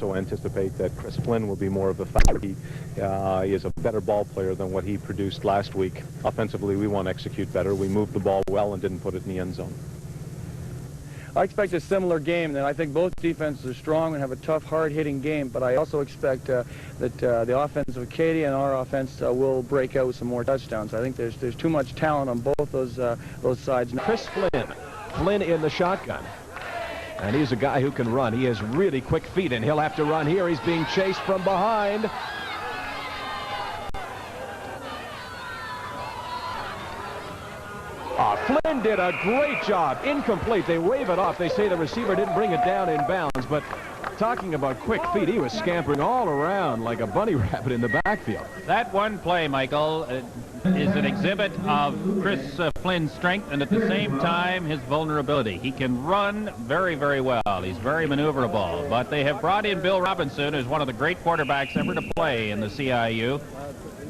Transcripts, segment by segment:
also anticipate that Chris Flynn will be more of a factor. He is a better ball player than what he produced last week. Offensively, we want to execute better. We moved the ball well and didn't put it in the end zone. I expect a similar game. That I think both defenses are strong and have a tough, hard-hitting game, but I also expect that the offense of Acadia and our offense will break out with some more touchdowns. I think there's too much talent on both those sides. Chris Flynn in the shotgun. And he's a guy who can run. He has really quick feet, and he'll have to run here. He's being chased from behind. Flynn did a great job. Incomplete. They wave it off. They say the receiver didn't bring it down in bounds, but talking about quick feet, he was scampering all around like a bunny rabbit in the backfield. That one play, Michael, is an exhibit of Chris Flynn's strength and at the same time his vulnerability. He can run very, very well. He's very maneuverable, but they have brought in Bill Robinson, who's one of the great quarterbacks ever to play in the CIU,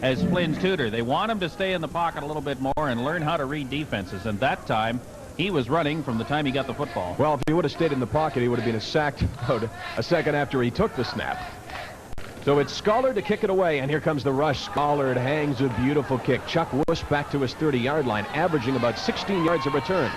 as Flynn's tutor. They want him to stay in the pocket a little bit more and learn how to read defenses, and that time he was running from the time he got the football. Well, if he would have stayed in the pocket, he would have been sacked about a second after he took the snap. So it's Schollard to kick it away, and here comes the rush. Schollard hangs a beautiful kick. Chuck Wush back to his 30-yard line, averaging about 16 yards a return.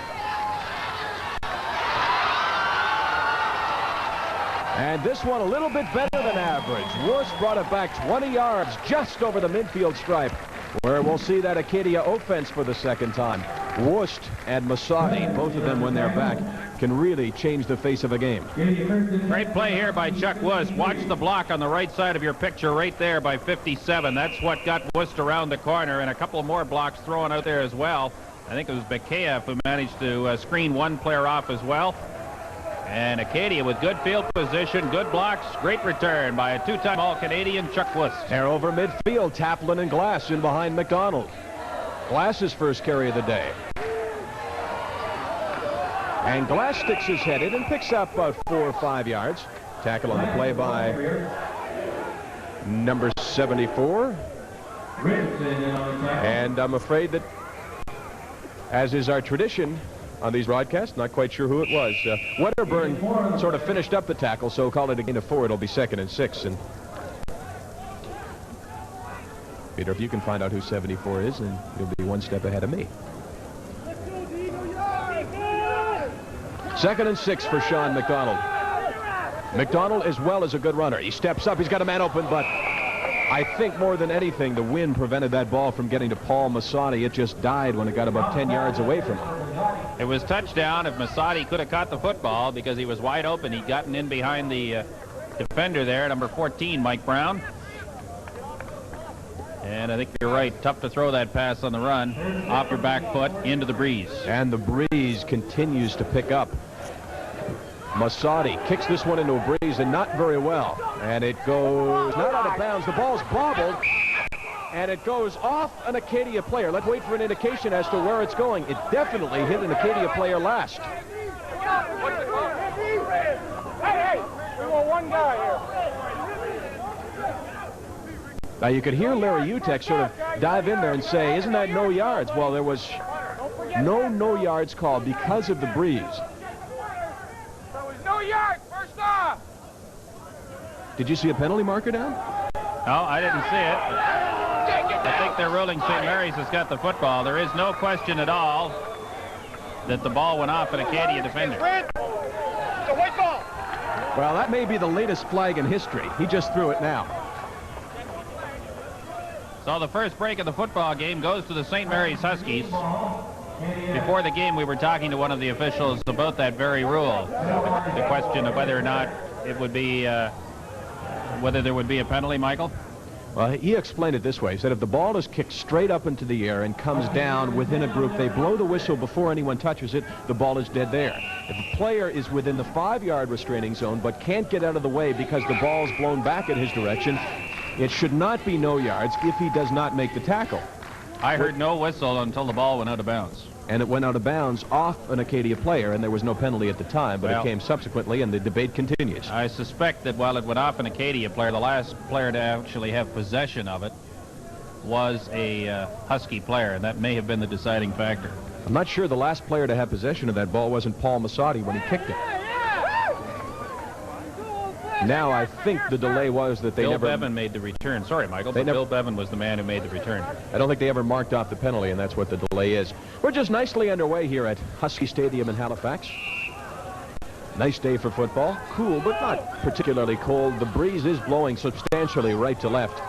And this one a little bit better than average. Wush brought it back 20 yards just over the midfield stripe, where we'll see that Acadia offense for the second time. Wush and Masadi, both of them when they're back, can really change the face of a game. Great play here by Chuck Wush. Watch the block on the right side of your picture right there by 57. That's what got Wush around the corner, and a couple more blocks thrown out there as well. I think it was Bakayev who managed to screen one player off as well. And Acadia with good field position, good blocks, great return by a two-time All-Canadian Chuck Wush. They're over midfield. Taplin and Glass in behind McDonald. Glass's first carry of the day. And Glass sticks his head in and picks up about 4 or 5 yards. Tackle on the play by number 74. And I'm afraid that, as is our tradition on these broadcasts, not quite sure who it was. Wedderburn sort of finished up the tackle, so call it a gain of 4. It'll be 2nd and 6. And Peter, if you can find out who 74 is, then you'll be one step ahead of me. 2nd and 6 for Sean McDonald. McDonald as well as a good runner. He steps up. He's got a man open, but I think more than anything, the wind prevented that ball from getting to Paul Masadi. It just died when it got about 10 yards away from him. It was touchdown if Masadi could have caught the football because he was wide open. He'd gotten in behind the defender there, number 14, Mike Brown. And I think you're right. Tough to throw that pass on the run off your back foot into the breeze. And the breeze continues to pick up. Masadi kicks this one into a breeze, and not very well. And it goes not out of bounds. The ball's bobbled, and it goes off an Acadia player. Let's wait for an indication as to where it's going. It definitely hit an Acadia player last. Hey, we want one guy here. Now you could hear Larry Utek sort of dive in there and say, isn't that no yards? Well, there was no yards called because of the breeze. There was no yards, first off. Did you see a penalty marker down? No, I didn't see it. I think they're ruling St. Mary's has got the football. There is no question at all that the ball went off an Acadia defender. It's a white ball. Well, that may be the latest flag in history. He just threw it now. So the first break of the football game goes to the St. Mary's Huskies. Before the game, we were talking to one of the officials about that very rule. The question of whether or not it would be, whether there would be a penalty, Michael? Well, he explained it this way. He said if the ball is kicked straight up into the air and comes down within a group, they blow the whistle before anyone touches it, the ball is dead there. If a player is within the 5-yard restraining zone but can't get out of the way because the ball's blown back in his direction, it should not be no yards if he does not make the tackle. I heard no whistle until the ball went out of bounds. And it went out of bounds off an Acadia player, and there was no penalty at the time, but it came subsequently, and the debate continues. I suspect that while it went off an Acadia player, the last player to actually have possession of it was a Husky player, and that may have been the deciding factor. I'm not sure the last player to have possession of that ball wasn't Paul Masadi when he kicked it. Now I think the delay was that they Bill never... Bevan made the return. Sorry, Michael, but Bill Bevan was the man who made the return. I don't think they ever marked off the penalty, and that's what the delay is. We're just nicely underway here at Husky Stadium in Halifax. Nice day for football. Cool, but not particularly cold. The breeze is blowing substantially right to left.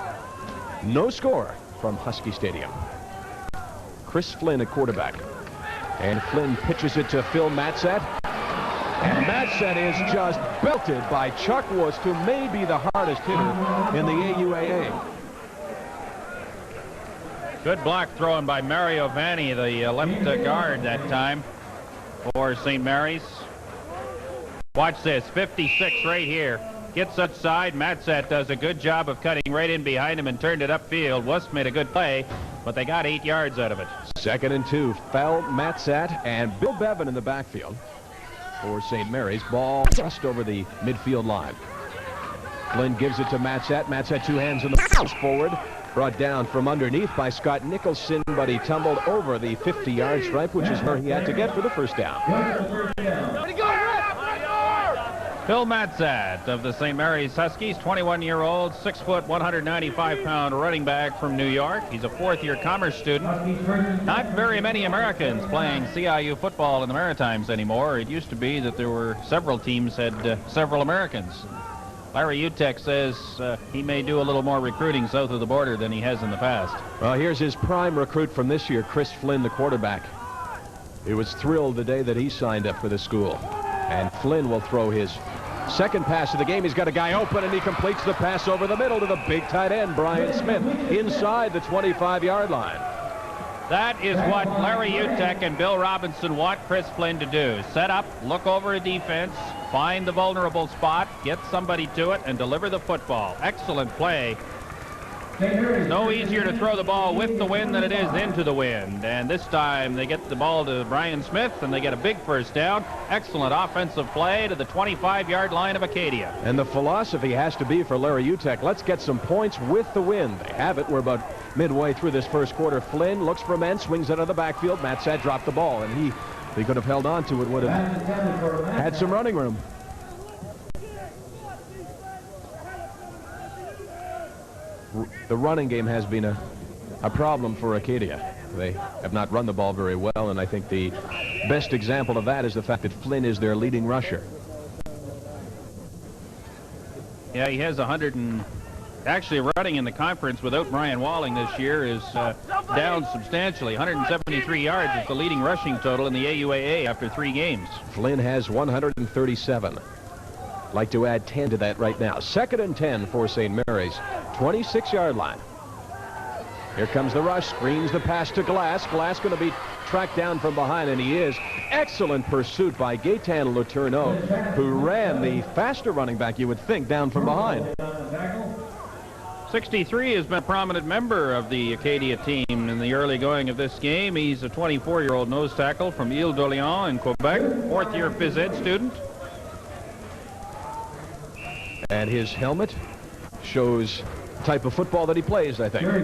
No score from Husky Stadium. Chris Flynn at quarterback. And Flynn pitches it to Phil Matsat. And Matsat is just belted by Chuck Wust, who may be the hardest hitter in the AUAA. Good block thrown by Mario Vanni, the left guard that time for St. Mary's. Watch this, 56 right here. Gets outside. Matsat does a good job of cutting right in behind him and turned it upfield. Wust made a good play, but they got 8 yards out of it. 2nd and 2. Foul Matsat and Bill Bevan in the backfield for St. Mary's. Ball just over the midfield line. Flynn gives it to Matsat. Matsat 2 hands in the bounce forward. Brought down from underneath by Scott Nicholson, but he tumbled over the 50-yard stripe, which is where he had to get for the first down. Phil Matsat of the St. Mary's Huskies, 21-year-old, 6 foot, 195-pound running back from New York. He's a 4th-year commerce student. Not very many Americans playing CIU football in the Maritimes anymore. It used to be that there were several teams had several Americans. Larry Utek says he may do a little more recruiting south of the border than he has in the past. Well, here's his prime recruit from this year, Chris Flynn, the quarterback. He was thrilled the day that he signed up for the school. And Flynn will throw his second pass of the game. He's got a guy open, and he completes the pass over the middle to the big tight end, Brian Smith, inside the 25-yard line. That is what Larry Utek and Bill Robinson want Chris Flynn to do. Set up, look over a defense, find the vulnerable spot, get somebody to it, and deliver the football. Excellent play. It's no easier to throw the ball with the wind than it is into the wind. And this time they get the ball to Brian Smith, and they get a big first down. Excellent offensive play to the 25-yard line of Acadia. And the philosophy has to be for Larry Utek, let's get some points with the wind. They have it. We're about midway through this first quarter. Flynn looks for men, swings out of the backfield. Matsat dropped the ball, and he could have held on to it, would have had some running room. The running game has been a problem for Acadia. They have not run the ball very well, and I think the best example of that is the fact that Flynn is their leading rusher. Yeah, he has 100 and actually running in the conference without Brian Walling this year is down substantially. 173 yards is the leading rushing total in the AUAA after 3 games. Flynn has 137. Like to add 10 to that right now. 2nd and 10 for St. Mary's. 26-yard line. Here comes the rush. Screens the pass to Glass. Glass going to be tracked down from behind, and he is. Excellent pursuit by Gaetan Letourneau, who ran the faster running back, you would think, down from behind. 63 has been a prominent member of the Acadia team in the early going of this game. He's a 24-year-old nose tackle from Ile-de-Lion in Quebec, 4th-year phys ed student. And his helmet shows the type of football that he plays, I think. I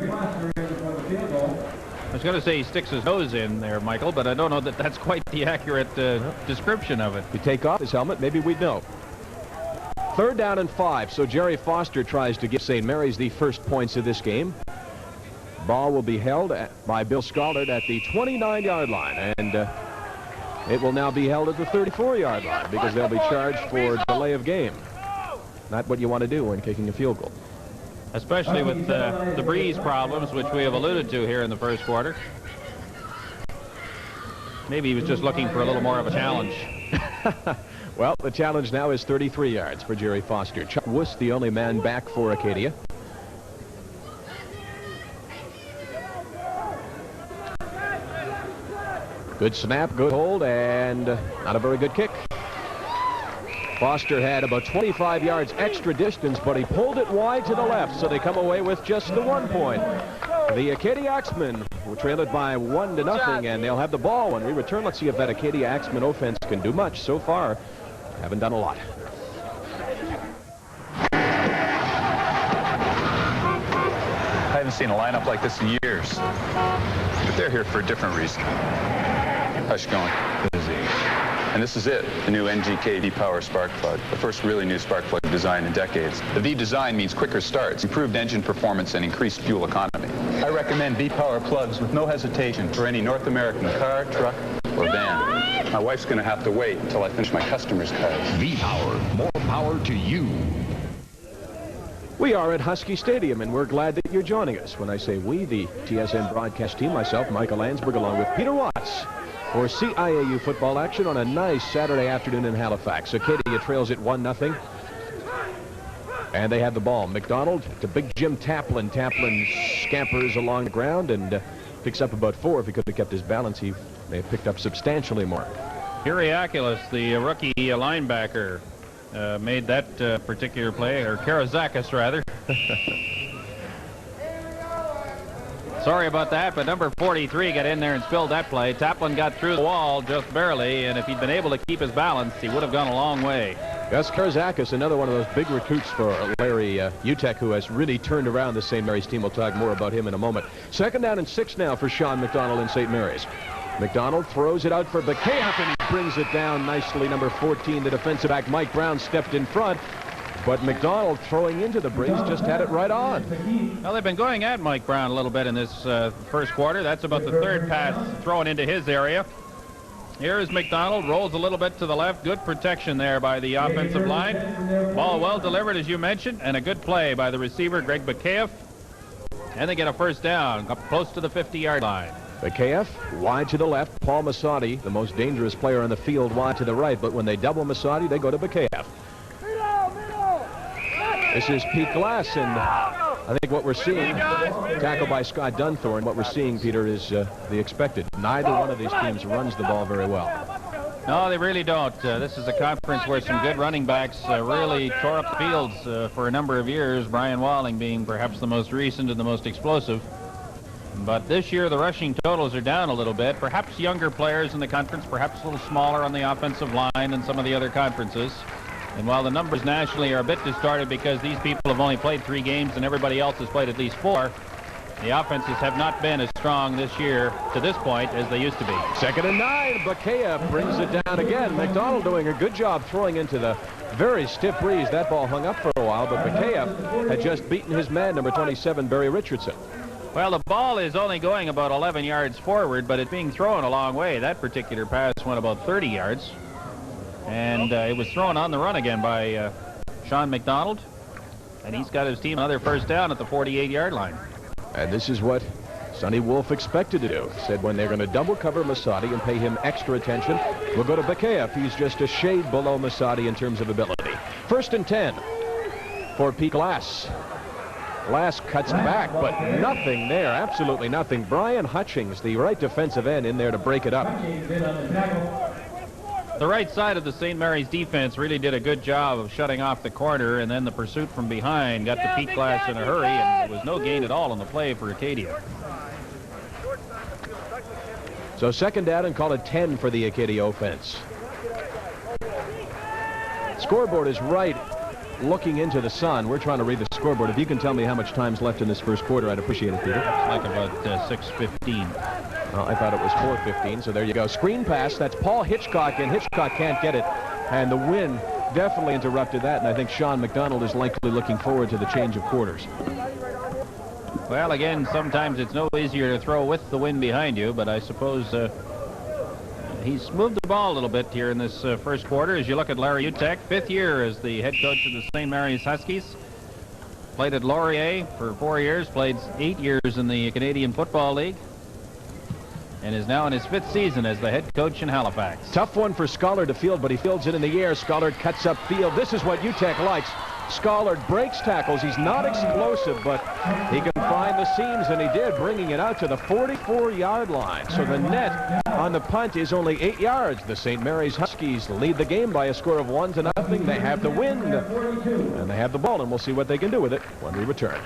was going to say he sticks his nose in there, Michael, but I don't know that that's quite the accurate description of it. If you take off his helmet, maybe we'd know. 3rd down and 5, so Jerry Foster tries to give St. Mary's the first points of this game. Ball will be held by Bill Scollard at the 29-yard line, and it will now be held at the 34-yard line because they'll be charged for delay of game. Not what you want to do when kicking a field goal. Especially with the breeze problems, which we have alluded to here in the first quarter. Maybe he was just looking for a little more of a challenge. Well, the challenge now is 33 yards for Jerry Foster. Chuck Wust, the only man back for Acadia. Good snap, good hold, and not a very good kick. Foster had about 25 yards extra distance, but he pulled it wide to the left, so they come away with just the 1 point. The Acadia Axemen were trailed by 1-0, and they'll have the ball when we return. Let's see if that Acadia Axemen offense can do much. So far, haven't done a lot. I haven't seen a lineup like this in years, but they're here for a different reason. How's it going? Busy. And this is it, the new NGK V-Power spark plug, the first really new spark plug design in decades. The V design means quicker starts, improved engine performance, and increased fuel economy. I recommend V-Power plugs with no hesitation for any North American car, truck, or van. My wife's going to have to wait until I finish my customers' cars. V-Power, more power to you. We are at Husky Stadium, and we're glad that you're joining us. When I say we, the TSN broadcast team, myself, Michael Landsberg, along with Peter Watts, for CIAU football action on a nice Saturday afternoon in Halifax. Acadia trails it 1-0. And they have the ball. McDonald to big Jim Taplin. Taplin scampers along the ground and picks up about 4. If he could have kept his balance, he may have picked up substantially more. Kyriakoulis, the rookie linebacker, made that particular play, or Karazakis rather. Sorry about that, but number 43 got in there and spilled that play. Taplin got through the wall just barely, and if he'd been able to keep his balance, he would have gone a long way. Gus Karazakis, another one of those big recruits for Larry Utek, who has really turned around the St. Mary's team. We'll talk more about him in a moment. 2nd down and 6 now for Sean McDonald in St. Mary's. McDonald throws it out for Bakayev, and he brings it down nicely. Number 14, the defensive back Mike Brown, stepped in front. But McDonald, throwing into the breeze, just had it right on. Well, they've been going at Mike Brown a little bit in this first quarter. That's about the 3rd pass thrown into his area. Here is McDonald, rolls a little bit to the left. Good protection there by the offensive line. Ball well delivered, as you mentioned, and a good play by the receiver, Greg Bakayev. And they get a 1st down, up close to the 50-yard line. Bakayev wide to the left. Paul Massotti, the most dangerous player on the field, wide to the right. But when they double Massotti, they go to Bakayev. This is Pete Glass, and I think what we're seeing, tackled by Scott Dunthorne, what we're seeing, Peter, is the expected. Neither one of these teams runs the ball very well. No, they really don't. This is a conference where some good running backs really tore up the fields for a number of years, Brian Walling being perhaps the most recent and the most explosive. But this year, the rushing totals are down a little bit. Perhaps younger players in the conference, perhaps a little smaller on the offensive line than some of the other conferences. And while the numbers nationally are a bit distorted because these people have only played 3 games and everybody else has played at least 4, the offenses have not been as strong this year to this point as they used to be. 2nd and 9. Bakayev brings it down again. McDonald doing a good job throwing into the very stiff breeze. That ball hung up for a while, but Bakayev had just beaten his man, number 27, Barry Richardson. Well, the ball is only going about 11 yards forward, but it's being thrown a long way. That particular pass went about 30 yards. And it was thrown on the run again by Sean McDonald. And he's got his team another 1st down at the 48-yard line. And this is what Sonny Wolf expected to do. Said when they're going to double cover Massotti and pay him extra attention, we'll go to Bakayev. He's just a shade below Massotti in terms of ability. 1st and 10 for Pete Glass. Glass cuts back, but nothing there. Absolutely nothing. Brian Hutchings, the right defensive end, in there to break it up. The right side of the St. Mary's defense really did a good job of shutting off the corner, and then the pursuit from behind got to Pete Glass in a hurry, and there was no gain at all on the play for Acadia. So 2nd down and call it 10 for the Acadia offense. Scoreboard is right looking into the sun. We're trying to read the scoreboard. If you can tell me how much time's left in this first quarter, I'd appreciate it, Peter. It's like about 6:15. Well, I thought it was 4:15, so there you go. Screen pass, that's Paul Hitchcock, and Hitchcock can't get it. And the wind definitely interrupted that, and I think Sean McDonald is likely looking forward to the change of quarters. Well, again, sometimes it's no easier to throw with the wind behind you, but I suppose he's moved the ball a little bit here in this first quarter. As you look at Larry Utek, 5th year as the head coach of the St. Mary's Huskies. Played at Laurier for 4 years, played 8 years in the Canadian Football League, and is now in his 5th season as the head coach in Halifax. Tough one for Scholar to field, but he fields it in the air. Scholar cuts up field. This is what Utek likes. Scholar breaks tackles. He's not explosive, but he can find the seams, and he did, bringing it out to the 44-yard line. So the net on the punt is only 8 yards. The St. Mary's Huskies lead the game by a score of 1-0. They have the wind, and they have the ball, and we'll see what they can do with it when we return.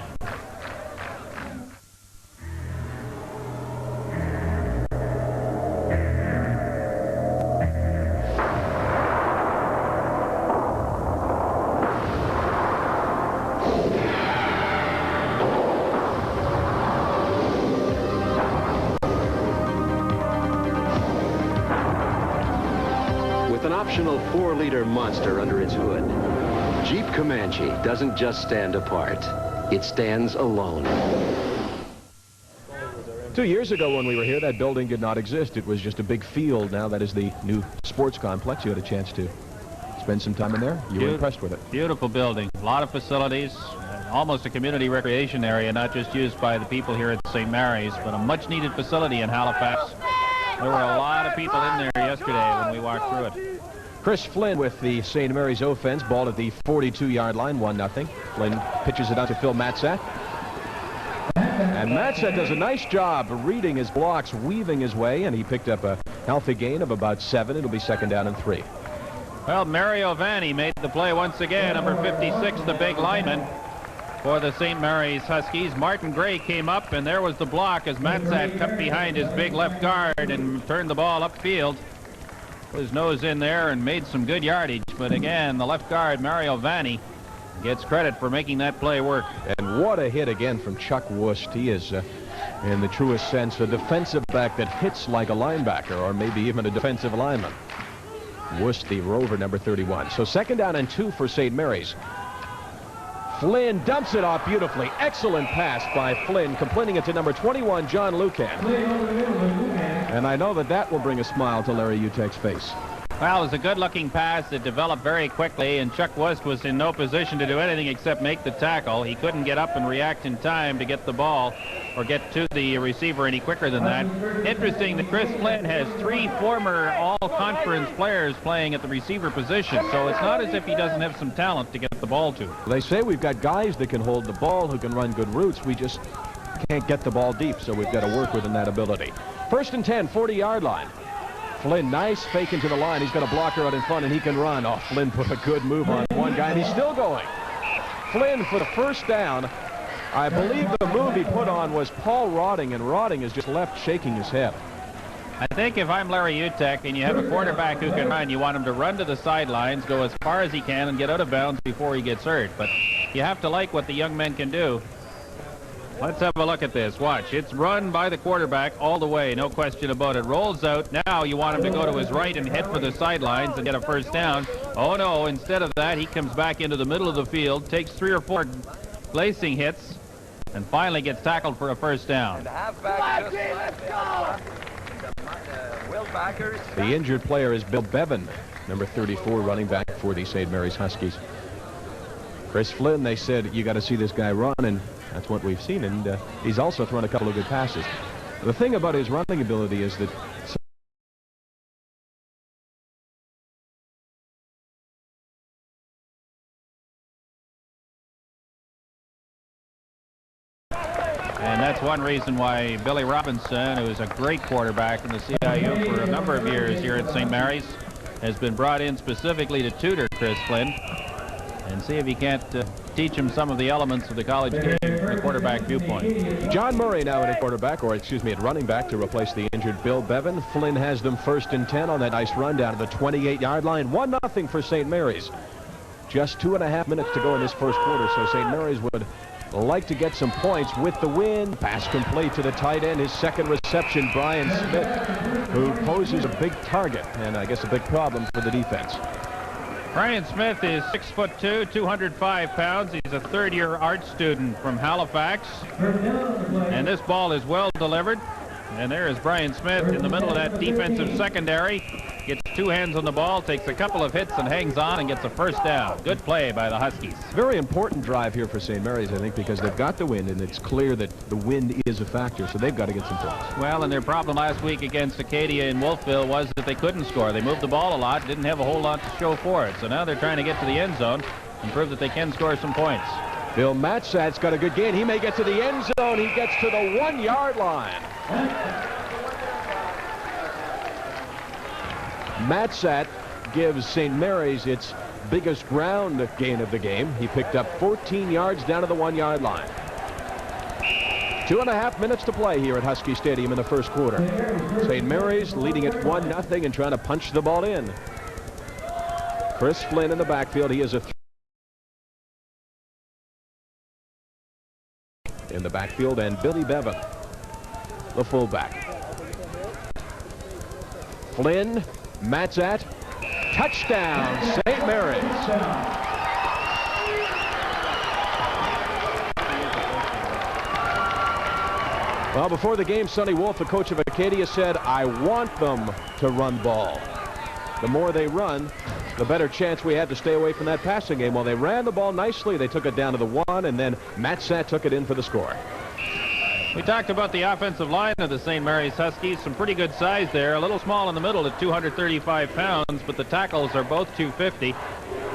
optional 4-liter monster under its hood. Jeep Comanche doesn't just stand apart. It stands alone. 2 years ago when we were here, that building did not exist. It was just a big field. Now that is the new sports complex. You had a chance to spend some time in there. You were impressed with it. Beautiful building. A lot of facilities. Almost a community recreation area, not just used by the people here at St. Mary's, but a much-needed facility in Halifax. There were a lot of people in there yesterday when we walked through it. Chris Flynn with the St. Mary's offense. Ball at the 42-yard line, 1-0. Flynn pitches it out to Phil Matzat. And Matzat does a nice job of reading his blocks, weaving his way, and he picked up a healthy gain of about 7. It'll be 2nd down and 3. Well, Mario Vanni made the play once again, number 56, the big lineman for the St. Mary's Huskies. Martin Gray came up, and there was the block as Matzat cut behind his big left guard and turned the ball upfield. Put his nose in there and made some good yardage. But again, the left guard, Mario Vanni, gets credit for making that play work. And what a hit again from Chuck Wust. He is, in the truest sense, a defensive back that hits like a linebacker, or maybe even a defensive lineman. Wust, the rover, number 31. So 2nd down and 2 for St. Mary's. Flynn dumps it off beautifully. Excellent pass by Flynn, completing it to number 21, John Lucan. And I know that that will bring a smile to Larry Utek's face. Well, it was a good-looking pass. It developed very quickly, and Chuck Wust was in no position to do anything except make the tackle. He couldn't get up and react in time to get the ball or get to the receiver any quicker than that. Interesting that Chris Flynn has 3 former all-conference players playing at the receiver position, so it's not as if he doesn't have some talent to get the ball to. They say we've got guys that can hold the ball, who can run good routes. We just can't get the ball deep, so we've got to work within that ability. 1st and 10, 40-yard line. Flynn, nice fake into the line. He's got a blocker out in front, and he can run. Oh, Flynn put a good move on one guy, and he's still going. Flynn for the 1st down. I believe the move he put on was Paul Rodding, and Rodding is just left shaking his head. I think if I'm Larry Utek and you have a quarterback who can run, you want him to run to the sidelines, go as far as he can, and get out of bounds before he gets hurt. But you have to like what the young men can do. Let's have a look at this. Watch. It's run by the quarterback all the way. No question about it. Rolls out. Now you want him to go to his right and head for the sidelines and get a 1st down. Oh, no. Instead of that, he comes back into the middle of the field, takes 3 or 4 placing hits, and finally gets tackled for a 1st down. The injured player is Bill Bevan, number 34, running back for the St. Mary's Huskies. Chris Flynn, they said, you got to see this guy run, and that's what we've seen, and he's also thrown a couple of good passes. The thing about his running ability is that and that's one reason why Billy Robinson, who is a great quarterback in the CIU for a number of years here at St. Mary's, has been brought in specifically to tutor Chris Flynn and see if he can't teach him some of the elements of the college game from the quarterback viewpoint. John Murray now at quarterback, or excuse me, at running back to replace the injured Bill Bevan. Flynn has them 1st and 10 on that nice run down to the 28-yard line. 1-0 for St. Mary's. Just 2.5 minutes to go in this 1st quarter, so St. Mary's would like to get some points with the win. Pass complete to the tight end. His 2nd reception, Brian Smith, who poses a big target and I guess a big problem for the defense. Brian Smith is 6'2", 205 pounds. He's a 3rd-year art student from Halifax. And this ball is well delivered. And there is Brian Smith in the middle of that defensive secondary. Gets 2 hands on the ball, takes a couple of hits and hangs on and gets a 1st down. Good play by the Huskies. Very important drive here for St. Mary's, I think, because they've got the wind, and it's clear that the wind is a factor, so they've got to get some points. Well, and their problem last week against Acadia in Wolfville was that they couldn't score. They moved the ball a lot, didn't have a whole lot to show for it. So now they're trying to get to the end zone and prove that they can score some points. Bill Matzat's got a good gain. He may get to the end zone. He gets to the 1-yard line. Matzat gives St. Mary's its biggest ground gain of the game. He picked up 14 yards down to the 1-yard line. 2.5 minutes to play here at Husky Stadium in the 1st quarter. St. Mary's leading it 1-0 and trying to punch the ball in. Chris Flynn in the backfield. He is in the backfield, and Billy Bevan, the fullback. Flynn, Matzat, Touchdown, St. Mary's. Well, before the game, Sonny Wolf, the coach of Acadia, said, I want them to run ball. The more they run, the better chance we had to stay away from that passing game. Well, they ran the ball nicely. They took it down to the 1, and then Matt Satt took it in for the score. We talked about the offensive line of the St. Mary's Huskies. Some pretty good size there. A little small in the middle at 235 pounds, but the tackles are both 250.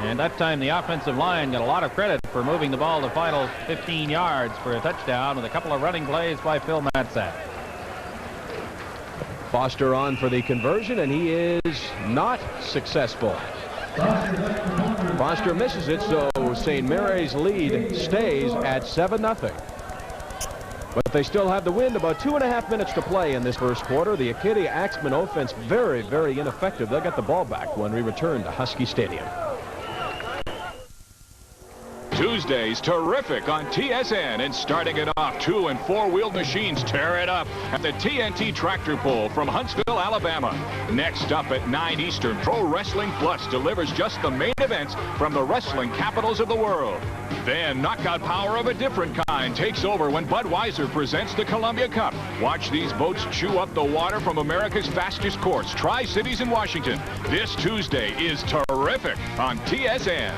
And that time the offensive line got a lot of credit for moving the ball the final 15 yards for a touchdown with a couple of running plays by Phil Matzak. Foster on for the conversion, and he is not successful. Foster misses it, so St. Mary's lead stays at 7-0. But they still have the win. About 2.5 minutes to play in this first quarter. The Acadia Axemen offense very, very ineffective. They'll get the ball back when we return to Husky Stadium. Tuesday's terrific on TSN, and starting it off, 2- and 4-wheeled machines tear it up at the TNT Tractor Pull from Huntsville, Alabama. Next up at 9 Eastern, Pro Wrestling Plus delivers just the main events from the wrestling capitals of the world. Then knockout power of a different kind takes over when Budweiser presents the Columbia Cup. Watch these boats chew up the water from America's fastest course, Tri-Cities in Washington. This Tuesday is terrific on TSN.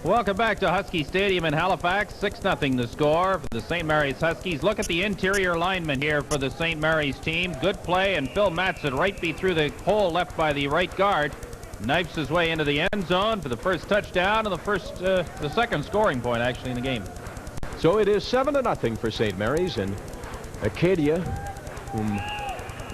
Welcome back to Husky Stadium in Halifax. 6-0 the score for the St. Mary's Huskies. Look at the interior lineman here for the St. Mary's team. Good play, and Phil Matzak right through the hole left by the right guard. Knifes his way into the end zone for the first touchdown and the second scoring point actually in the game. So it is 7-0 for St. Mary's, and Acadia, whom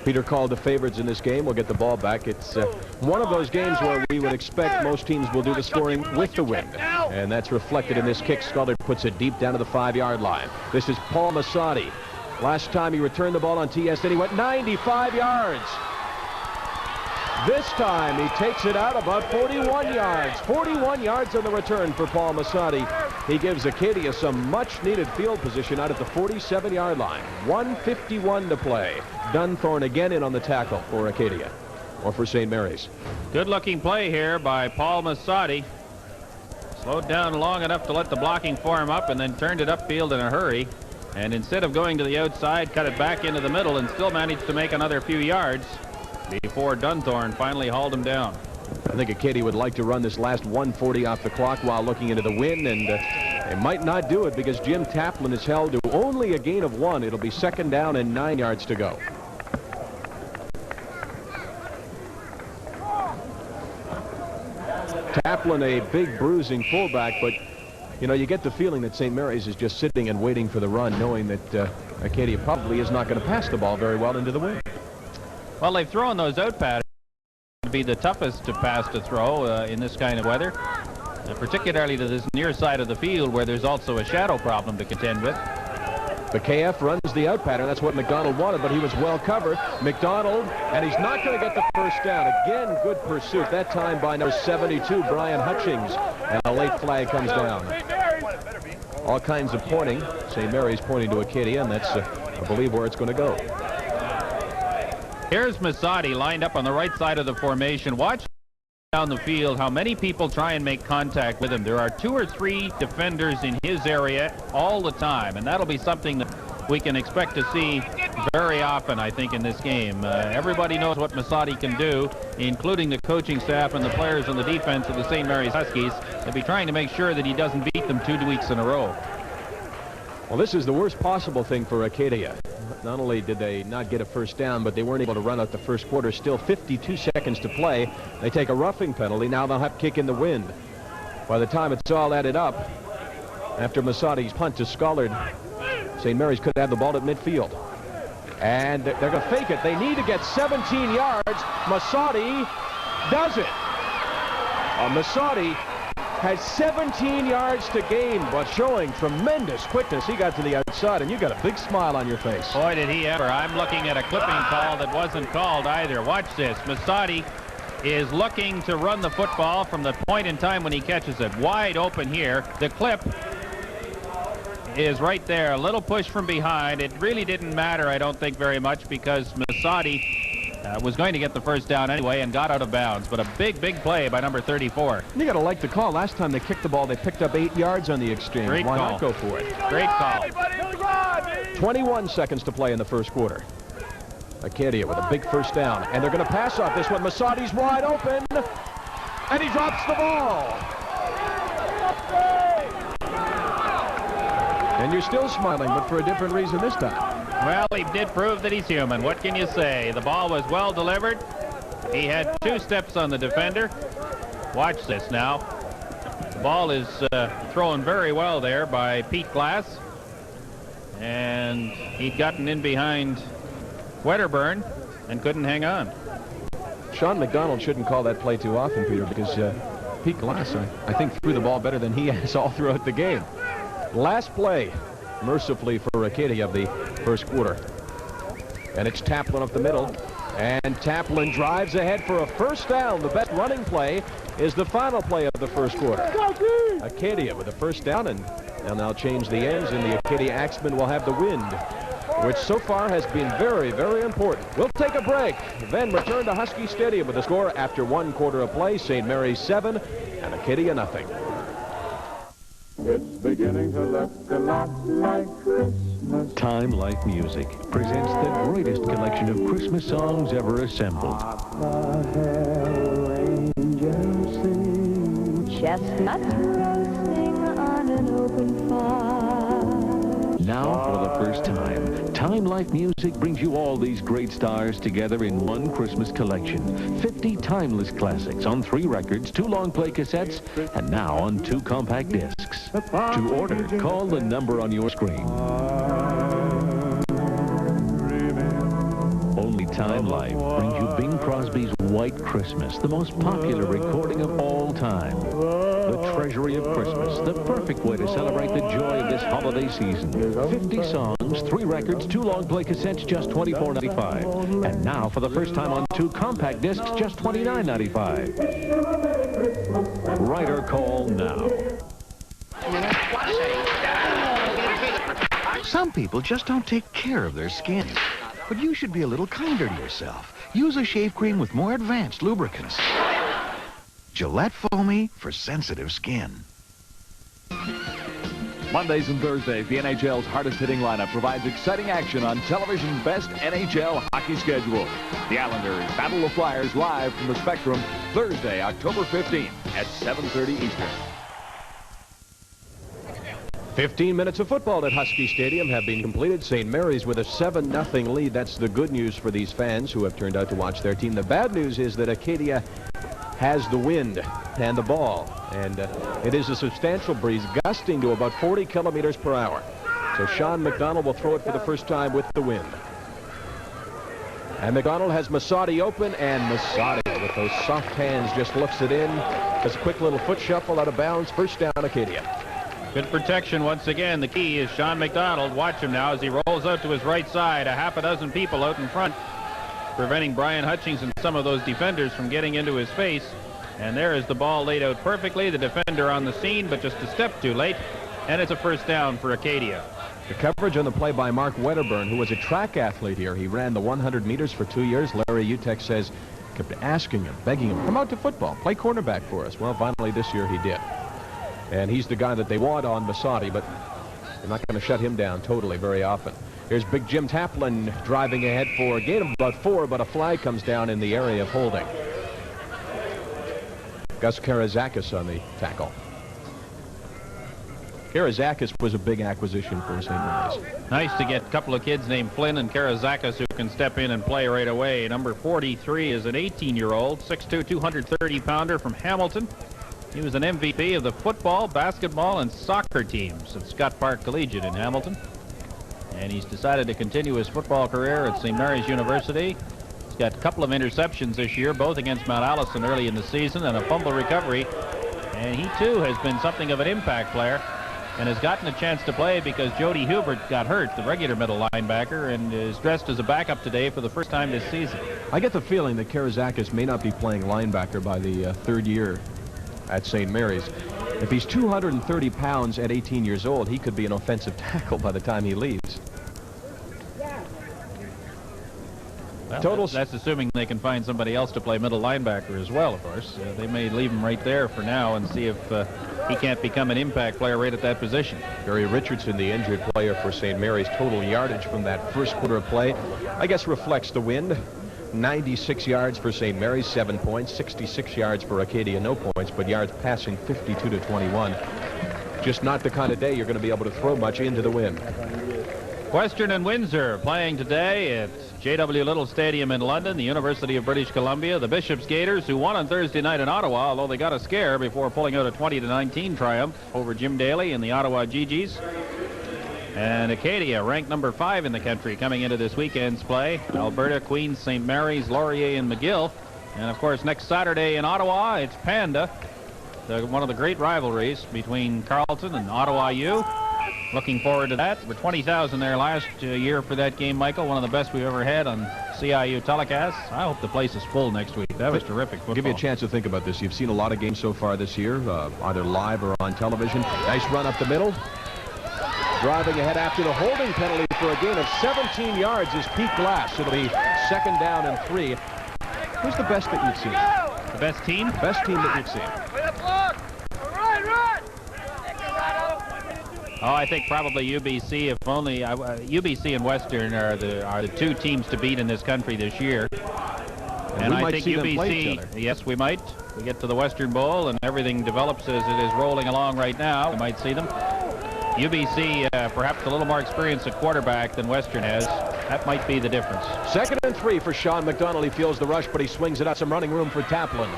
Peter called the favorites in this game, will get the ball back. It's one of those games where we would expect most teams will do the scoring with the wind, and that's reflected in this kick. Scullard puts it deep down to the 5-yard line. This is Paul Masadi. Last time he returned the ball on TSN, he went 95 yards. This time he takes it out about 41 yards. 41 yards on the return for Paul Masadi. He gives Acadia some much-needed field position out at the 47-yard line. 1:51 to play. Dunthorne again in on the tackle for Acadia, or for St. Mary's. Good-looking play here by Paul Masadi. Slowed down long enough to let the blocking form up and then turned it upfield in a hurry. And instead of going to the outside, cut it back into the middle and still managed to make another few yards before Dunthorne finally hauled him down. I think Acadia would like to run this last 1:40 off the clock while looking into the wind, and they might not do it because Jim Taplin is held to only a gain of 1. It'll be 2nd down and 9 yards to go. Taplin, a big bruising fullback, but you know, you get the feeling that St. Mary's is just sitting and waiting for the run, knowing that Acadia probably is not going to pass the ball very well into the wind. Well, they've thrown those out patterns to be the toughest to pass to throw in this kind of weather, particularly to this near side of the field where there's also a shadow problem to contend with. The KF runs the out pattern. That's what McDonald wanted, but he was well covered. McDonald, and he's not going to get the first down. Again, good pursuit, that time by number 72, Brian Hutchings, and a late flag comes down. All kinds of pointing. St. Mary's pointing to Acadia, and that's, I believe, where it's going to go. Here's Masadi lined up on the right side of the formation. Watch down the field how many people try and make contact with him. There are 2 or 3 defenders in his area all the time, and that'll be something that we can expect to see very often, I think, in this game. Everybody knows what Masadi can do, including the coaching staff and the players on the defense of the St. Mary's Huskies. They'll be trying to make sure that he doesn't beat them 2 weeks in a row. Well, this is the worst possible thing for Acadia. Not only did they not get a first down, but they weren't able to run out the first quarter. Still 52 seconds to play. They take a roughing penalty. Now they'll have to kick in the wind. By the time it's all added up, after Masadi's punt to Scullard, St. Mary's could have the ball at midfield. And they're going to fake it. They need to get 17 yards. Masadi does it. Masadi has 17 yards to gain, but showing tremendous quickness. He got to the outside, and you got a big smile on your face. Boy, did he ever. I'm looking at a clipping call that wasn't called either. Watch this. Masadi is looking to run the football from the point in time when he catches it. Wide open here. The clip is right there. A little push from behind. It really didn't matter, I don't think, very much, because Masadi Was going to get the first down anyway and got out of bounds, but a big play by number 34. You got to like the call. Last time they kicked the ball, they picked up 8 yards on the exchange. Great Why call. not go for it? Great call. 21 seconds to play in the first quarter. Acadia with a big first down, and they're going to pass off this one. Masadi's wide open, and he drops the ball. And you're still smiling, but for a different reason this time. Well, he did prove that he's human. What can you say? The ball was well delivered. He had 2 steps on the defender. Watch this now. The ball is thrown very well there by Pete Glass. And he'd gotten in behind Wedderburn and couldn't hang on. Sean McDonald shouldn't call that play too often, Peter, because Pete Glass, I think, threw the ball better than he has all throughout the game. Last play, mercifully for Acadia of the first quarter. And it's Taplin up the middle. And Taplin drives ahead for a first down. The best running play is the final play of the first quarter. Acadia with a first down, and they'll now change the ends, and the Acadia Axemen will have the wind, which so far has been very, very important. We'll take a break, then return to Husky Stadium with the score after 1 quarter of play. St. Mary's 7 and Acadia nothing. It's beginning to look a lot like Christmas. Time Life Music presents the greatest collection of Christmas songs ever assembled. Chestnuts roasting on an open fire. Now, for the first time, Time Life Music brings you all these great stars together in one Christmas collection. 50 timeless classics on 3 records, 2 long play cassettes, and now on 2 compact discs. To order, call the number on your screen. Only Time Life brings you Bing Crosby's White Christmas, the most popular recording of all time. The treasury of Christmas, the perfect way to celebrate the joy of this holiday season. 50 songs, 3 records, 2 long play cassettes, just $24.95. And now, for the first time on 2 compact discs, just $29.95. Write or call now. Some people just don't take care of their skin. But you should be a little kinder to yourself. Use a shave cream with more advanced lubricants. Gillette Foamy for sensitive skin. Mondays and Thursdays, the NHL's hardest-hitting lineup provides exciting action on television's best NHL hockey schedule. The Islanders battle the Flyers live from the Spectrum Thursday, October 15th at 7:30 Eastern. 15 minutes of football at Husky Stadium have been completed. St. Mary's with a 7-0 lead. That's the good news for these fans who have turned out to watch their team. The bad news is that Acadia has the wind and the ball, and it is a substantial breeze gusting to about 40 kilometers per hour. So Sean McDonald will throw it for the first time with the wind. And McDonald has Masadi open, and Masadi with those soft hands just looks it in. Does a quick little foot shuffle out of bounds. First down, Acadia. Good protection once again. The key is Sean McDonald. Watch him now as he rolls out to his right side. A half a dozen people out in front, preventing Brian Hutchings and some of those defenders from getting into his face. And there is the ball laid out perfectly. The defender on the scene, but just a step too late. And it's a first down for Acadia. The coverage on the play by Mark Wedderburn, who was a track athlete here. He ran the 100 meters for 2 years. Larry Utek says, kept asking him, begging him, come out to football, play cornerback for us. Well, finally this year he did. And he's the guy that they want on Masadi, but they're not going to shut him down totally very often. Here's Big Jim Taplin driving ahead for a gain of about 4, but a flag comes down in the area of holding. Gus Karazakis on the tackle. Karazakis was a big acquisition for St. Mary's. Nice to get a couple of kids named Flynn and Karazakis who can step in and play right away. Number 43 is an 18-year-old, 6'2", 230-pounder from Hamilton. He was an MVP of the football, basketball, and soccer teams at Scott Park Collegiate in Hamilton. And he's decided to continue his football career at St. Mary's University. He's got a couple of interceptions this year, both against Mount Allison early in the season, and a fumble recovery. And he, too, has been something of an impact player and has gotten a chance to play because Jody Hubert got hurt, the regular middle linebacker, and is dressed as a backup today for the first time this season. I get the feeling that Karazakis may not be playing linebacker by the third year at St. Mary's. If he's 230 pounds at 18 years old, he could be an offensive tackle by the time he leaves. Well, that's assuming they can find somebody else to play middle linebacker as well, of course. They may leave him right there for now and see if he can't become an impact player right at that position. Gary Richardson, the injured player for St. Mary's, total yardage from that first quarter of play, I guess reflects the wind. 96 yards for St. Mary's, 7 points. 66 yards for Acadia, no points, but yards passing 52 to 21. Just not the kind of day you're going to be able to throw much into the wind. Western and Windsor playing today at J.W. Little Stadium in London, the University of British Columbia. The Bishop's Gators, who won on Thursday night in Ottawa, although they got a scare before pulling out a 20-19 triumph over Jim Daly and the Ottawa Gee-Gees. And Acadia, ranked number 5 in the country, coming into this weekend's play. Alberta, Queens, St. Mary's, Laurier, and McGill. And, of course, next Saturday in Ottawa, it's Panda, one of the great rivalries between Carleton and Ottawa U. Looking forward to that. There were 20,000 there last year for that game, Michael. One of the best we've ever had on CIU telecasts. I hope the place is full next week. That was terrific football. I'll give you a chance to think about this. You've seen a lot of games so far this year, either live or on television. Nice run up the middle. Driving ahead after the holding penalty for a gain of 17 yards is Pete Glass. It'll be 2nd down and 3. Who's the best that you've seen? The best team? The best team that you've seen. Oh, I think probably UBC. If only UBC and Western are the 2 teams to beat in this country this year. And I think UBC. Yes, we might. We get to the Western Bowl and everything develops as it is rolling along right now. We might see them. UBC perhaps a little more experience at quarterback than Western has. That might be the difference. 2nd and 3 for Sean McDonald. He feels the rush, but he swings it out. Some running room for Taplin.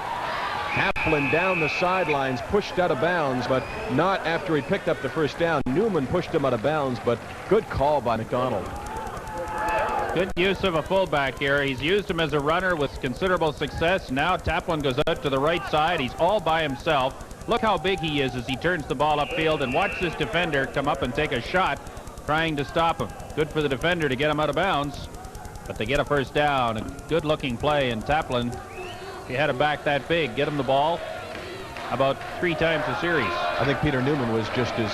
Taplin down the sidelines, pushed out of bounds, but not after he picked up the first down. Newman pushed him out of bounds, but good call by McDonald. Good use of a fullback here. He's used him as a runner with considerable success. Now Taplin goes out to the right side. He's all by himself. Look how big he is as he turns the ball upfield, and watch this defender come up and take a shot trying to stop him. Good for the defender to get him out of bounds, but they get a first down. A good-looking play, and Taplin, if you had a back that big, get him the ball about 3 times a series. I think Peter Newman was just as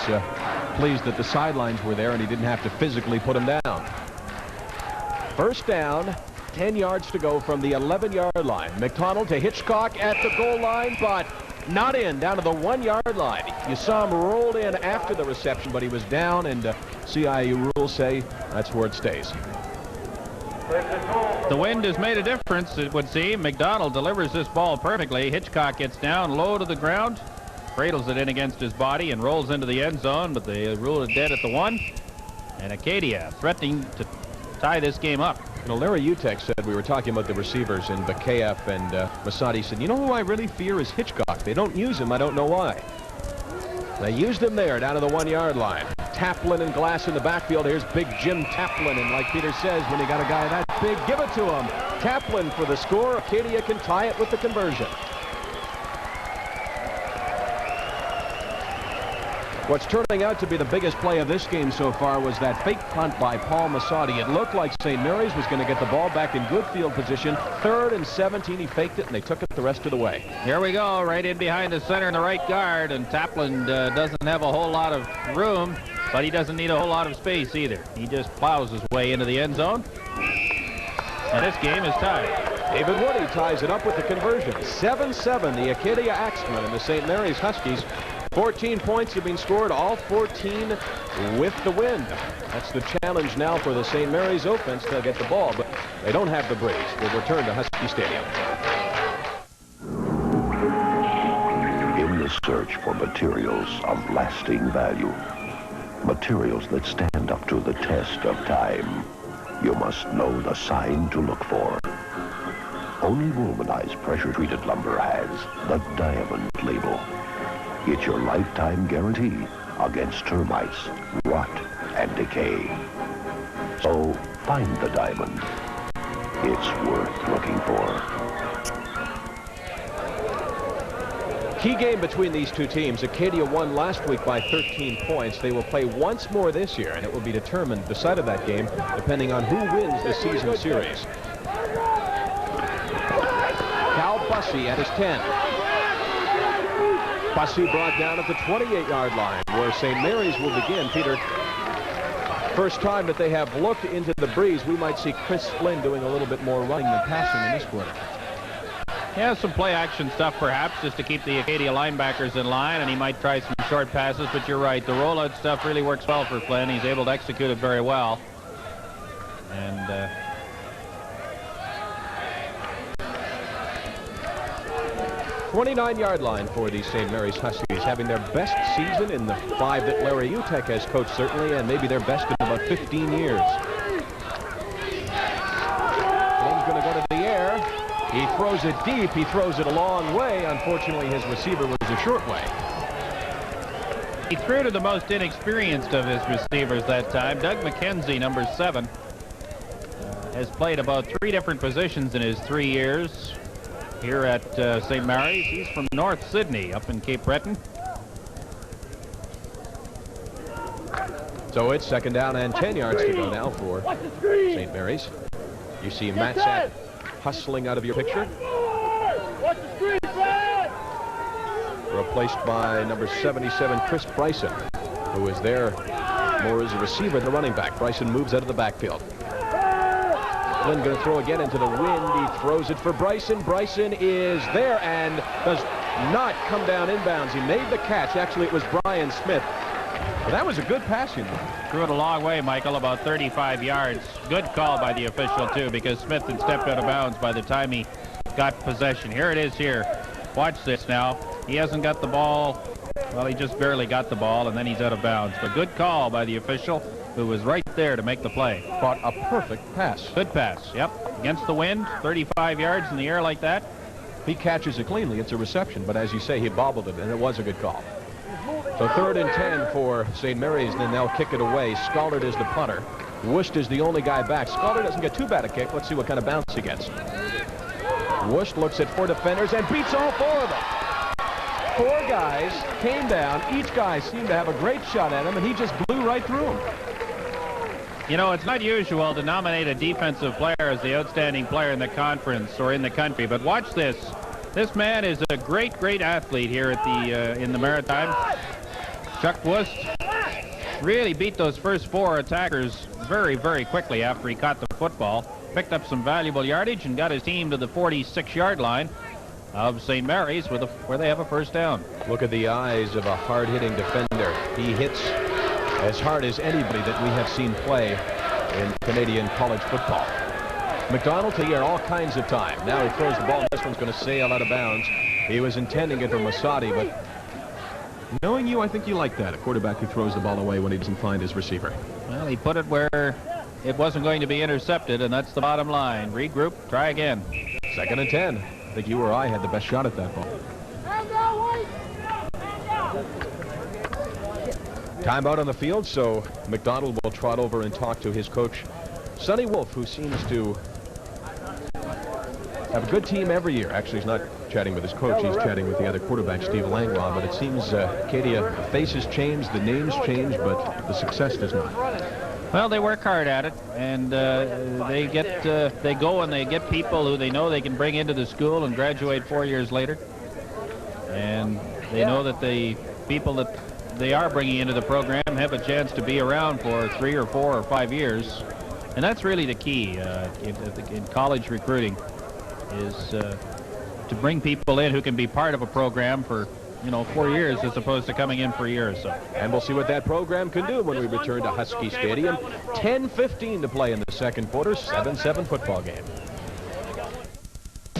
pleased that the sidelines were there and he didn't have to physically put him down. First down, 10 yards to go from the 11-yard line. McDonald to Hitchcock at the goal line, but not in, down to the 1-yard line. You saw him rolled in after the reception, but he was down, and CIU rules say that's where it stays. The wind has made a difference, it would seem. McDonald delivers this ball perfectly. Hitchcock gets down low to the ground, cradles it in against his body, and rolls into the end zone, but they rule it dead at the 1. And Acadia threatening to tie this game up. You know, Larry Utek said, we were talking about the receivers in Bakayev and Masadi, said, you know who I really fear is Hitchcock. They don't use him. I don't know why. They used him there down to the 1-yard line. Taplin and Glass in the backfield. Here's big Jim Taplin, and like Peter says, when you got a guy that big, give it to him. Taplin for the score. Acadia can tie it with the conversion. What's turning out to be the biggest play of this game so far was that fake punt by Paul Masadi. It looked like St. Mary's was going to get the ball back in good field position. 3rd and 17, he faked it, and they took it the rest of the way. Here we go, right in behind the center and the right guard, and Taplin doesn't have a whole lot of room, but he doesn't need a whole lot of space either. He just plows his way into the end zone, and this game is tied. David Woody ties it up with the conversion. 7-7, the Acadia Axemen and the St. Mary's Huskies. 14 points have been scored, all 14 with the wind. That's the challenge now for the St. Mary's offense to get the ball, but they don't have the breeze. We'll return to Husky Stadium. In the search for materials of lasting value, materials that stand up to the test of time, you must know the sign to look for. Only vulcanized pressure-treated lumber has the diamond label. It's your lifetime guarantee against termites, rot, and decay. So find the diamond. It's worth looking for. Key game between these two teams. Acadia won last week by 13 points. They will play once more this year, and it will be determined, the side of that game, depending on who wins the season series. Cal Bussey at his 10. Bussey brought down at the 28-yard line, where St. Mary's will begin. Peter, First time that they have looked into the breeze. We might see Chris Flynn doing a little bit more running than passing in this quarter. Yeah, some play action stuff perhaps just to keep the Acadia linebackers in line, and he might try some short passes, but you're right. The rollout stuff really works well for Flynn. He's able to execute it very well. And 29-yard line for the St. Mary's Huskies, having their best season in the 5 that Larry Utek has coached, certainly, and maybe their best in about 15 years. Flynn's going to go to the air. He throws it deep. He throws it a long way. Unfortunately, his receiver was a short way. He threw to the most inexperienced of his receivers that time. Doug McKenzie, number 7, has played about 3 different positions in his 3 years here at St. Mary's. He's from North Sydney, up in Cape Breton. So it's second down and 10 yards to go now for St. Mary's. You see Matt Sapp hustling out of your picture. Replaced by number 77, Chris Bryson, who is there more as a receiver than a running back. Bryson moves out of the backfield. Flynn going to throw again into the wind. He throws it for Bryson. Bryson is there and does not come down inbounds. He made the catch. Actually, it was Brian Smith. But that was a good passing. Threw it a long way, Michael, about 35 yards. Good call by the official, too, because Smith had stepped out of bounds by the time he got possession. Here it is here. Watch this now. He hasn't got the ball. Well, he just barely got the ball, and then he's out of bounds. But good call by the official, who was right there to make the play. Caught a perfect pass. Good pass, yep. Against the wind, 35 yards in the air like that. He catches it cleanly. It's a reception, but as you say, he bobbled it, and it was a good call. So 3rd and 10 for St. Mary's, and they'll kick it away. Scaldard is the punter. Woost is the only guy back. Scaldard doesn't get too bad a kick. Let's see what kind of bounce he gets. Woost looks at 4 defenders and beats all 4 of them. 4 guys came down. Each guy seemed to have a great shot at him, and he just blew right through him. You know, it's not usual to nominate a defensive player as the outstanding player in the conference or in the country, but watch this. This man is a great, great athlete here at the in the Maritime. Chuck Woost really beat those first 4 attackers very, very quickly after he caught the football. Picked up some valuable yardage and got his team to the 46-yard line of St. Mary's where they have a first down. Look at the eyes of a hard-hitting defender. He hits as hard as anybody that we have seen play in Canadian college football. McDonald to here all kinds of time. Now he throws the ball. This one's going to sail out of bounds. He was intending it for Masadi, but knowing you, I think you like that. A quarterback who throws the ball away when he doesn't find his receiver. Well, he put it where it wasn't going to be intercepted, and that's the bottom line. Regroup, try again. 2nd and 10. I think you or I had the best shot at that ball. Timeout on the field, so McDonald will trot over and talk to his coach, Sonny Wolf, who seems to have a good team every year. Actually, he's not chatting with his coach. He's chatting with the other quarterback, Steve Langlois. But it seems Acadia, the faces change, the names change, but the success does not. Well, they work hard at it, and they go and they get people who they know they can bring into the school and graduate 4 years later. And they know that the people that they are bringing into the program have a chance to be around for 3 or 4 or 5 years. And that's really the key in college recruiting, is to bring people in who can be part of a program for, 4 years as opposed to coming in for a year or so. And we'll see what that program can do when we return to Husky Stadium. 10:15 to play in the second quarter, 7-7 football game.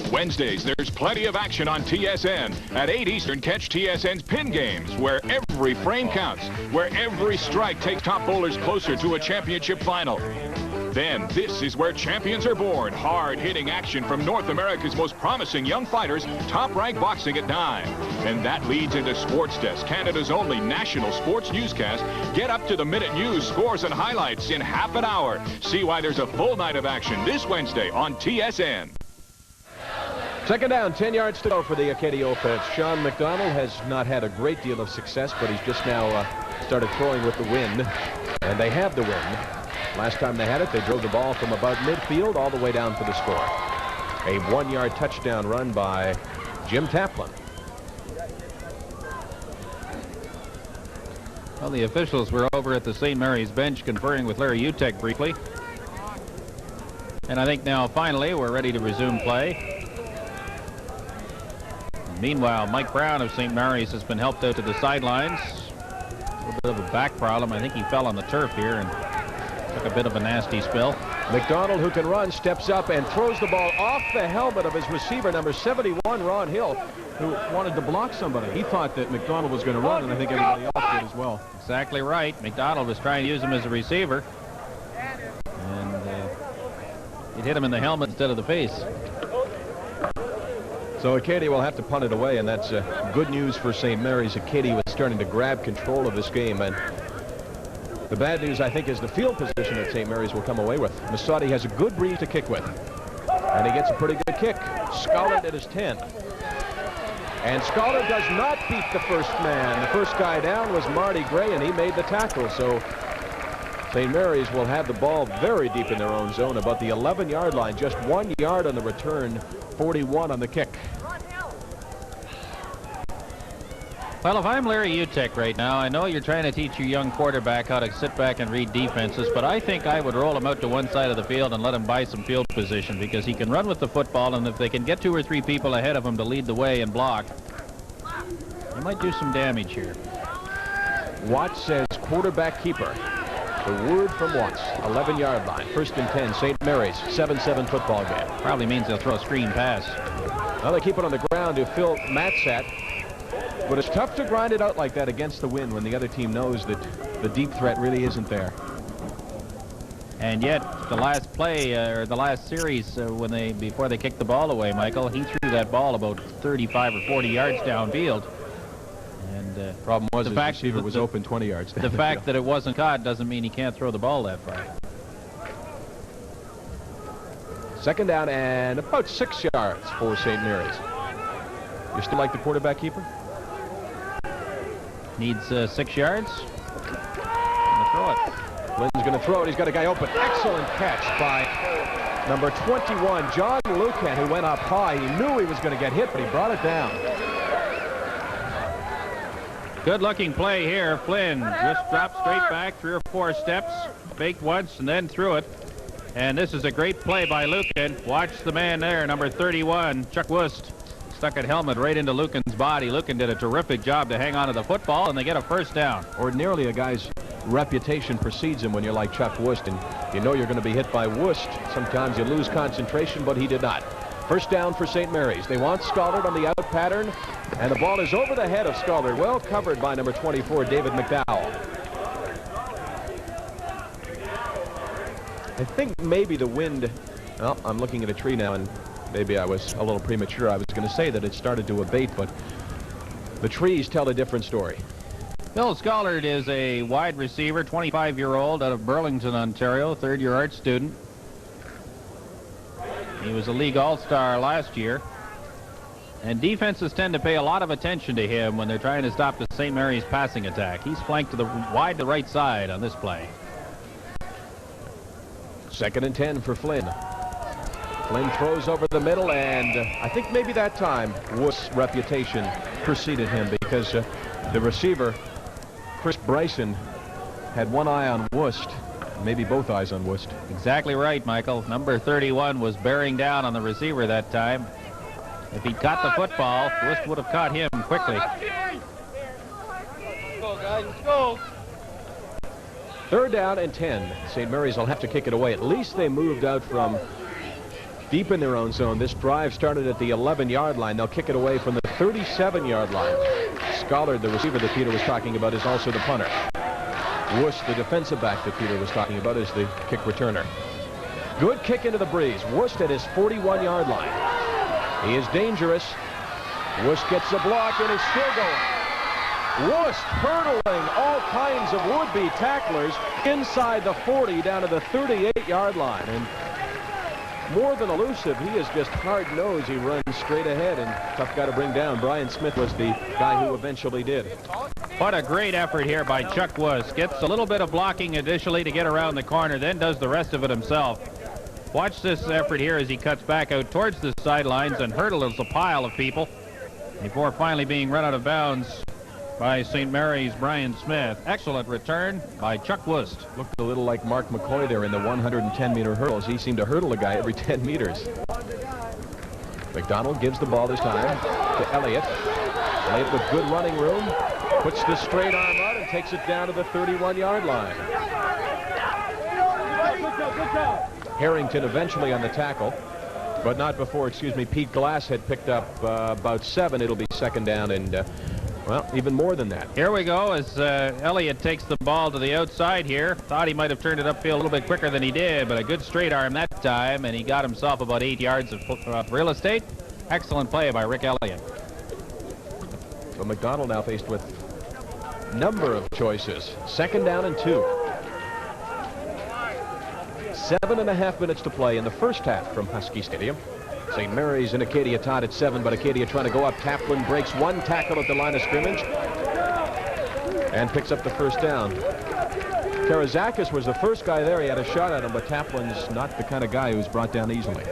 Wednesdays, there's plenty of action on TSN. At 8 Eastern, catch TSN's Pin Games, where every frame counts, where every strike takes top bowlers closer to a championship final. Then, this is where champions are born. Hard-hitting action from North America's most promising young fighters, Top-Rank Boxing at 9. And that leads into Sports Desk, Canada's only national sports newscast. Get up to the minute news, scores, and highlights in half an hour. See why there's a full night of action this Wednesday on TSN. Second down, 10 yards to go for the Acadia offense. Sean McDonald has not had a great deal of success, but he's just now started throwing with the wind, and they have the wind. Last time they had it, they drove the ball from about midfield all the way down for the score. A 1-yard touchdown run by Jim Taplin. Well, the officials were over at the St. Mary's bench conferring with Larry Utek briefly. And I think now, finally, we're ready to resume play. Meanwhile, Mike Brown of St. Mary's has been helped out to the sidelines. A little bit of a back problem. I think he fell on the turf here and took a bit of a nasty spill. McDonald, who can run, steps up and throws the ball off the helmet of his receiver, number 71, Ron Hill, who wanted to block somebody. He thought that McDonald was going to run, and I think everybody else did as well. Exactly right. McDonald was trying to use him as a receiver. And it hit him in the helmet instead of the face. So Acadia will have to punt it away, and that's good news for St. Mary's. Acadia was starting to grab control of this game, and the bad news, I think, is the field position that St. Mary's will come away with. Massotti has a good breeze to kick with, and he gets a pretty good kick. Schollard at his 10. And Schollard does not beat the first man. The first guy down was Marty Gray, and he made the tackle. So St. Mary's will have the ball very deep in their own zone, about the 11-yard line. Just 1 yard on the return, 41 on the kick. Well, if I'm Larry Utek right now, I know you're trying to teach your young quarterback how to sit back and read defenses, but I think I would roll him out to one side of the field and let him buy some field position, because he can run with the football, and if they can get 2 or 3 people ahead of him to lead the way and block, he might do some damage here. Watts says quarterback keeper. The word from Watts, 11-yard line, 1st and 10, St. Mary's, 7-7 football game. Probably means they'll throw a screen pass. Well, they keep it on the ground to Phil Matsat. But it's tough to grind it out like that against the wind when the other team knows that the deep threat really isn't there. And yet, the last play, or the last series, before they kicked the ball away, Michael, he threw that ball about 35 or 40 yards downfield. And problem was the receiver was open 20 yards down the fact that it wasn't caught doesn't mean he can't throw the ball that far. 2nd down and about 6 yards for St. Mary's. You still like the quarterback keeper? Needs 6 yards. Gonna throw it. Flynn's going to throw it. He's got a guy open. Excellent catch by number 21, John Lucan, who went up high. He knew he was going to get hit, but he brought it down. Good looking play here. Flynn just dropped straight back 3 or 4 steps, faked once, and then threw it. And this is a great play by Lucan. Watch the man there, number 31, Chuck Wust. Stuck a helmet right into Lucan's body. Lucan did a terrific job to hang on to the football, and they get a 1st down. Ordinarily, a guy's reputation precedes him when you're like Chuck Wust, and you know you're going to be hit by Wust. Sometimes you lose concentration, but he did not. 1st down for St. Mary's. They want Schollard on the out pattern, and the ball is over the head of Schollard, well covered by number 24, David McDowell. I think maybe the wind, well, I'm looking at a tree now, and maybe I was a little premature. I was going to say that it started to abate, but the trees tell a different story. Bill Schollard is a wide receiver, 25-year-old out of Burlington, Ontario, 3rd-year art student. He was a league all-star last year. And defenses tend to pay a lot of attention to him when they're trying to stop the St. Mary's passing attack. He's flanked to the wide to right side on this play. 2nd and 10 for Flynn. Flynn throws over the middle, and I think maybe that time Wust's reputation preceded him, because the receiver, Chris Bryson, had one eye on Wust, maybe both eyes on Wust. Exactly right, Michael. Number 31 was bearing down on the receiver that time. If he'd caught the football, Wust would have caught him quickly. Let's go, guys. Let's go. 3rd down and 10. St. Mary's will have to kick it away. At least they moved out from deep in their own zone. This drive started at the 11-yard line. They'll kick it away from the 37-yard line. Schollard, the receiver that Peter was talking about, is also the punter. Wust, the defensive back that Peter was talking about, is the kick returner. Good kick into the breeze. Wust at his 41-yard line. He is dangerous. Wust gets the block, and is still going. Wust hurdling all kinds of would-be tacklers inside the 40 down to the 38-yard line. And more than elusive, he is just hard-nosed. He runs straight ahead, and tough guy to bring down. Brian Smith was the guy who eventually did. What a great effort here by Chuck Wust. Gets a little bit of blocking initially to get around the corner, then does the rest of it himself. Watch this effort here as he cuts back out towards the sidelines and hurdles a pile of people before finally being run out of bounds by St. Mary's Brian Smith. Excellent return by Chuck Wust. Looked a little like Mark McCoy there in the 110-meter hurdles. He seemed to hurdle a guy every 10 meters. McDonald gives the ball this time to Elliott. Elliott with good running room. Puts the straight arm out and takes it down to the 31-yard line. Harrington eventually on the tackle, but not before, Pete Glass had picked up about 7. It'll be second down and, well, even more than that. Here we go as Elliott takes the ball to the outside here. Thought he might have turned it upfield a little bit quicker than he did, but a good straight arm that time, and he got himself about 8 yards of real estate. Excellent play by Rick Elliott. So McDonald now faced with a number of choices. Second down and 2. 7.5 minutes to play in the first half from Husky Stadium. St. Mary's and Acadia tied at 7, but Acadia trying to go up. Taplin breaks one tackle at the line of scrimmage and picks up the first down. Karazakis was the first guy there. He had a shot at him, but Taplin's not the kind of guy who's brought down easily.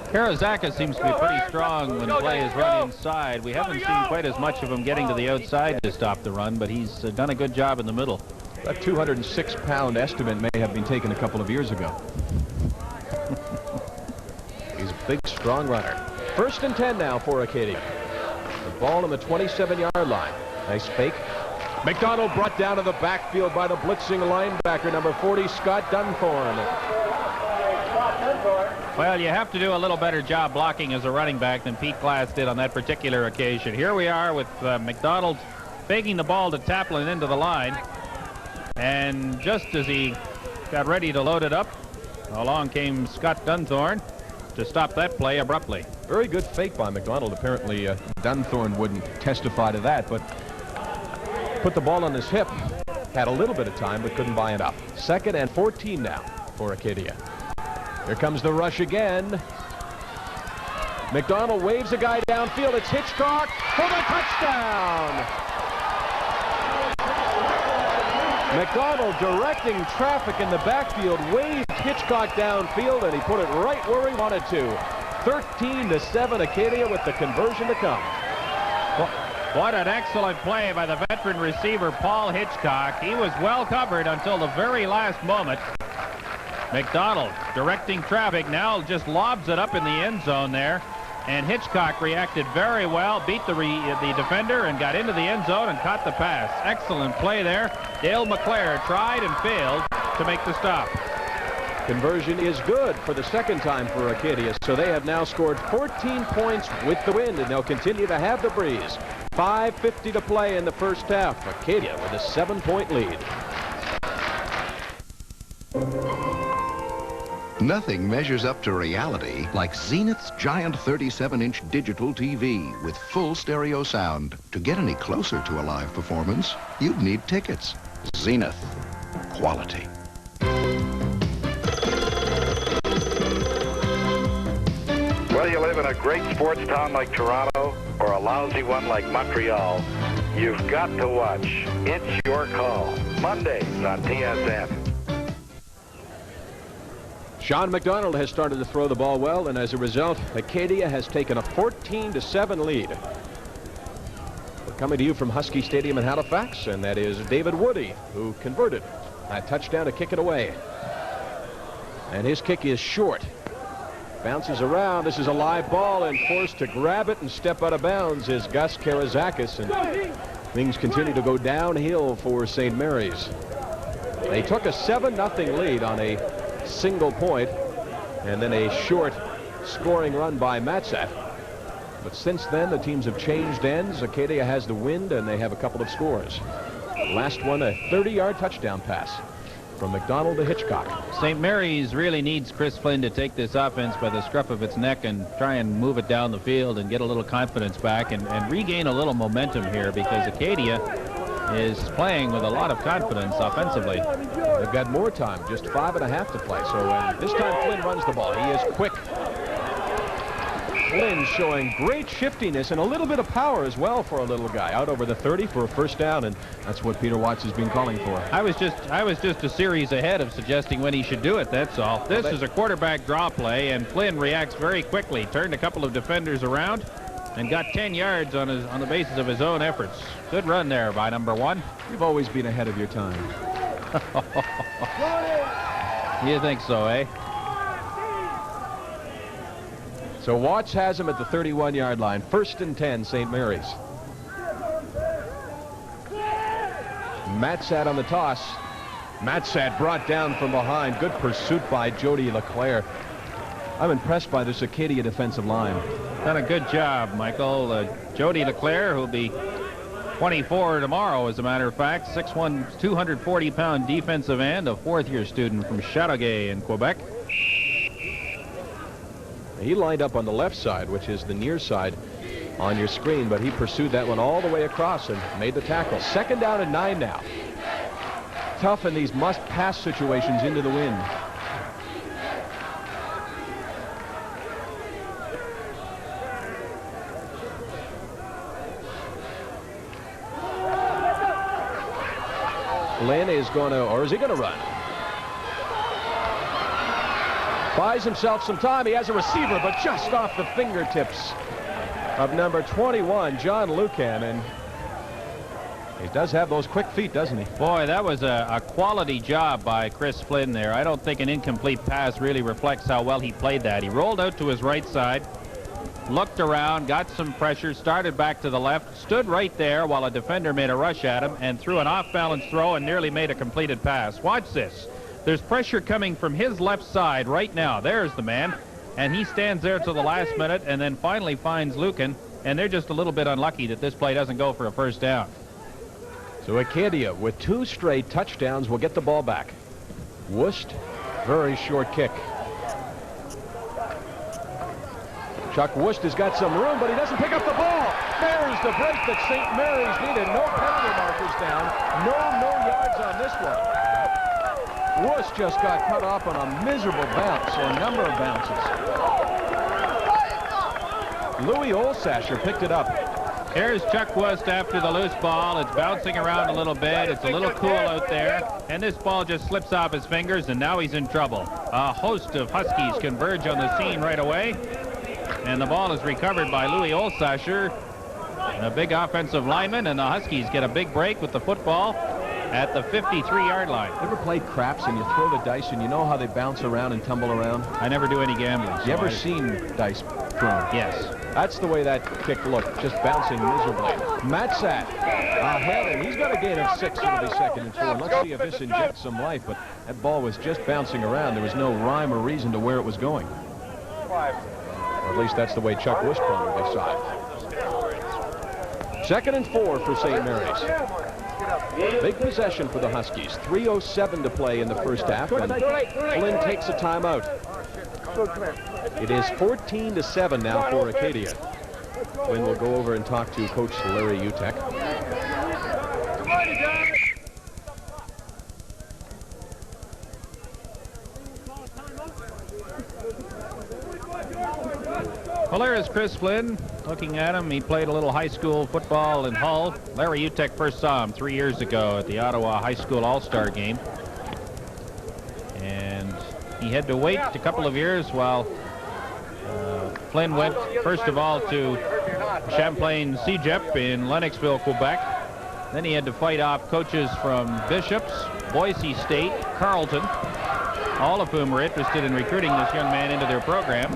Karazakis seems to be pretty strong when play is run inside. We haven't seen quite as much of him getting to the outside to stop the run, but he's done a good job in the middle. That 206-pound estimate may have been taken a couple of years ago. He's a big, strong runner. First and 10 now for Acadia. The ball on the 27-yard line. Nice fake. McDonald brought down to the backfield by the blitzing linebacker, number 40, Scott Dunthorne. Well, you have to do a little better job blocking as a running back than Pete Glass did on that particular occasion. Here we are with McDonald faking the ball to Taplin into the line. And just as he got ready to load it up, along came Scott Dunthorne to stop that play abruptly. Very good fake by McDonald. Apparently, Dunthorne wouldn't testify to that, but put the ball on his hip. Had a little bit of time, but couldn't buy it up. Second and 14 now for Acadia. Here comes the rush again. McDonald waves a guy downfield. It's Hitchcock for the touchdown. McDonald directing traffic in the backfield, waved Hitchcock downfield, and he put it right where he wanted to. 13-7 Acadia with the conversion to come. What an excellent play by the veteran receiver, Paul Hitchcock. He was well covered until the very last moment. McDonald directing traffic, now just lobs it up in the end zone there. And Hitchcock reacted very well, beat the defender and got into the end zone and caught the pass. Excellent play there. Dale McClare tried and failed to make the stop. Conversion is good for the second time for Acadia, so they have now scored 14 points with the wind, and they'll continue to have the breeze. 5:50 to play in the first half. Acadia with a 7-point lead. Nothing measures up to reality like Zenith's giant 37-inch digital TV with full stereo sound. To get any closer to a live performance, you'd need tickets. Zenith. Quality. Whether you live in a great sports town like Toronto or a lousy one like Montreal, you've got to watch It's Your Call, Mondays on TSN. Sean McDonald has started to throw the ball well, and as a result, Acadia has taken a 14-7 lead. We're coming to you from Husky Stadium in Halifax, and that is David Woody, who converted a touchdown to kick it away. And his kick is short. Bounces around. This is a live ball, and forced to grab it and step out of bounds is Gus Karazakis, and things continue to go downhill for St. Mary's. They took a 7-0 lead on a single point, and then a short scoring run by Matzat. But since then, the teams have changed ends. Acadia has the wind, and they have a couple of scores. Last one, a 30-yard touchdown pass from McDonald to Hitchcock. St. Mary's really needs Chris Flynn to take this offense by the scruff of its neck and try and move it down the field and get a little confidence back and regain a little momentum here, because Acadia is playing with a lot of confidence offensively. They've got more time, just 5.5 to play. So this time Flynn runs the ball. He is quick. Flynn showing great shiftiness and a little bit of power as well for a little guy. Out over the 30 for a first down, and that's what Peter Watts has been calling for. I was just a series ahead of suggesting when he should do it, that's all. This is a quarterback draw play, and Flynn reacts very quickly. Turned a couple of defenders around, and got 10 yards on the basis of his own efforts. Good run there by number 1. You've always been ahead of your time. You think so, eh? So Watts has him at the 31-yard line. 1st and 10, St. Mary's. Matsat on the toss. Matsat brought down from behind. Good pursuit by Jody LeClaire. I'm impressed by this Acadia defensive line. Done a good job, Michael. Jody LeClaire, who'll be 24 tomorrow, as a matter of fact. 6'1", 240-pound defensive end, a 4th-year student from Chateauguay in Quebec. He lined up on the left side, which is the near side on your screen, but he pursued that one all the way across and made the tackle. 2nd down and 9 now. Tough in these must-pass situations into the wind. Lynn is going to, or is he going to run? Buys himself some time. He has a receiver, but just off the fingertips of number 21, John Lucan, and he does have those quick feet, doesn't he? Boy, that was a quality job by Chris Flynn there. I don't think an incomplete pass really reflects how well he played that. He rolled out to his right side, looked around, got some pressure, started back to the left, stood right there while a defender made a rush at him, and threw an off-balance throw and nearly made a completed pass. Watch this. There's pressure coming from his left side right now. There's the man, and he stands there till the last minute and then finally finds Lucan, and they're just a little bit unlucky that this play doesn't go for a 1st down. So Acadia, with 2 straight touchdowns, will get the ball back. Wust, very short kick. Chuck Wust has got some room, but he doesn't pick up the ball. There's the break that St. Mary's needed. No penalty markers down. No yards on this one. Wust just got cut off on a miserable bounce, or a number of bounces. Louis Olsasher picked it up. Here's Chuck Wust after the loose ball. It's bouncing around a little bit. It's a little cool out there. And this ball just slips off his fingers, and now he's in trouble. A host of Huskies converge on the scene right away. And the ball is recovered by Louis Olsasher, a big offensive lineman, and the Huskies get a big break with the football at the 53-yard line. Ever played craps and you throw the dice and you know how they bounce around and tumble around? I never do any gambling. You ever seen dice thrown? Yes. That's the way that kick looked, just bouncing miserably. Matsat ahead, and he's got a gain of 6. It'll be 2nd and 2. And let's see if this injects some life, but that ball was just bouncing around. There was no rhyme or reason to where it was going. Or at least that's the way Chuck Wust probably saw it. 2nd and 4 for St. Mary's. Big possession for the Huskies. 3:07 to play in the 1st half, and Flynn takes a timeout. It is 14-7 now for Acadia. Flynn will go over and talk to Coach Larry Utek. Well, there is Chris Flynn. Looking at him, he played a little high school football in Hull. Larry Utek first saw him 3 years ago at the Ottawa High School All-Star game. And he had to wait a couple of years while Flynn went, first of all, to Champlain Cégep in Lennoxville, Quebec. Then he had to fight off coaches from Bishops, Boise State, Carleton, all of whom were interested in recruiting this young man into their program.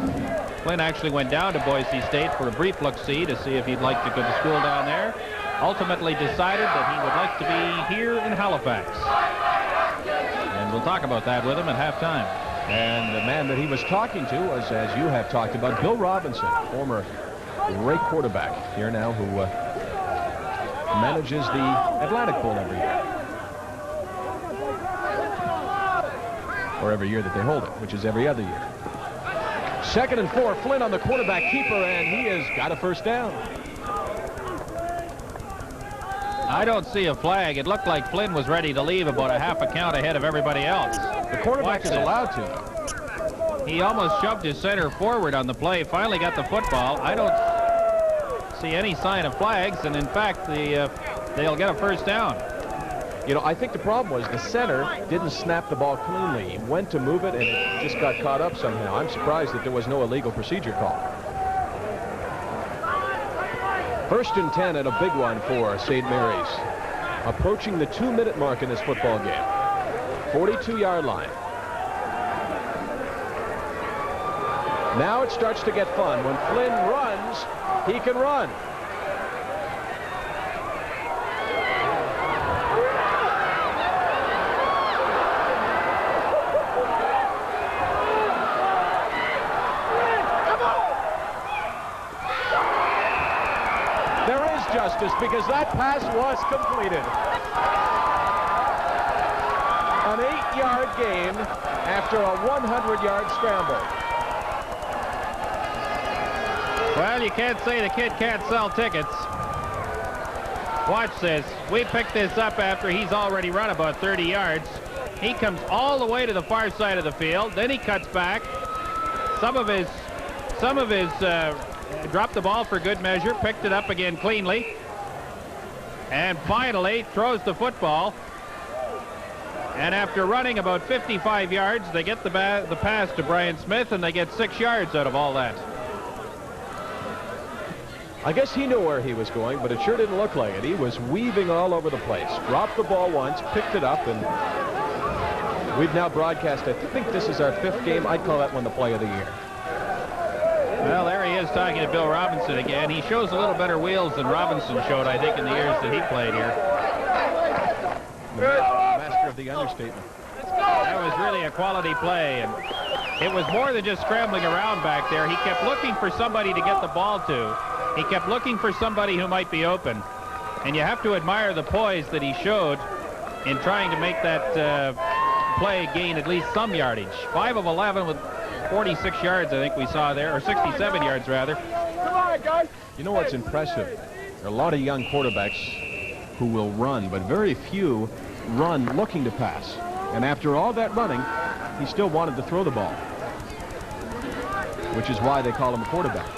Flynn actually went down to Boise State for a brief look-see to see if he'd like to go to school down there. Ultimately decided that he would like to be here in Halifax. And we'll talk about that with him at halftime. And the man that he was talking to was, as you have talked about, Bill Robinson, former great quarterback here now, who manages the Atlantic Bowl every year. Or every year that they hold it, which is every other year. 2nd and 4, Flynn on the quarterback keeper, and he has got a 1st down. I don't see a flag. It looked like Flynn was ready to leave about a half a count ahead of everybody else. The quarterback is allowed to. He almost shoved his center forward on the play, finally got the football. I don't see any sign of flags, and in fact, they'll get a 1st down. You know, I think the problem was the center didn't snap the ball cleanly. He went to move it, and it just got caught up somehow. I'm surprised that there was no illegal procedure call. First and 10 and a big one for St. Mary's. Approaching the 2-minute mark in this football game. 42-yard line. Now it starts to get fun. When Flynn runs, he can run. There is justice because that pass was completed. An 8-yard gain after a 100-yard scramble. Well, you can't say the kid can't sell tickets. Watch this. We picked this up after he's already run about 30 yards. He comes all the way to the far side of the field. Then he cuts back. Some of his dropped the ball for good measure, picked it up again cleanly, and finally throws the football. And after running about 55 yards, they get the pass to Brian Smith, and they get 6 yards out of all that. I guess he knew where he was going, but it sure didn't look like it. He was weaving all over the place. Dropped the ball once, picked it up, and we've now broadcast, I think this is our 5th game. I'd call that one the play of the year. Well, there he is talking to Bill Robinson again. He shows a little better wheels than Robinson showed, I think, in the years that he played here. Master of the understatement. That was really a quality play, and it was more than just scrambling around back there. He kept looking for somebody to get the ball to. He kept looking for somebody who might be open. And you have to admire the poise that he showed in trying to make that play gain at least some yardage. 5 of 11 with 46 yards, I think we saw there, or 67 yards rather. Come on, guys. You know what's impressive? There are a lot of young quarterbacks who will run, but very few run looking to pass. And after all that running, he still wanted to throw the ball, which is why they call him a quarterback.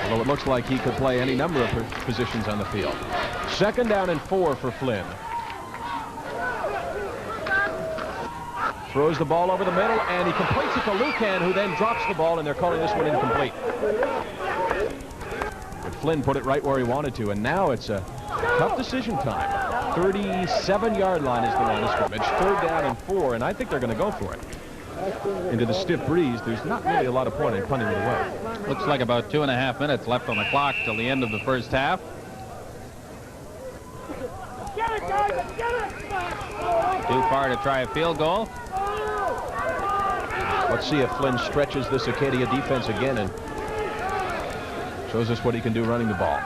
Although it looks like he could play any number of positions on the field. 2nd down and 4 for Flynn. Throws the ball over the middle, and he completes it to Lucan, who then drops the ball, and they're calling this one incomplete. But Flynn put it right where he wanted to, and now it's a tough decision time. 37-yard line is the line of scrimmage. 3rd down and 4, and I think they're going to go for it. Into the stiff breeze, there's not really a lot of point in punting it away. Looks like about 2.5 minutes left on the clock till the end of the first half. Too far to try a field goal. Let's see if Flynn stretches this Acadia defense again and shows us what he can do running the ball.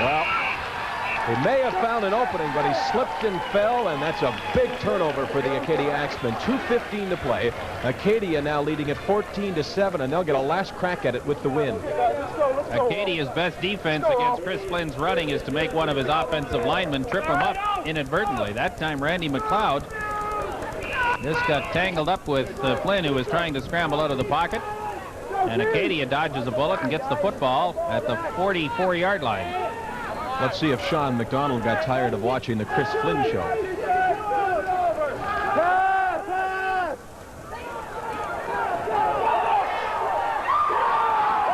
Well, he may have found an opening, but he slipped and fell, and that's a big turnover for the Acadia Axemen. 2:15 to play. Acadia now leading at 14-7, and they'll get a last crack at it with the win. Acadia's best defense against Chris Flynn's running is to make one of his offensive linemen trip him up inadvertently. That time, Randy McLeod just got tangled up with Flynn, who was trying to scramble out of the pocket. And Acadia dodges a bullet and gets the football at the 44-yard line. Let's see if Sean McDonald got tired of watching the Chris Flynn show.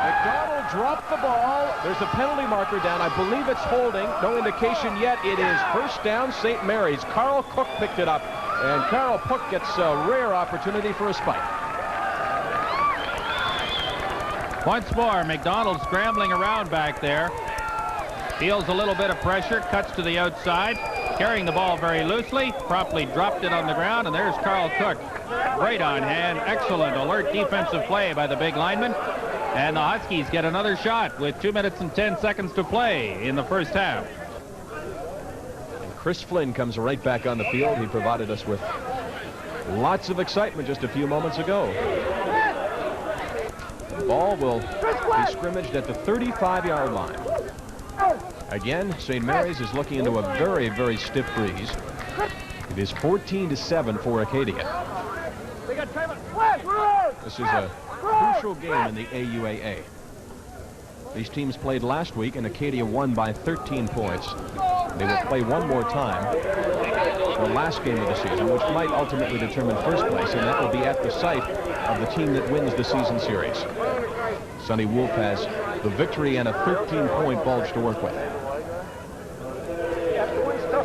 McDonald dropped the ball. There's a penalty marker down. I believe it's holding. No indication yet. It is 1st down, St. Mary's. Carl Cook picked it up, and Carl Cook gets a rare opportunity for a spike. Once more, McDonald scrambling around back there. Feels a little bit of pressure, cuts to the outside, carrying the ball very loosely, promptly dropped it on the ground, and there's Carl Cook. Right on hand, excellent alert defensive play by the big lineman. And the Huskies get another shot with 2 minutes and 10 seconds to play in the first half. And Chris Flynn comes right back on the field. He provided us with lots of excitement just a few moments ago. The ball will be scrimmaged at the 35-yard line. Again, St. Mary's is looking into a very, very stiff breeze. It is 14-7 for Acadia. This is a crucial game in the AUAA. These teams played last week, and Acadia won by 13 points. They will play one more time, the last game of the season, which might ultimately determine first place, and that will be at the site of the team that wins the season series. Sonny Wolf has the victory and a 13-point bulge to work with.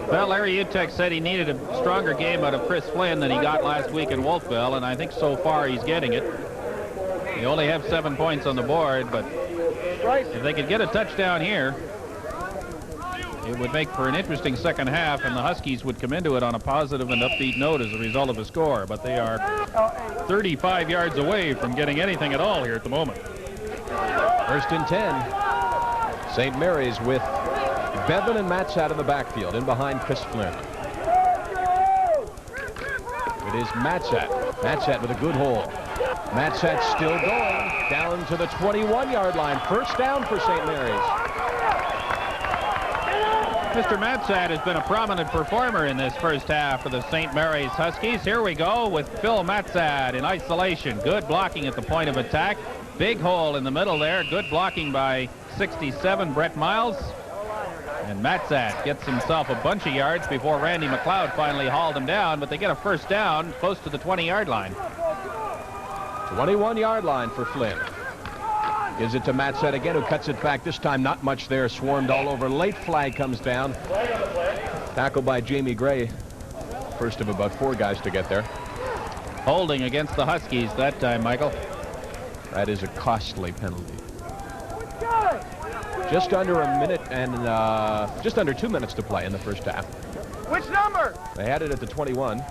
Well, Larry Utek said he needed a stronger game out of Chris Flynn than he got last week in Wolfville, and I think so far he's getting it. They only have 7 points on the board, but if they could get a touchdown here, it would make for an interesting second half, and the Huskies would come into it on a positive and upbeat note as a result of a score. But they are 35 yards away from getting anything at all here at the moment. First and 10. St. Mary's with Bevan and Matsat in the backfield, in behind Chris Flynn. It is Matsat. Matsat with a good hole. Matsat still going down to the 21-yard line. First down for St. Mary's. Mr. Matsat has been a prominent performer in this first half for the St. Mary's Huskies. Here we go with Phil Matsat in isolation. Good blocking at the point of attack. Big hole in the middle there. Good blocking by 67 Brett Miles. And Matsat gets himself a bunch of yards before Randy McLeod finally hauled him down, but they get a first down close to the 20-yard line. 21-yard line for Flynn. Gives it to Matsat again, who cuts it back. This time not much there. Swarmed all over. Late flag comes down. Tackled by Jamie Gray. First of about 4 guys to get there. Holding against the Huskies that time, Michael. That is a costly penalty. Just under a minute and just under 2 minutes to play in the first half. Which number? They had it at the 21.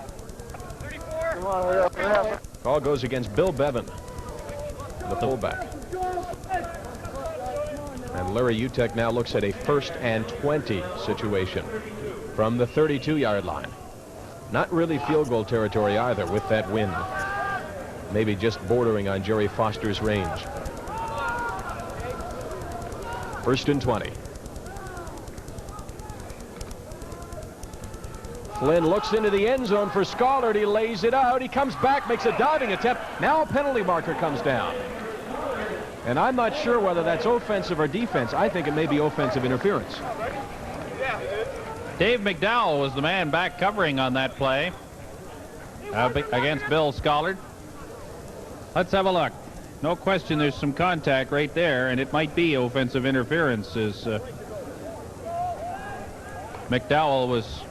34. Call goes against Bill Bevan, the fullback. And Larry Utek now looks at a 1st and 20 situation from the 32-yard line. Not really field goal territory either with that wind. Maybe just bordering on Jerry Foster's range. 1st and 20. Flynn looks into the end zone for Scollard. He lays it out. He comes back, makes a diving attempt. Now a penalty marker comes down. And I'm not sure whether that's offensive or defense. I think it may be offensive interference. Dave McDowell was the man back covering on that play against Bill Scollard. Let's have a look. No question there's some contact right there, and it might be offensive interference as McDowell was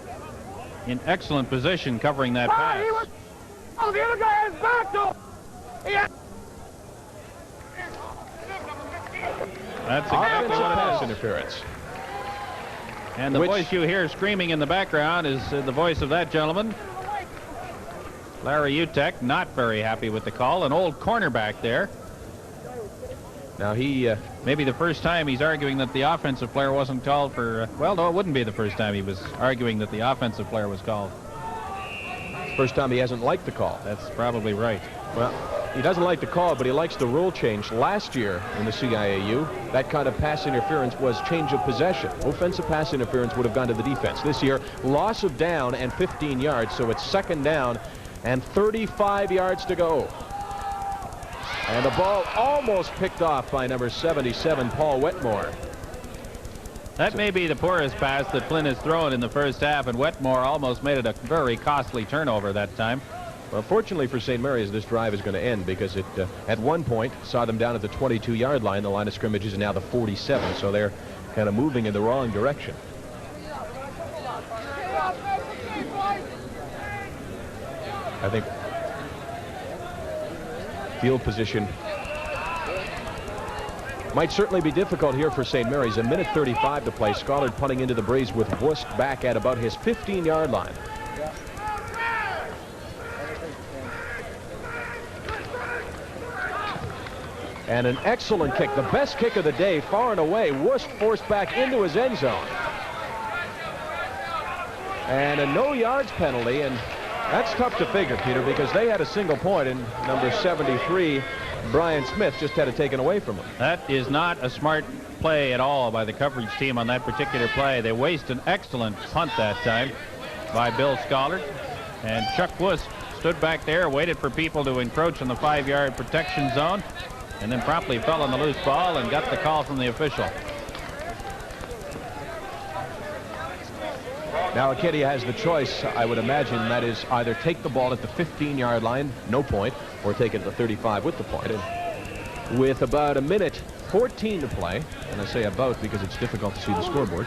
in excellent position covering that pass. Oh, the other guy has back though. That's exactly what it is. Interference. And the voice you hear screaming in the background is the voice of that gentleman. Larry Utek, not very happy with the call. An old cornerback there. Now he, maybe the first time he's arguing that the offensive player wasn't called for, well, no, it wouldn't be the first time he was arguing that the offensive player was called. First time he hasn't liked the call. That's probably right. Well, he doesn't like the call, but he likes the rule change. Last year in the CIAU, that kind of pass interference was change of possession. Offensive pass interference would have gone to the defense. This year, loss of down and 15 yards, so it's 2nd down and 35 yards to go. And the ball almost picked off by number 77, Paul Wetmore. That may be the poorest pass that Flynn has thrown in the first half, and Wetmore almost made it a very costly turnover that time. Well, fortunately for St. Mary's, this drive is going to end because it, at one point, saw them down at the 22-yard line. The line of scrimmage is now the 47, so they're kind of moving in the wrong direction. I think field position might certainly be difficult here for St. Mary's. 1:35 to play. Scollard punting into the breeze with Wust back at about his 15-yard line. And an excellent kick, the best kick of the day, far and away. Wust forced back into his end zone. And a no yards penalty, and that's tough to figure, Peter, because they had a single point, and number 73, Brian Smith, just had it taken away from him. That is not a smart play at all by the coverage team on that particular play. They waste an excellent punt that time by Bill Scollard. And Chuck Wust stood back there, waited for people to encroach on the 5-yard protection zone, and then promptly fell on the loose ball and got the call from the official. Now Acadia has the choice, I would imagine, that is either take the ball at the 15-yard line, no point, or take it at the 35 with the point. And with about a minute 14 to play, and I say about because it's difficult to see the scoreboard,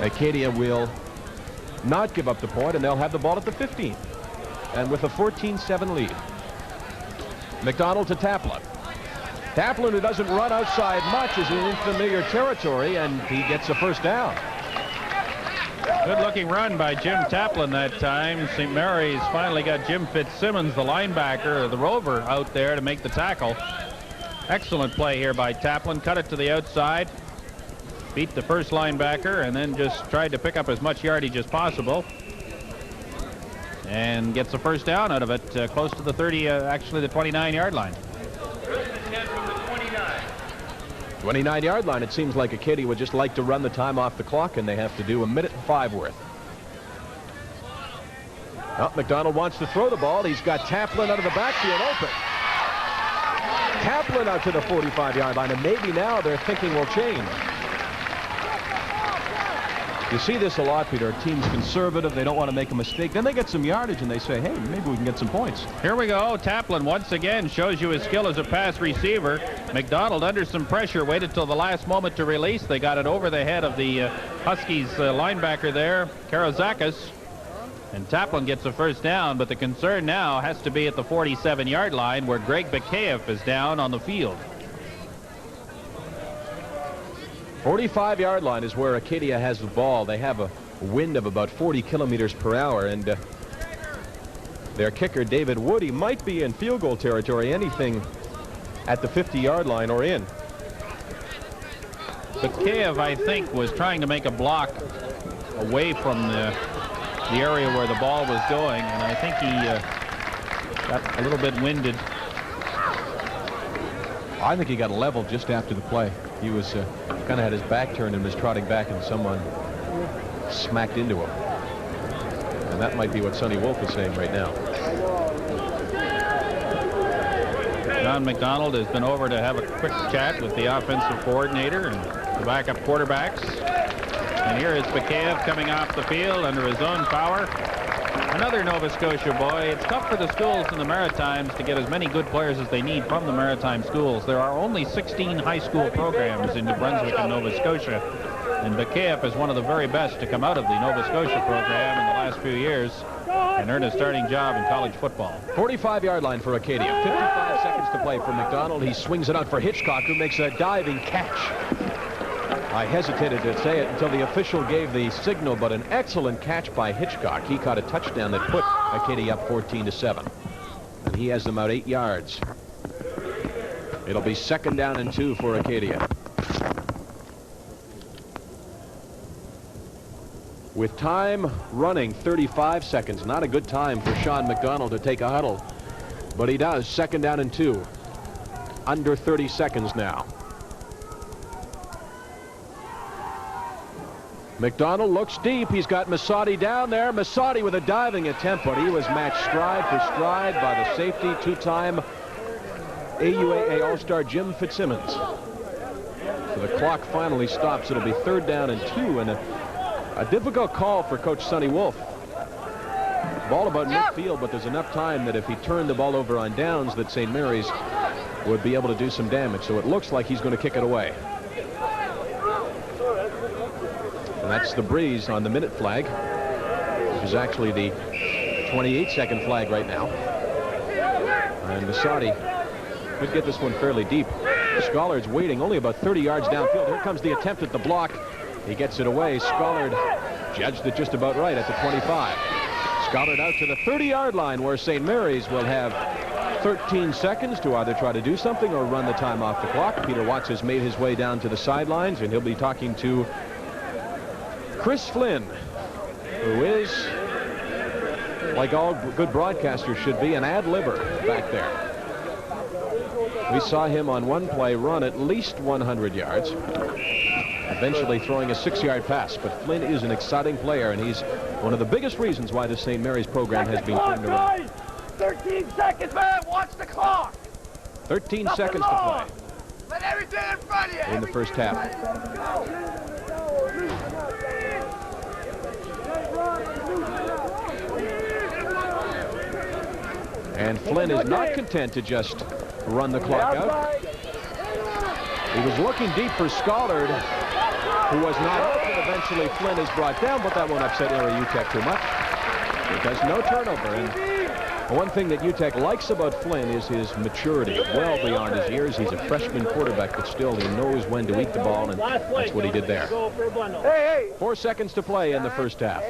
Acadia will not give up the point, and they'll have the ball at the 15. And with a 14-7 lead. McDonald to Taplin. Taplin, who doesn't run outside much, is in familiar territory, and he gets a first down. Good-looking run by Jim Taplin that time. St. Mary's finally got Jim Fitzsimmons, the linebacker, the rover, out there to make the tackle. Excellent play here by Taplin. Cut it to the outside. Beat the first linebacker, and then just tried to pick up as much yardage as possible. And gets a first down out of it, close to the 30, actually the 29-yard line. 29-yard line. It seems like Acadia would just like to run the time off the clock, and they have to do a minute and 5 worth. Well, McDonald wants to throw the ball. He's got Taplin out of the backfield open. Taplin out to the 45-yard line, and maybe now their thinking will change. You see this a lot, Peter. A team's conservative. They don't want to make a mistake. Then they get some yardage, and they say, hey, maybe we can get some points. Here we go. Taplin once again shows you his skill as a pass receiver. McDonald under some pressure, waited till the last moment to release. They got it over the head of the Huskies linebacker there, Karozakis. And Taplin gets a first down, but the concern now has to be at the 47-yard line where Greg Bakayev is down on the field. 45-yard line is where Acadia has the ball. They have a wind of about 40 kilometers per hour, and their kicker, David Woody, might be in field goal territory, anything at the 50-yard line or in. Bakayev, I think, was trying to make a block away from the area where the ball was going, and I think he got a little bit winded. I think he got leveled just after the play. He was kind of had his back turned and was trotting back, and someone smacked into him. And that might be what Sonny Wolf is saying right now. John McDonald has been over to have a quick chat with the offensive coordinator and the backup quarterbacks. And here is Bakayev coming off the field under his own power. Another Nova Scotia boy. It's tough for the schools in the Maritimes to get as many good players as they need from the Maritime schools. There are only 16 high school programs in New Brunswick and Nova Scotia. And Bakayev is one of the very best to come out of the Nova Scotia program in the last few years and earn a starting job in college football. 45-yard line for Acadia. 55 seconds to play for McDonald. He swings it out for Hitchcock, who makes a diving catch. I hesitated to say it until the official gave the signal, but an excellent catch by Hitchcock. He caught a touchdown that put Acadia up 14-7. And he has them out 8 yards. It'll be 2nd down and 2 for Acadia. With time running, 35 seconds. Not a good time for Sean McDonald to take a huddle. But he does. 2nd down and 2. Under 30 seconds now. McDonald looks deep. He's got Massotti down there. Massotti with a diving attempt, but he was matched stride for stride by the safety, 2-time AUAA All-Star Jim Fitzsimmons. So the clock finally stops. It'll be 3rd down and 2, and a difficult call for Coach Sonny Wolf. Ball about midfield, but there's enough time that if he turned the ball over on downs that St. Mary's would be able to do some damage. So it looks like he's going to kick it away. And that's the breeze on the minute flag, which is actually the 28-second flag right now. And Massotti could get this one fairly deep. Schollard's waiting only about 30 yards downfield. Here comes the attempt at the block. He gets it away. Schollard judged it just about right at the 25. Schollard out to the 30-yard line, where St. Mary's will have 13 seconds to either try to do something or run the time off the clock. Peter Watts has made his way down to the sidelines, and he'll be talking to Chris Flynn, who is, like all good broadcasters should be, an ad-libber back there. We saw him on one play run at least 100 yards, eventually throwing a 6-yard pass. But Flynn is an exciting player, and he's one of the biggest reasons why the St. Mary's program has been turned around. 13 seconds, man. Watch the clock. 13 seconds to play. Let everything in front of you. In the first half. And Flynn is not content to just run the clock out. He was looking deep for Scollard, who was not open. Eventually, Flynn is brought down, but that won't upset Larry Utek too much because no turnover. And one thing that Utek likes about Flynn is his maturity, well beyond his years. He's a freshman quarterback, but still he knows when to eat the ball, and that's what he did there. 4 seconds to play in the first half.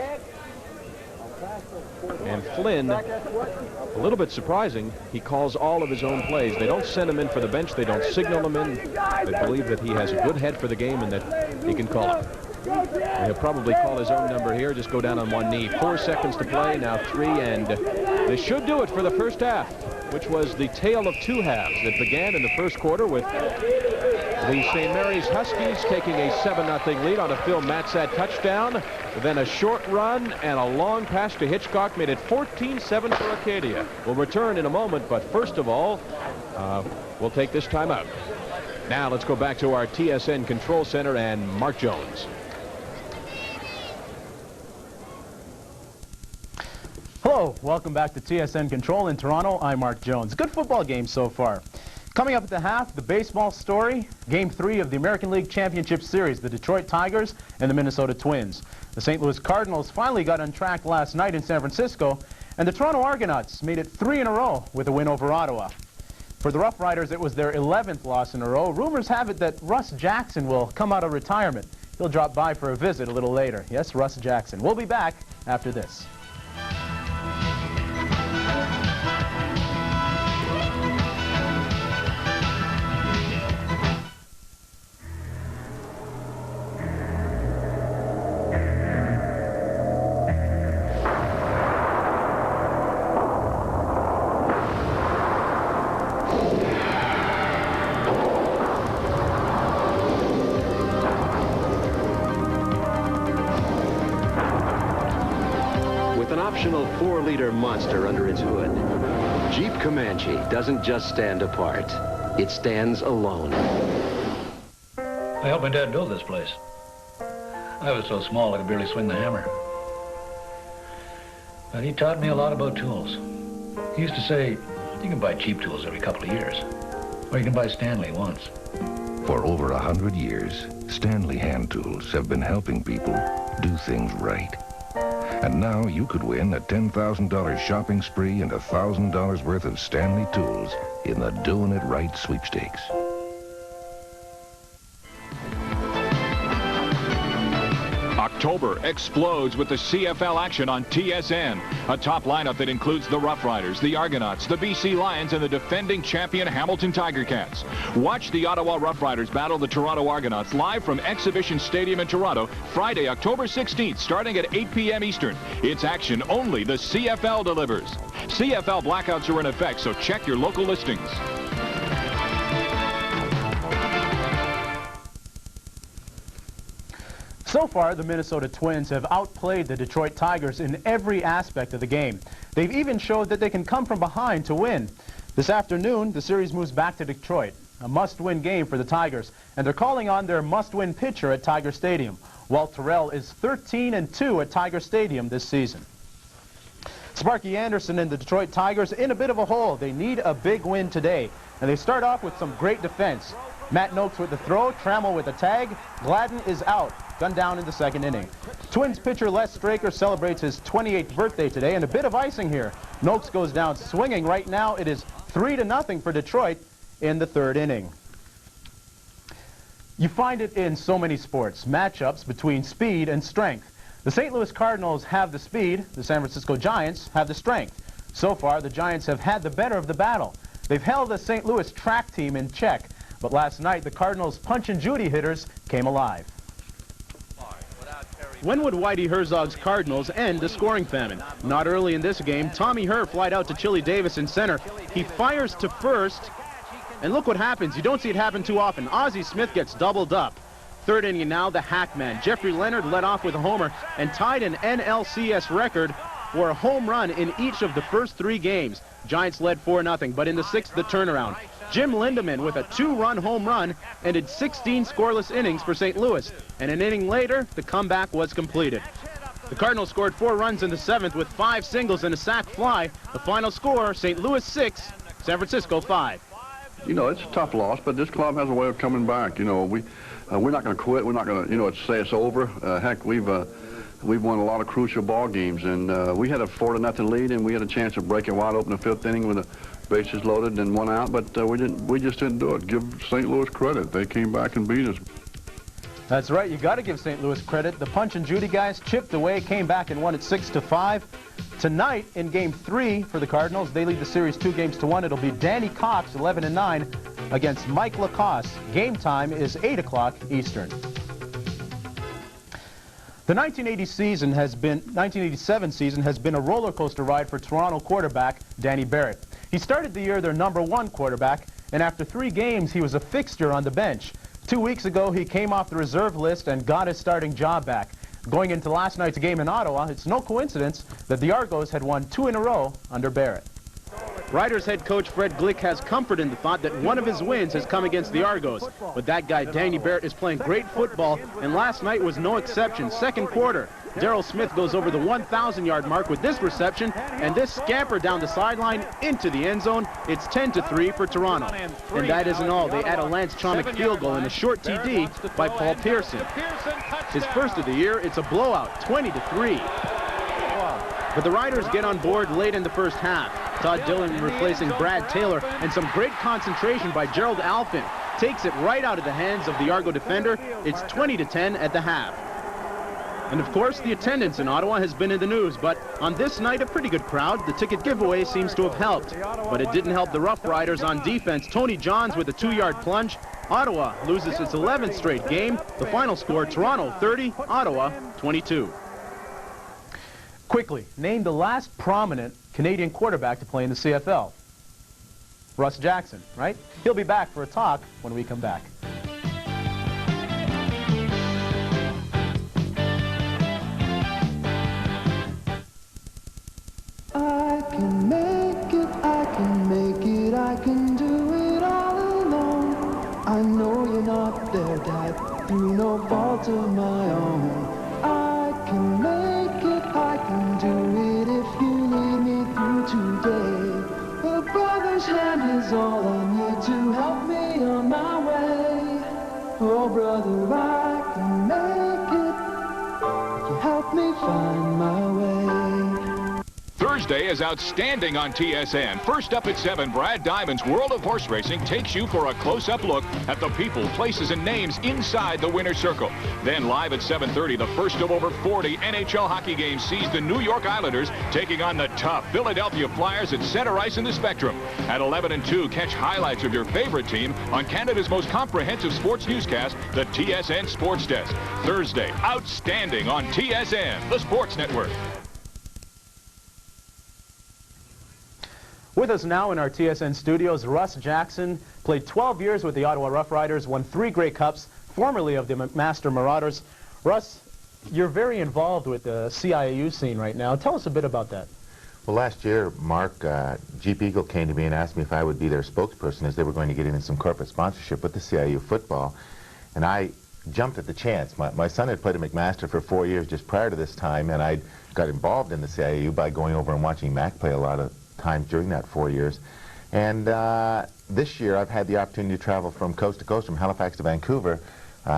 And Flynn, a little bit surprising, he calls all of his own plays. They don't send him in for the bench. They don't signal him in. They believe that he has a good head for the game and that he can call it. He'll probably call his own number here, just go down on one knee. 4 seconds to play, now 3, and they should do it for the first half, which was the tale of two halves. It began in the first quarter with the St. Mary's Huskies taking a 7-0 lead on a Phil Matsat touchdown. Then a short run and a long pass to Hitchcock made it 14-7 for Acadia. We'll return in a moment, but first of all, we'll take this time out. Now let's go back to our TSN Control Center and Mark Jones. Hello, welcome back to TSN Control in Toronto. I'm Mark Jones. Good football game so far. Coming up at the half, the baseball story, Game 3 of the American League Championship Series, the Detroit Tigers and the Minnesota Twins. The St. Louis Cardinals finally got on track last night in San Francisco, and the Toronto Argonauts made it 3 in a row with a win over Ottawa. For the Rough Riders, it was their 11th loss in a row. Rumors have it that Russ Jackson will come out of retirement. He'll drop by for a visit a little later. Yes, Russ Jackson. We'll be back after this. Optional 4-liter monster under its hood, Jeep Comanche doesn't just stand apart. It stands alone. I helped my dad build this place. I was so small I could barely swing the hammer. But he taught me a lot about tools. He used to say, you can buy cheap tools every couple of years, or you can buy Stanley once. For over 100 years, Stanley hand tools have been helping people do things right. And now you could win a $10,000 shopping spree and $1,000 worth of Stanley tools in the Doing It Right sweepstakes. October explodes with the CFL action on TSN. A top lineup that includes the Rough Riders, the Argonauts, the BC Lions, and the defending champion Hamilton Tiger Cats. Watch the Ottawa Rough Riders battle the Toronto Argonauts live from Exhibition Stadium in Toronto, Friday, October 16th, starting at 8 p.m. Eastern. It's action only the CFL delivers. CFL blackouts are in effect, so check your local listings. So far, the Minnesota Twins have outplayed the Detroit Tigers in every aspect of the game. They've even showed that they can come from behind to win. This afternoon, the series moves back to Detroit, a must-win game for the Tigers, and they're calling on their must-win pitcher at Tiger Stadium. Walt Terrell is 13-2 at Tiger Stadium this season. Sparky Anderson and the Detroit Tigers in a bit of a hole. They need a big win today, and they start off with some great defense. Matt Noakes with the throw, Trammell with the tag, Gladden is out, gunned down in the second inning. Twins pitcher Les Straker celebrates his 28th birthday today, and a bit of icing here. Noakes goes down swinging. Right now it is 3-0 for Detroit in the third inning. You find it in so many sports, matchups between speed and strength. The St. Louis Cardinals have the speed, the San Francisco Giants have the strength. So far, the Giants have had the better of the battle. They've held the St. Louis track team in check, but last night the Cardinals' Punch and Judy hitters came alive. When would Whitey Herzog's Cardinals end a scoring famine? Not early in this game. Tommy Herr flied out to Chili Davis in center. He fires to first, and look what happens. You don't see it happen too often. Ozzie Smith gets doubled up. Third inning now, the Hackman. Jeffrey Leonard led off with a homer and tied an NLCS record for a home run in each of the first 3 games. Giants led 4-0, but in the 6th, the turnaround. Jim Lindemann with a 2-run home run ended 16 scoreless innings for St. Louis, and an inning later, the comeback was completed. The Cardinals scored 4 runs in the 7th with 5 singles and a sac fly. The final score, St. Louis 6, San Francisco 5. You know, it's a tough loss, but this club has a way of coming back. You know, we're not going to quit. We're not going to, you know, say it's over. Heck, we've won a lot of crucial ball games, and we had a 4-0 lead, and we had a chance of breaking wide open the 5th inning with the bases loaded and 1 out, but we just didn't do it. Give St. Louis credit. They came back and beat us. That's right. You got to give St. Louis credit. The Punch and Judy guys chipped away, came back and won it 6-5. Tonight in Game 3 for the Cardinals, they lead the series 2-1. It'll be Danny Cox, 11-9, against Mike Lacoste. Game time is 8 o'clock Eastern. The 1987 season has been a roller coaster ride for Toronto quarterback Danny Barrett. He started the year their #1 quarterback, and after 3 games, he was a fixture on the bench. 2 weeks ago, he came off the reserve list and got his starting job back. Going into last night's game in Ottawa, it's no coincidence that the Argos had won 2 in a row under Barrett. Riders head coach Fred Glick has comfort in the thought that one of his wins has come against the Argos. But that guy, Danny Barrett, is playing great football, and last night was no exception. Second quarter, Darryl Smith goes over the 1,000-yard mark with this reception, and this scamper down the sideline into the end zone. It's 10-3 for Toronto. And that isn't all. They add a Lance Chomick field goal and a short TD by Paul Pearson. His first of the year, it's a blowout, 20-3. But the Riders get on board late in the first half. Todd Dillon replacing Brad Taylor, and some great concentration by Gerald Alfin takes it right out of the hands of the Argo defender. It's 20-10 at the half. And of course, the attendance in Ottawa has been in the news, but on this night, a pretty good crowd. The ticket giveaway seems to have helped, but it didn't help the Rough Riders on defense. Tony Johns with a 2-yard plunge. Ottawa loses its 11th straight game. The final score, Toronto 30, Ottawa 22. Quickly, name the last prominent Canadian quarterback to play in the CFL. Russ Jackson, right? He'll be back for a talk when we come back. I can make it, I can make it, I can do it all alone. I know you're not there, Dad, through no fault of my own. I can make it, I can do it if you lead me through today. A brother's hand is all I need to help me on my way. Oh, brother, I can make it if you help me find my way. Thursday is outstanding on TSN. First up at 7, Brad Diamond's World of Horse Racing takes you for a close-up look at the people, places, and names inside the winner's circle. Then live at 7:30, the first of over 40 NHL hockey games sees the New York Islanders taking on the tough Philadelphia Flyers at center ice in the Spectrum. At 11 and 2, catch highlights of your favorite team on Canada's most comprehensive sports newscast, the TSN Sports Desk. Thursday, outstanding on TSN, the Sports Network. With us now in our TSN studios, Russ Jackson, played 12 years with the Ottawa Rough Riders, won 3 Grey Cups, formerly of the McMaster Marauders. Russ, you're very involved with the CIAU scene right now. Tell us a bit about that. Well, last year, Mark, Jeep Eagle came to me and asked me if I would be their spokesperson, as they were going to get into some corporate sponsorship with the CIAU football. And I jumped at the chance. My son had played at McMaster for 4 years just prior to this time, and I got involved in the CIAU by going over and watching Mac play a lot of times during that 4 years. And this year I've had the opportunity to travel from coast to coast, from Halifax to Vancouver,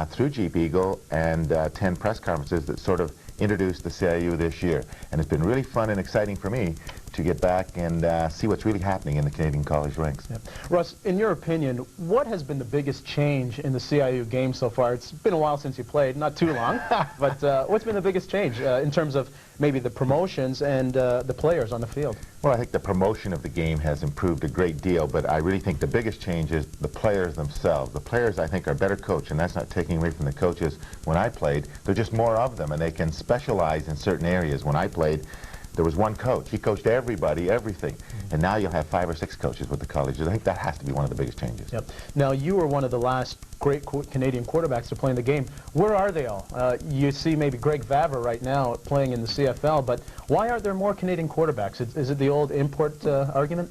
through Jeep Eagle, and attend press conferences that sort of introduced the CIAU this year. And it's been really fun and exciting for me to get back and see what's really happening in the Canadian college ranks. Yep. Russ, in your opinion, what has been the biggest change in the CIAU game so far? It's been a while since you played, not too long, but what's been the biggest change in terms of maybe the promotions and the players on the field? Well, I think the promotion of the game has improved a great deal, but I really think the biggest change is the players themselves. The players, I think, are better coached, and that's not taking away from the coaches. When I played, there are just more of them, and they can specialize in certain areas. When I played, there was one coach. He coached everybody, everything. And now you'll have 5 or 6 coaches with the colleges. I think that has to be one of the biggest changes. Yep. Now, you were one of the last great Canadian quarterbacks to play in the game. Where are they all? You see maybe Greg Vaver right now playing in the CFL, but why aren't there more Canadian quarterbacks? Is it the old import argument?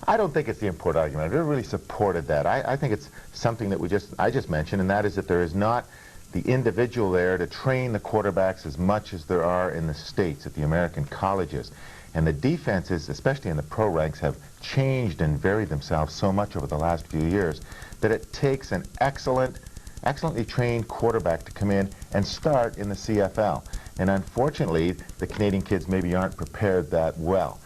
I don't think it's the import argument. I've never really supported that. I think it's something that I just mentioned, and that is that there is not the individual there to train the quarterbacks as much as there are in the States at the American colleges. And the defenses, especially in the pro ranks, have changed and varied themselves so much over the last few years that it takes an excellently trained quarterback to come in and start in the CFL. And unfortunately, the Canadian kids maybe aren't prepared that well.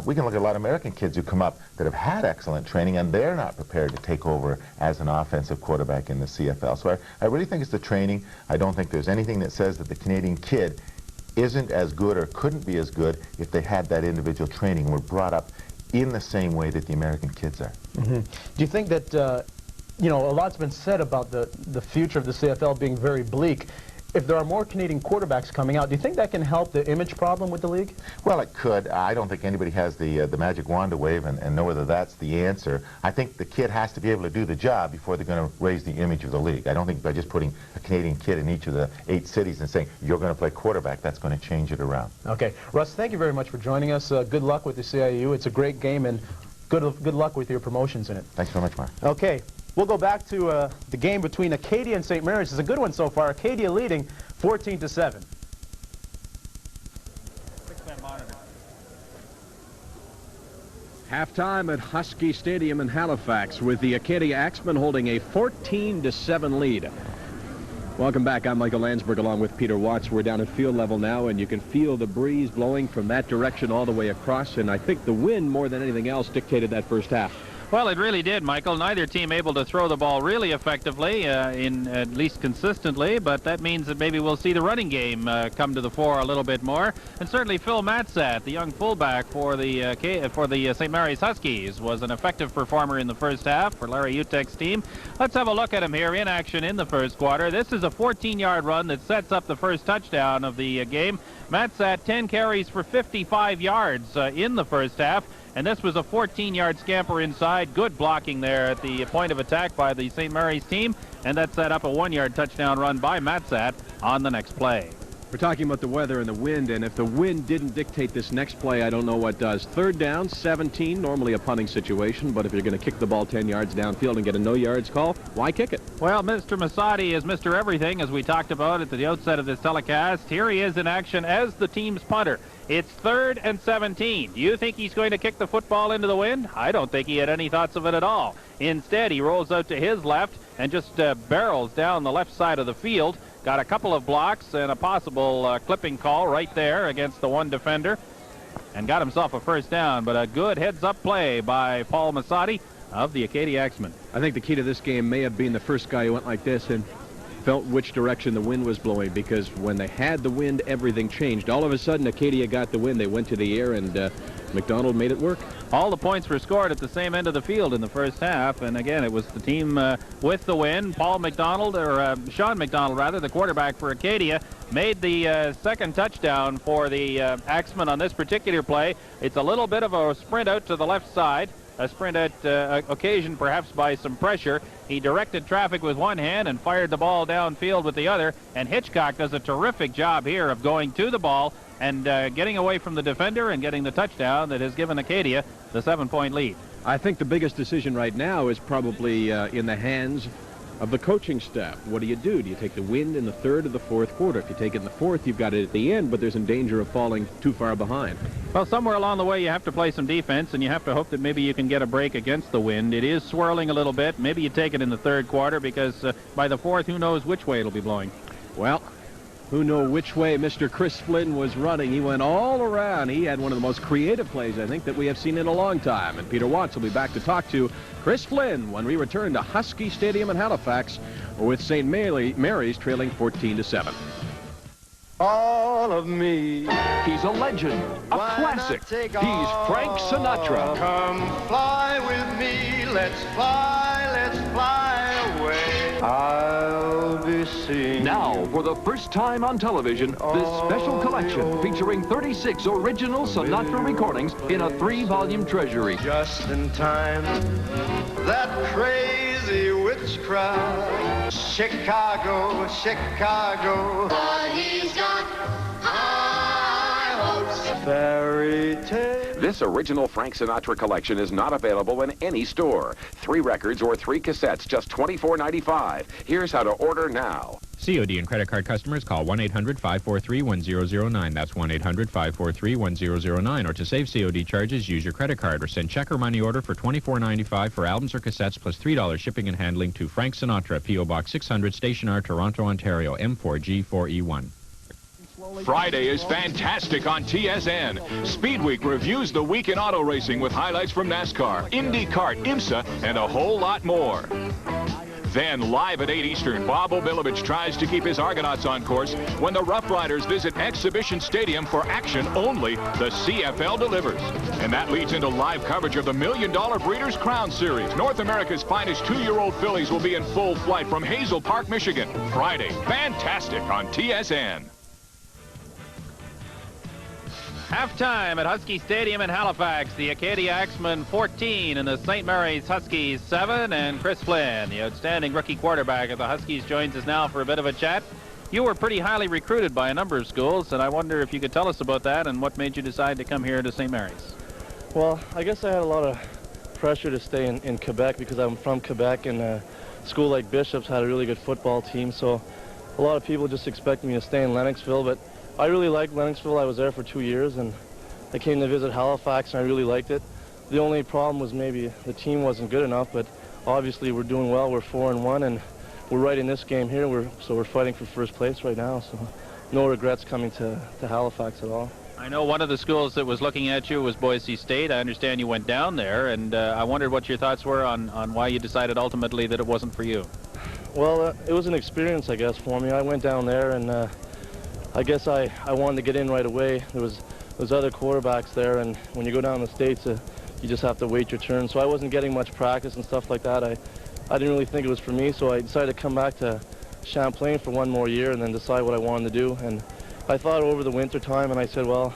We can look at a lot of American kids who come up that have had excellent training, and they're not prepared to take over as an offensive quarterback in the CFL. So I really think it's the training. I don't think there's anything that says that the Canadian kid isn't as good or couldn't be as good if they had that individual training and were brought up in the same way that the American kids are. Do you think that, you know, a lot's been said about the future of the CFL being very bleak? If there are more Canadian quarterbacks coming out, do you think that can help the image problem with the league? Well, it could. I don't think anybody has the magic wand to wave and know whether that's the answer. I think the kid has to be able to do the job before they're going to raise the image of the league. I don't think by just putting a Canadian kid in each of the 8 cities and saying, you're going to play quarterback, that's going to change it around. Okay. Russ, thank you very much for joining us. Good luck with the CIU. It's a great game, and good luck with your promotions in it. Thanks very much, Mark. Okay. We'll go back to the game between Acadia and St. Mary's. It's a good one so far. Acadia leading 14-7. Halftime at Husky Stadium in Halifax with the Acadia Axemen holding a 14-7 lead. Welcome back. I'm Michael Landsberg along with Peter Watts. We're down at field level now, and you can feel the breeze blowing from that direction all the way across, and I think the wind more than anything else dictated that first half. Well, it really did, Michael. Neither team able to throw the ball really effectively, in at least consistently, but that means that maybe we'll see the running game come to the fore a little bit more. And certainly Phil Matzat, the young fullback for the St. Mary's Huskies, was an effective performer in the first half for Larry Utek's team. Let's have a look at him here in action in the first quarter. This is a 14-yard run that sets up the first touchdown of the game. Matzat 10 carries for 55 yards in the first half. And this was a 14-yard scamper inside. Good blocking there at the point of attack by the St. Mary's team. And that set up a 1-yard touchdown run by Matzat on the next play. We're talking about the weather and the wind, and if the wind didn't dictate this next play, I don't know what does. Third down, 17, normally a punting situation, but if you're going to kick the ball 10 yards downfield and get a no yards call, why kick it? Well, Mr. Masadi is Mr. Everything, as we talked about at the outset of this telecast. Here he is in action as the team's punter. It's 3rd and 17. Do you think he's going to kick the football into the wind? I don't think he had any thoughts of it at all. Instead, he rolls out to his left and just barrels down the left side of the field. Got a couple of blocks and a possible clipping call right there against the one defender, and got himself a first down. But a good heads-up play by Paul Masadi of the Acadia Axemen. I think the key to this game may have been the first guy who went like this and felt which direction the wind was blowing, because when they had the wind, everything changed. All of a sudden, Acadia got the wind. They went to the air, and McDonald made it work. All the points were scored at the same end of the field in the first half, and again, it was the team with the win. Sean McDonald, rather, the quarterback for Acadia, made the second touchdown for the Axemen on this particular play. It's a little bit of a sprint out to the left side, a sprint at occasion perhaps by some pressure. He directed traffic with one hand and fired the ball downfield with the other, and Hitchcock does a terrific job here of going to the ball and getting away from the defender and getting the touchdown that has given Acadia the 7-point lead. I think the biggest decision right now is probably in the hands of the coaching staff. What do? Do you take the wind in the 3rd or the 4th quarter? If you take it in the 4th, you've got it at the end, but there's in danger of falling too far behind. Well, somewhere along the way, you have to play some defense, and you have to hope that maybe you can get a break against the wind. It is swirling a little bit. Maybe you take it in the 3rd quarter, because by the 4th, who knows which way it'll be blowing. Well, who knows which way Mr. Chris Flynn was running. He went all around. He had one of the most creative plays, I think, that we have seen in a long time. And Peter Watts will be back to talk to Chris Flynn when we return to Husky Stadium in Halifax with St. Mary's trailing 14-7. All of me. He's a legend, a classic. He's Frank Sinatra. Come fly with me, let's fly away. I'll be singing. Now, for the first time on television, this special collection featuring 36 original Sinatra recordings in a 3-volume treasury. Just in time, that crazy witch cry. Chicago, Chicago. But he's got high hopes. Fairy tale. This original Frank Sinatra collection is not available in any store. 3 records or 3 cassettes, just $24.95. Here's how to order now. COD and credit card customers call 1-800-543-1009. That's 1-800-543-1009. Or to save COD charges, use your credit card or send check or money order for $24.95 for albums or cassettes plus $3 shipping and handling to Frank Sinatra, P.O. Box 600, Station R, Toronto, Ontario, M4G4E1. Friday is fantastic on TSN. Speed Week reviews the week in auto racing with highlights from NASCAR, IndyCar, IMSA, and a whole lot more. Then, live at 8 Eastern, Bob Obilovich tries to keep his Argonauts on course when the Rough Riders visit Exhibition Stadium for action only the CFL delivers. And that leads into live coverage of the $1 Million Breeders' Crown Series. North America's finest 2-year-old fillies will be in full flight from Hazel Park, Michigan. Friday, fantastic on TSN. Halftime at Husky Stadium in Halifax. The Acadia Axemen 14 and the St. Mary's Huskies 7. And Chris Flynn, the outstanding rookie quarterback of the Huskies, joins us now for a bit of a chat. You were pretty highly recruited by a number of schools, and I wonder if you could tell us about that and what made you decide to come here to St. Mary's. Well, I guess I had a lot of pressure to stay in Quebec because I'm from Quebec, and a school like Bishop's had a really good football team, so a lot of people just expected me to stay in Lennoxville, but I really liked Lennoxville. I was there for 2 years, and I came to visit Halifax, and I really liked it. The only problem was maybe the team wasn't good enough, but obviously we're doing well. We're 4-1, and we're right in this game here. So we're fighting for first place right now, so no regrets coming to Halifax at all. I know one of the schools that was looking at you was Boise State. I understand you went down there, and I wondered what your thoughts were on why you decided ultimately that it wasn't for you. Well, it was an experience, I guess, for me. I went down there, and I guess I wanted to get in right away. There was other quarterbacks there, and when you go down the States, you just have to wait your turn. So I wasn't getting much practice and stuff like that. I didn't really think it was for me, so I decided to come back to Champlain for one more year and then decide what I wanted to do. And I thought over the winter time, and I said, well,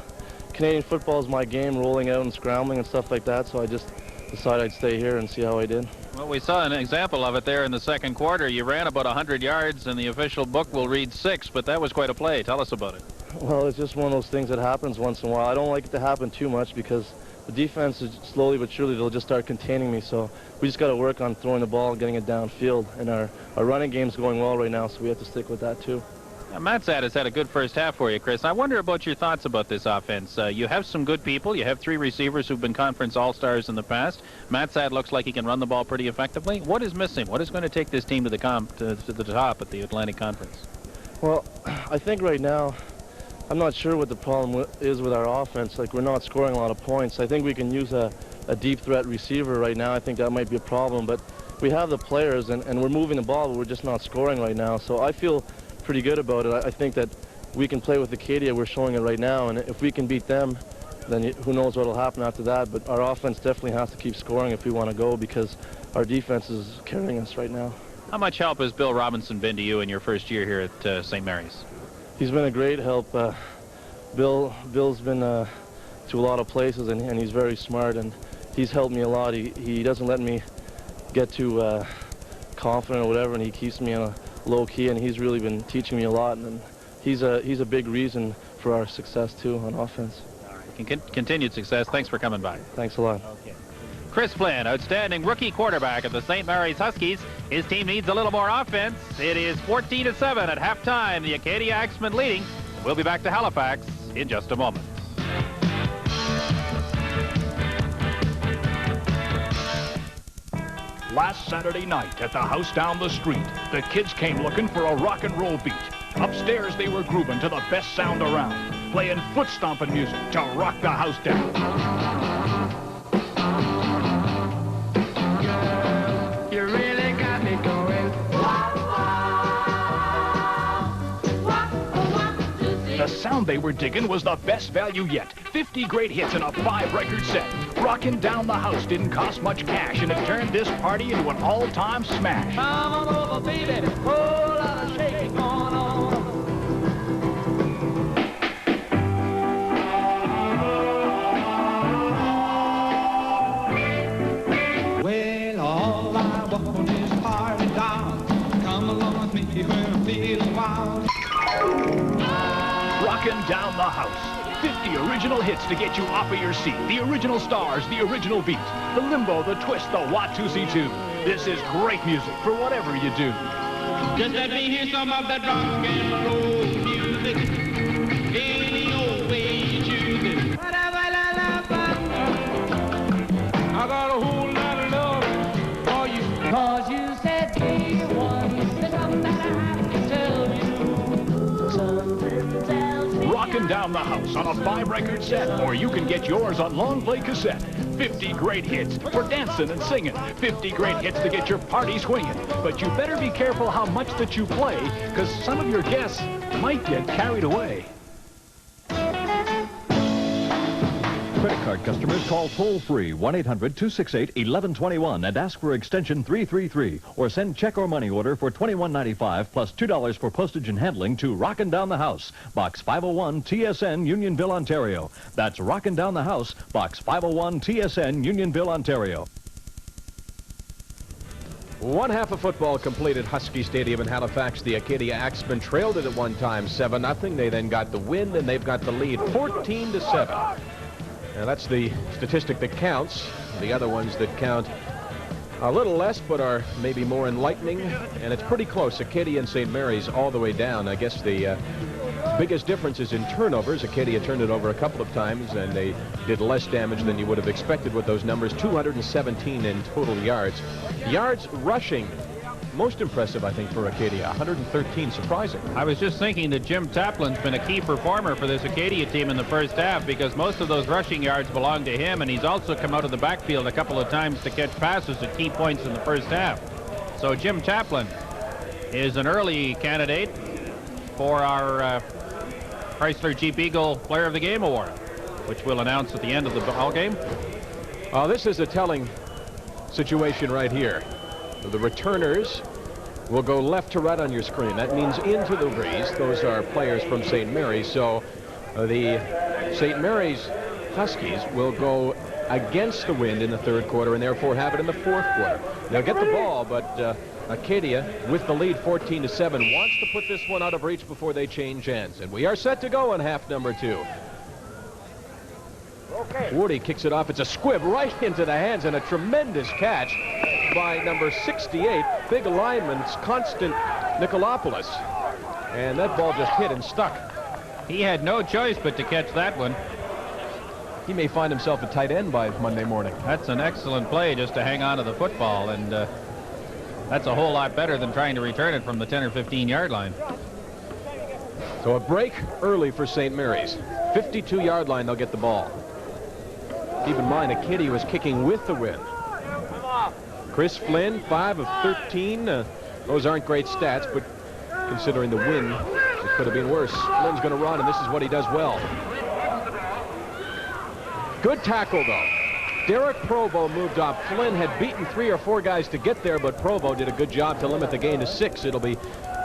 Canadian football is my game, rolling out and scrambling and stuff like that, so I just decided I'd stay here and see how I did. Well, we saw an example of it there in the second quarter. You ran about 100 yards, and the official book will read 6, but that was quite a play. Tell us about it. Well, it's just one of those things that happens once in a while. I don't like it to happen too much because the defense is slowly but surely they'll just start containing me. So we just got to work on throwing the ball and getting it downfield. And our running game's going well right now, so we have to stick with that too. Now, Matsad has had a good first half for you, Chris. I wonder about your thoughts about this offense. You have some good people. You have 3 receivers who've been conference all-stars in the past. Matsad looks like he can run the ball pretty effectively. What is missing? What is going to take this team to the top at the Atlantic Conference? Well, I think right now, I'm not sure what the problem is with our offense. Like, we're not scoring a lot of points. I think we can use a deep threat receiver right now. I think that might be a problem. But we have the players, and we're moving the ball, but we're just not scoring right now. So I feel pretty good about it. I think that we can play with Acadia. We're showing it right now, and if we can beat them, then who knows what will happen after that. But our offense definitely has to keep scoring if we want to go because our defense is carrying us right now. How much help has Bill Robinson been to you in your first year here at St. Mary's? He's been a great help. Bill's been to a lot of places, and he's very smart, and he's helped me a lot. He doesn't let me get too confident or whatever, and he keeps me on a low key, and he's really been teaching me a lot, and he's a big reason for our success too on offense. All right. Continued success. Thanks for coming by. Thanks a lot. Okay. Chris Flynn, outstanding rookie quarterback of the St. Mary's Huskies. His team needs a little more offense. It is 14-7 at halftime. The Acadia Axemen leading. We'll be back to Halifax in just a moment. Last Saturday night at the house down the street, the kids came looking for a rock and roll beat. Upstairs they were grooving to the best sound around, playing foot-stomping music to rock the house down. Girl, you really got me going. The sound they were digging was the best value yet. 50 great hits in a 5-record set. Rocking down the house didn't cost much cash, and it turned this party into an all-time smash. Come on over, baby. Whole lot of shaking going on. Well, all I want is a party doll. Come along with me when I'm feeling wild. Rocking down the house. 50 original hits to get you off of your seat. The original stars, the original beat. The limbo, the twist, the Watusi too. This is great music for whatever you do. Just let me hear some of that rock and roll music. Any old way you choose it. I got a whole lot of love for you. 'Cause you said be one. There's something that I have to tell you. Something tells me. Rockin' Down the House on a 5-record set, or you can get yours on long play cassette. 50 great hits for dancing and singing. 50 great hits to get your party swinging. But you better be careful how much that you play, because some of your guests might get carried away. Credit card customers call toll-free 1-800-268-1121 and ask for extension 333, or send check or money order for $21.95 plus $2 for postage and handling to Rockin' Down the House, Box 501 TSN, Unionville, Ontario. That's Rockin' Down the House, Box 501 TSN, Unionville, Ontario. One half of football complete at Husky Stadium in Halifax. The Acadia Axemen trailed it at one time 7-0. They then got the win, and they've got the lead 14-7. Now that's the statistic that counts. The other ones that count a little less but are maybe more enlightening, and it's pretty close. Acadia and St. Mary's all the way down. I guess the biggest difference is in turnovers. Acadia turned it over a couple of times, and they did less damage than you would have expected with those numbers. 217 in total yards. Yards rushing, most impressive, I think, for Acadia. 113, surprising. I was just thinking that Jim Taplin's been a key performer for this Acadia team in the first half, because most of those rushing yards belong to him, and he's also come out of the backfield a couple of times to catch passes at key points in the first half. So Jim Taplin is an early candidate for our Chrysler Jeep Eagle Player of the Game Award, which we'll announce at the end of the ball game. This is a telling situation right here. The returners will go left to right on your screen. That means into the breeze. Those are players from St. Mary's. So the St. Mary's Huskies will go against the wind in the third quarter and therefore have it in the fourth quarter. They'll get the ball, but Acadia, with the lead 14-7, wants to put this one out of reach before they change ends. And we are set to go in half number 2. Woody kicks it off. It's a squib right into the hands, and a tremendous catch by number 68, big lineman, Constant Nicolopoulos. And that ball just hit and stuck. He had no choice but to catch that one. He may find himself a tight end by Monday morning. That's an excellent play just to hang on to the football, and that's a whole lot better than trying to return it from the 10 or 15-yard line. So a break early for St. Mary's. 52-yard line, they'll get the ball. Keep in mind, Acadia was kicking with the wind. Chris Flynn, 5 of 13. Those aren't great stats, but considering the wind, it could have been worse. Flynn's going to run, and this is what he does well. Good tackle, though. Derek Provo moved off. Flynn had beaten 3 or 4 guys to get there, but Provo did a good job to limit the gain to 6. It'll be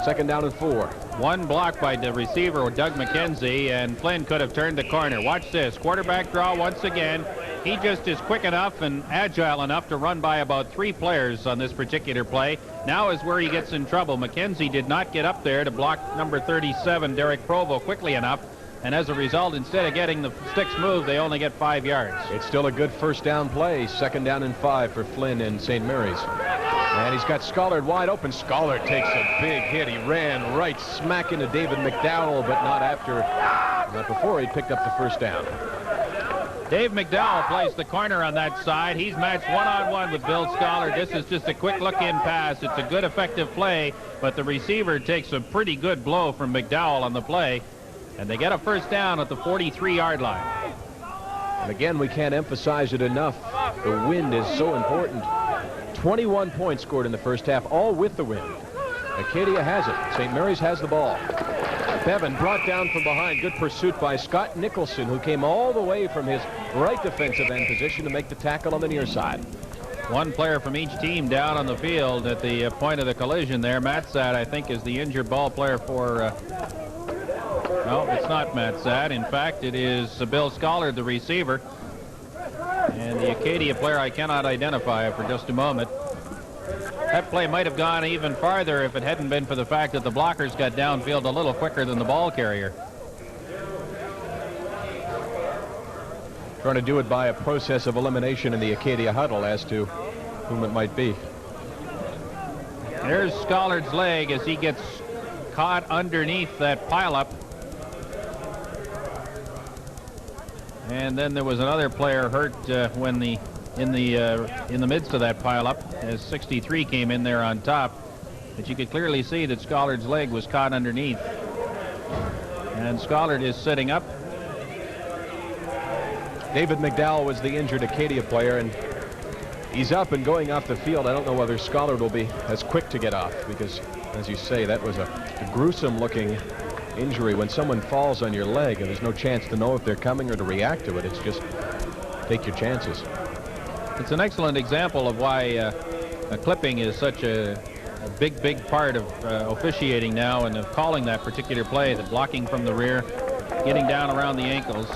second down and 4. One block by the receiver, Doug McKenzie, and Flynn could have turned the corner. Watch this. Quarterback draw once again. He just is quick enough and agile enough to run by about 3 players on this particular play. Now is where he gets in trouble. McKenzie did not get up there to block number 37, Derek Provo, quickly enough. And as a result, instead of getting the sticks moved, they only get 5 yards. It's still a good first down play. Second down and 5 for Flynn and St. Mary's. And he's got Scollard wide open. Scollard takes a big hit. He ran right smack into David McDowell, but not before he picked up the first down. Dave McDowell plays the corner on that side. He's matched one-on-one with Bill Scollard. This is just a quick look-in pass. It's a good, effective play, but the receiver takes a pretty good blow from McDowell on the play, and they get a first down at the 43-yard line. And again, we can't emphasize it enough. The wind is so important. 21 points scored in the first half, all with the wind. Acadia has it. St. Mary's has the ball. Bevan brought down from behind. Good pursuit by Scott Nicholson, who came all the way from his right defensive end position to make the tackle on the near side. One player from each team down on the field at the point of the collision there. Matt Sad, I think, is the injured ball player for... No, it's not Matt Sad. In fact, it is Bill Scollard, the receiver. And the Acadia player I cannot identify for just a moment. That play might have gone even farther if it hadn't been for the fact that the blockers got downfield a little quicker than the ball carrier. Trying to do it by a process of elimination in the Acadia huddle as to whom it might be. There's Schollard's leg as he gets caught underneath that pileup. And then there was another player hurt when in the midst of that pileup as 63 came in there on top. But you could clearly see that Schollard's leg was caught underneath. And Schollard is sitting up. David McDowell was the injured Acadia player, and he's up and going off the field. I don't know whether Schollard will be as quick to get off because, as you say, that was a gruesome-looking injury. When someone falls on your leg and there's no chance to know if they're coming or to react to it, it's just take your chances. It's an excellent example of why clipping is such a big part of officiating now and of calling that particular play, the blocking from the rear, getting down around the ankles.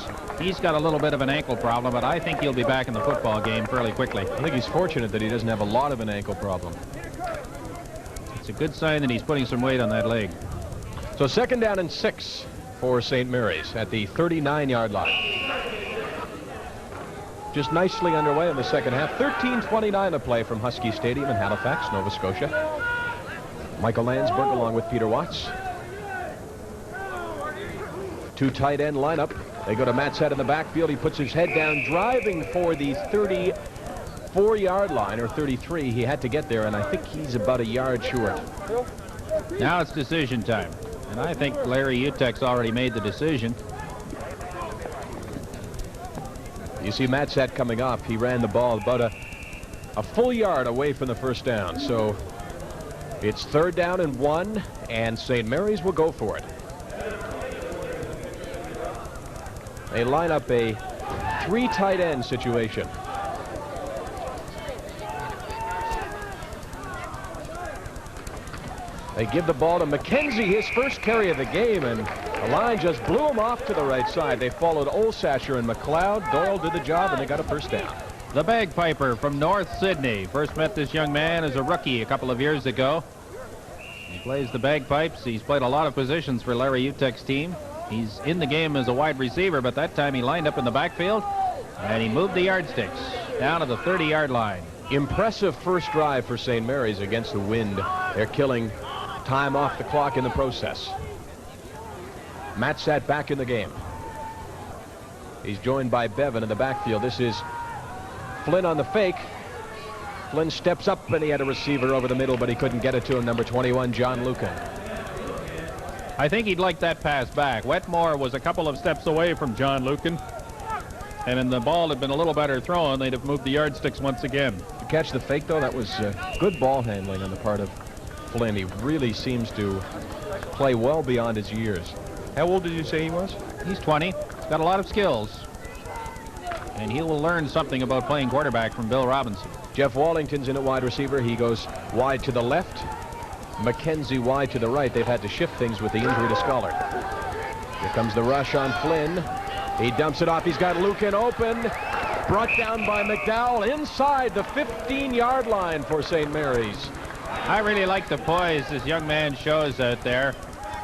He's got a little bit of an ankle problem, but I think he'll be back in the football game fairly quickly. I think he's fortunate that he doesn't have a lot of an ankle problem. It's a good sign that he's putting some weight on that leg. So 2nd down and 6 for St. Mary's at the 39-yard line. Just nicely underway in the second half. 13:29 to play from Husky Stadium in Halifax, Nova Scotia. Michael Landsberg along with Peter Watts. 2 tight end lineup. They go to Matt Set in the backfield. He puts his head down, driving for the 34-yard line, or 33. He had to get there, and I think he's about a yard short. Now it's decision time. And I think Larry Utek's already made the decision. You see Matt Set coming up. He ran the ball about a full yard away from the first down. So it's 3rd down and 1, and St. Mary's will go for it. They line up a 3 tight end situation. They give the ball to McKenzie, his first carry of the game, and the line just blew him off to the right side. They followed Olsasher and McLeod. Doyle did the job, and they got a first down. The bagpiper from North Sydney. First met this young man as a rookie a couple of years ago. He plays the bagpipes. He's played a lot of positions for Larry Utek's team. He's in the game as a wide receiver, but that time he lined up in the backfield, and he moved the yardsticks down to the 30-yard line. Impressive first drive for St. Mary's against the wind. They're killing time off the clock in the process. Matt Sat back in the game. He's joined by Bevan in the backfield. This is Flynn on the fake. Flynn steps up, and he had a receiver over the middle, but he couldn't get it to him. Number 21, John Lucan. I think he'd like that pass back. Wetmore was a couple of steps away from John Lucan, and if the ball had been a little better thrown, they'd have moved the yardsticks once again. To catch the fake, though, that was good ball handling on the part of Flynn. He really seems to play well beyond his years. How old did you say he was? He's 20. He's got a lot of skills, and he will learn something about playing quarterback from Bill Robinson. Jeff Wallington's in at wide receiver. He goes wide to the left. McKenzie wide to the right. They've had to shift things with the injury to Schollard. Here comes the rush on Flynn. He dumps it off. He's got Lucan open. Brought down by McDowell inside the 15-yard line for St. Mary's. I really like the poise this young man shows out there.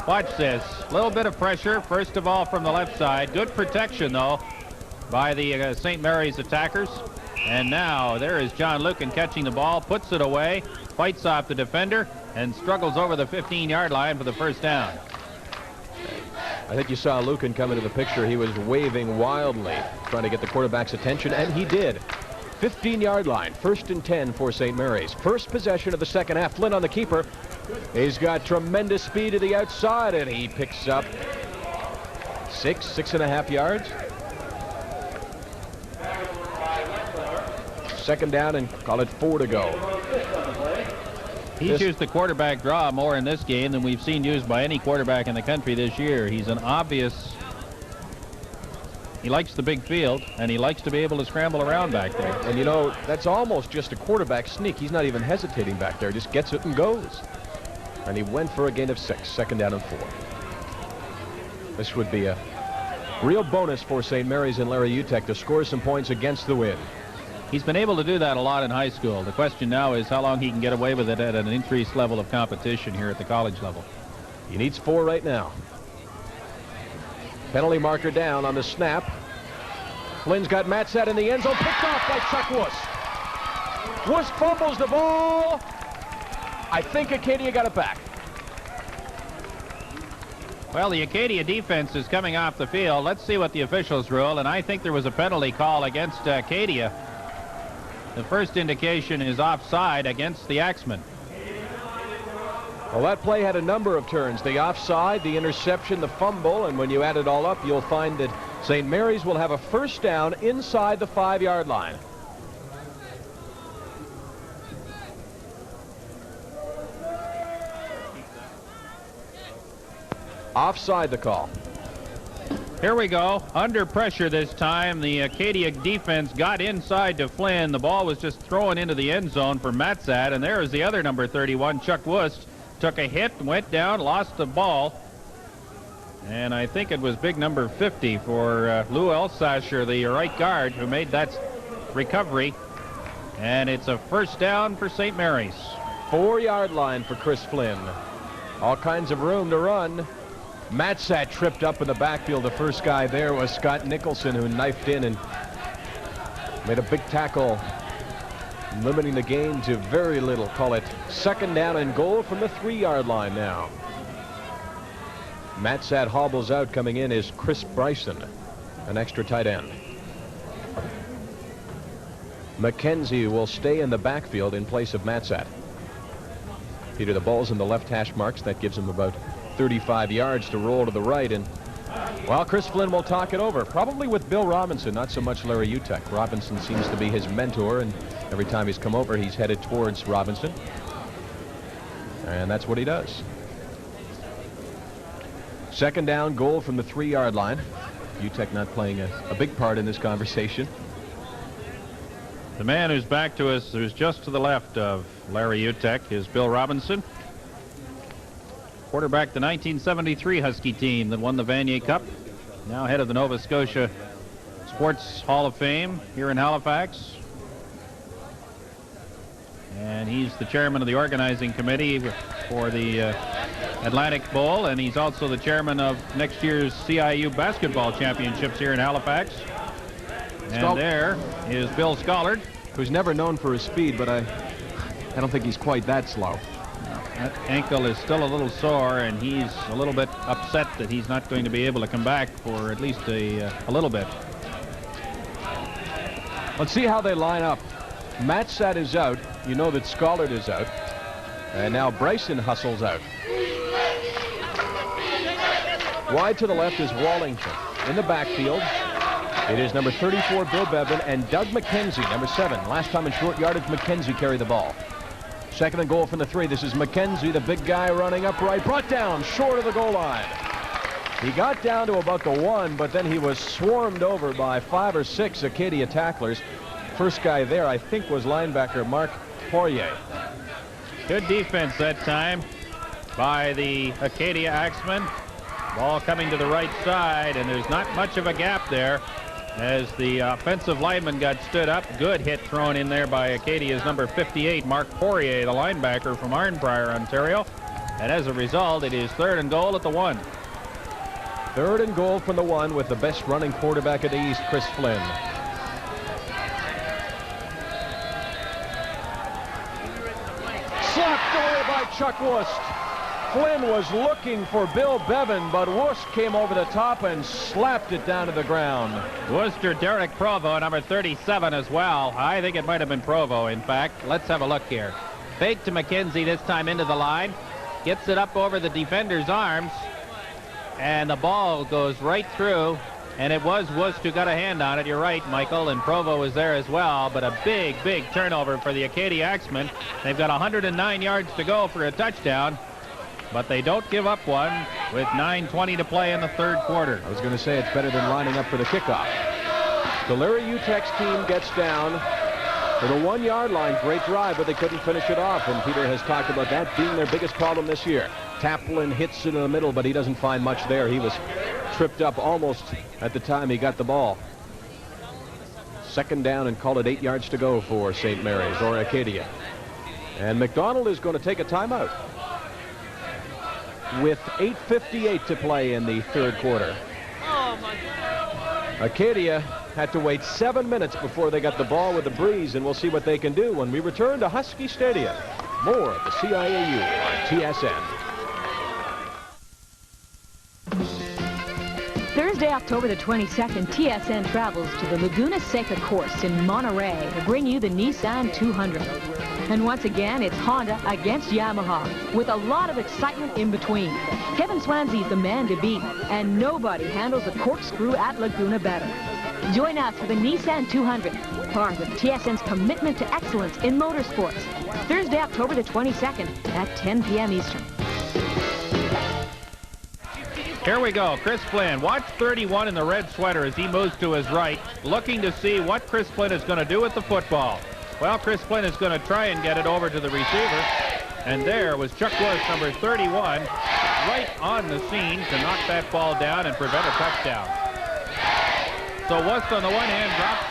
Watch this. A little bit of pressure, first of all, from the left side. Good protection, though, by the St. Mary's attackers. And now there is John Lucan catching the ball, puts it away, fights off the defender, and struggles over the 15-yard line for the first down. I think you saw Lucan come into the picture. He was waving wildly, trying to get the quarterback's attention, and he did. 15-yard line, 1st and 10 for St. Mary's. First possession of the second half. Flynn on the keeper. He's got tremendous speed to the outside, and he picks up 6.5 yards. 2nd down and call it 4 to go. He's used the quarterback draw more in this game than we've seen used by any quarterback in the country this year. He's an obvious... He likes the big field, and he likes to be able to scramble around back there. And, you know, that's almost just a quarterback sneak. He's not even hesitating back there. Just gets it and goes. And he went for a gain of 6. 2nd down and 4. This would be a real bonus for St. Mary's and Larry Utek to score some points against the wind. He's been able to do that a lot in high school. The question now is how long he can get away with it at an increased level of competition here at the college level. He needs 4 right now. Penalty marker down on the snap. Flynn's got Matt Sat in the end zone, picked off by Chuck Wuss. Wuss fumbles the ball I think Acadia got it back. Well, the Acadia defense is coming off the field. Let's see what the officials rule, and I think there was a penalty call against Acadia. The first indication is offside against the Axemen. Well, that play had a number of turns. The offside, the interception, the fumble, and when you add it all up, you'll find that St. Mary's will have a first down inside the 5-yard line. Offside the call. Here we go. Under pressure this time. The Acadia defense got inside to Flynn. The ball was just thrown into the end zone for Matzat, and there is the other number 31, Chuck Wust. Took a hit, went down, lost the ball. And I think it was big number 50 for Lou Elsasher, the right guard, who made that recovery. And it's a first down for St. Mary's. 4-yard line for Chris Flynn. All kinds of room to run. Matzat tripped up in the backfield. The first guy there was Scott Nicholson, who knifed in and made a big tackle, limiting the gain to very little. Call it second down and goal from the 3-yard line now. Matzat hobbles out. Coming in is Chris Bryson, an extra tight end. McKenzie will stay in the backfield in place of Matzat. Peter, the ball's in the left hash marks. That gives him about 35 yards to roll to the right, and well, Chris Flynn will talk it over, probably with Bill Robinson, not so much Larry Utek. Robinson seems to be his mentor, and every time he's come over, he's headed towards Robinson, and that's what he does. Second down, goal from the 3-yard line. Utek not playing a big part in this conversation. The man who's back to us, who's just to the left of Larry Utek, is Bill Robinson. Quarterback the 1973 Husky team that won the Vanier Cup. Now head of the Nova Scotia Sports Hall of Fame here in Halifax. And he's the chairman of the organizing committee for the Atlantic Bowl, and he's also the chairman of next year's CIU basketball championships here in Halifax. And there is Bill Scollard, who's never known for his speed, but I don't think he's quite that slow. That ankle is still a little sore, and he's a little bit upset that he's not going to be able to come back for at least a little bit. Let's see how they line up. Matzat is out. You know that Scollard is out. And now Bryson hustles out. Wide to the left is Wallington. In the backfield, it is number 34, Bill Bevan, and Doug McKenzie, number 7. Last time in short yardage, McKenzie carried the ball. Second and goal from the 3. This is McKenzie, the big guy running upright, brought down short of the goal line. He got down to about the 1, but then he was swarmed over by 5 or 6 Acadia tacklers. First guy there, I think, was linebacker Mark Poirier. Good defense that time by the Acadia Axemen. Ball coming to the right side, and there's not much of a gap there as the offensive lineman got stood up. Good hit thrown in there by Acadia's number 58, Mark Poirier, the linebacker from Arnprior, Ontario. And as a result, it is third and goal at the 1. Third and goal from the 1 with the best running quarterback at the East, Chris Flynn. Slapped away by Chuck Wust. Flynn was looking for Bill Bevan, but Wust came over the top and slapped it down to the ground. Worcester Derek Provo, number 37 as well. I think it might have been Provo, in fact. Let's have a look here. Fake to McKenzie, this time into the line. Gets it up over the defender's arms, and the ball goes right through, and it was Wust who got a hand on it. You're right, Michael, and Provo was there as well, but a big, big turnover for the Acadia Axemen. They've got 109 yards to go for a touchdown, but they don't give up one with 9:20 to play in the third quarter. I was going to say it's better than lining up for the kickoff. The Larry Utek's team gets down to the 1-yard line. Great drive, but they couldn't finish it off, and Peter has talked about that being their biggest problem this year. Taplin hits it in the middle, but he doesn't find much there. He was tripped up almost at the time he got the ball. Second down, and call it 8 yards to go for St. Mary's or Acadia. And McDonald is going to take a timeout with 8:58 to play in the third quarter. Oh, my God. Acadia had to wait 7 minutes before they got the ball with the breeze, and we'll see what they can do when we return to Husky Stadium. More of the CIAU on TSN. Thursday, October the 22nd, TSN travels to the Laguna Seca course in Monterey to bring you the Nissan 200. And once again, it's Honda against Yamaha, with a lot of excitement in between. Kevin Swansea's the man to beat, and nobody handles a corkscrew at Laguna better. Join us for the Nissan 200, part of TSN's commitment to excellence in motorsports. Thursday, October the 22nd at 10 p.m. Eastern. Here we go. Chris Flynn. Watch 31 in the red sweater as he moves to his right, looking to see what Chris Flynn is going to do with the football. Well, Chris Flynn is going to try and get it over to the receiver. And there was Chuck Worth, number 31, right on the scene to knock that ball down and prevent a touchdown. So West on the one hand drops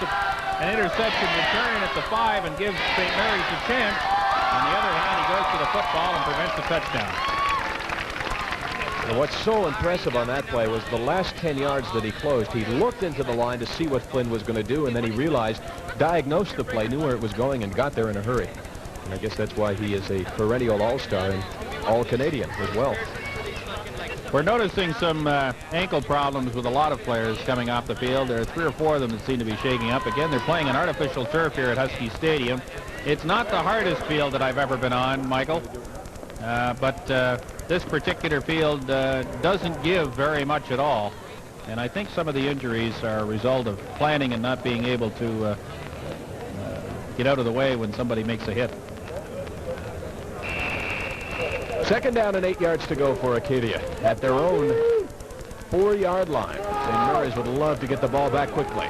an interception return at the 5 and gives St. Mary's a chance. On the other hand, he goes to the football and prevents a touchdown. And what's so impressive on that play was the last 10 yards that he closed. He looked into the line to see what Flynn was going to do, and then he realized, diagnosed the play, knew where it was going, and got there in a hurry. And I guess that's why he is a perennial all-star and all-Canadian as well. We're noticing some ankle problems with a lot of players coming off the field. There are 3 or 4 of them that seem to be shaking up. Again, they're playing an artificial turf here at Husky Stadium. It's not the hardest field that I've ever been on, Michael, but this particular field doesn't give very much at all. And I think some of the injuries are a result of planning and not being able to get out of the way when somebody makes a hit. Second down and 8 yards to go for Acadia at their own 4-yard line. St. Mary's would love to get the ball back quickly.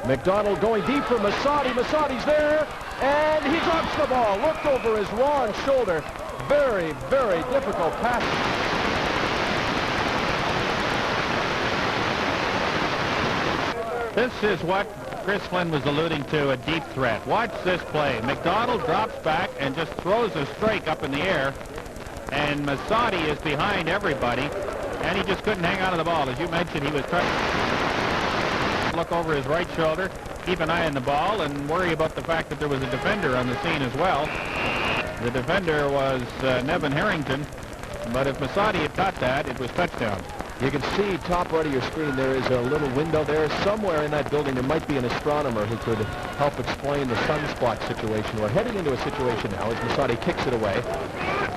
McDonald going deep for Masadi. Masadi's there, and he drops the ball. Looked over his wrong shoulder. Very, very difficult pass. This is what Chris Flynn was alluding to, a deep threat. Watch this play. McDonald drops back and just throws a strike up in the air. And Masadi is behind everybody. And he just couldn't hang on to the ball. As you mentioned, he was trying to look over his right shoulder, keep an eye on the ball, and worry about the fact that there was a defender on the scene as well. The defender was Nevin Harrington. But if Masadi had caught that, it was touchdown. You can see top right of your screen, there is a little window there. Somewhere in that building, there might be an astronomer who could help explain the sunspot situation. We're heading into a situation now as Masadi kicks it away.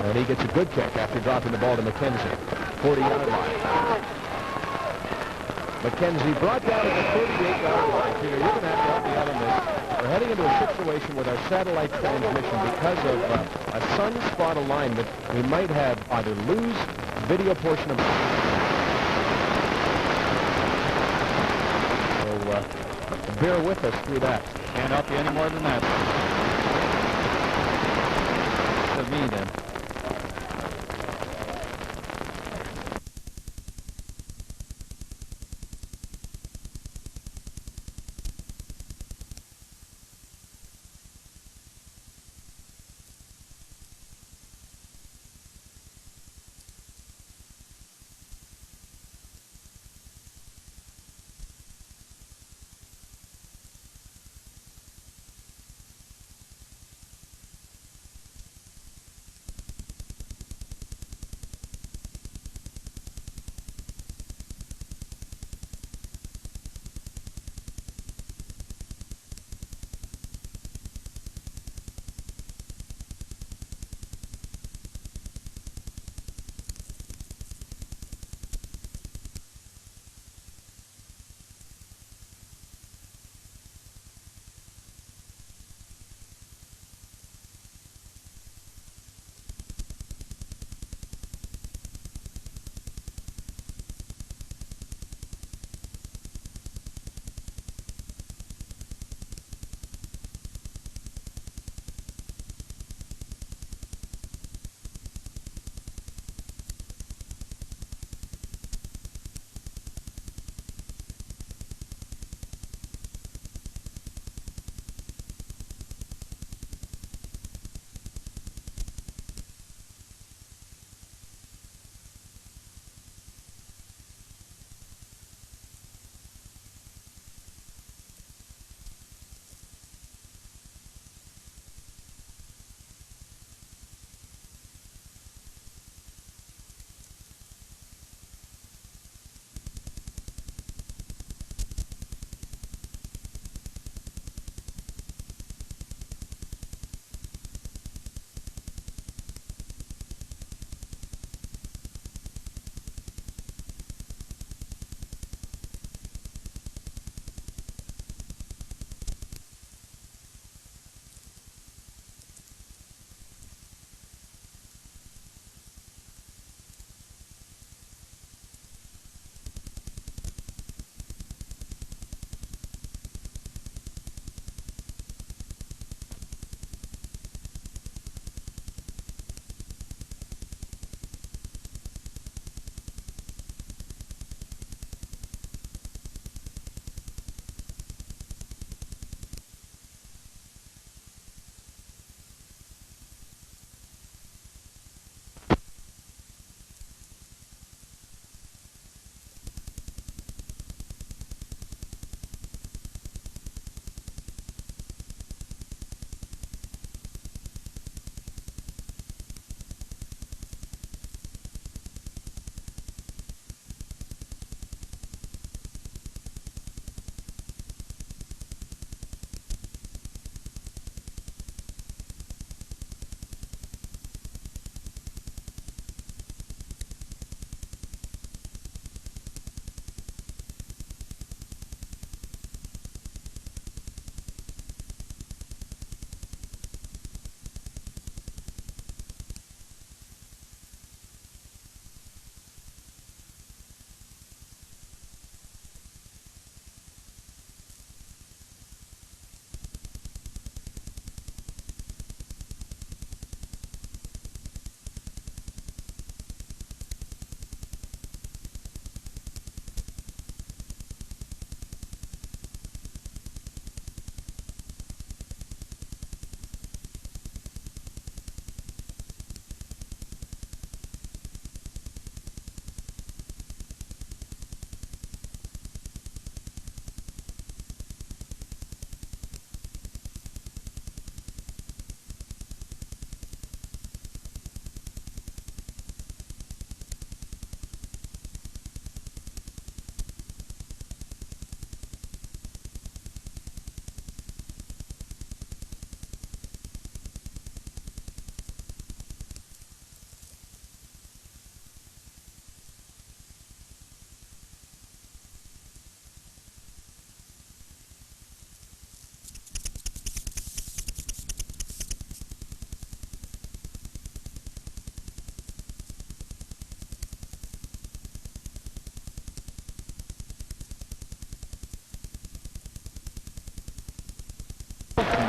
And he gets a good kick after dropping the ball to McKenzie. 40-yard line. McKenzie brought down at the 38-yard line. Peter, you're going to have to help me out on this. We're heading into a situation with our satellite transmission because of a sunspot alignment. We might have either lose video portion of... bear with us through that. Can't help you any more than that. To me, then.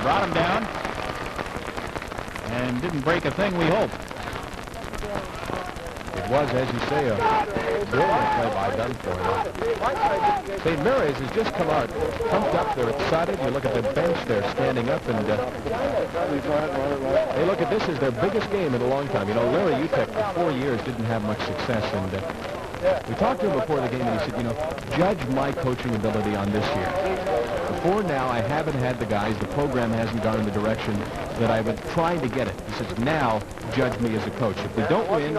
brought him down and didn't break a thing, we hope. It was, as you say, a brilliant play by Dunford. St. Mary's has just come out, pumped up, they're excited. You look at their bench, they're standing up, and they look at this as their biggest game in a long time. You know, Larry Utek for 4 years didn't have much success, and we talked to him before the game, and he said, you know, judge my coaching ability on this year. Before now, I haven't had the guys, the program hasn't gone in the direction that I've been trying to get it. He says, now, judge me as a coach. If we don't win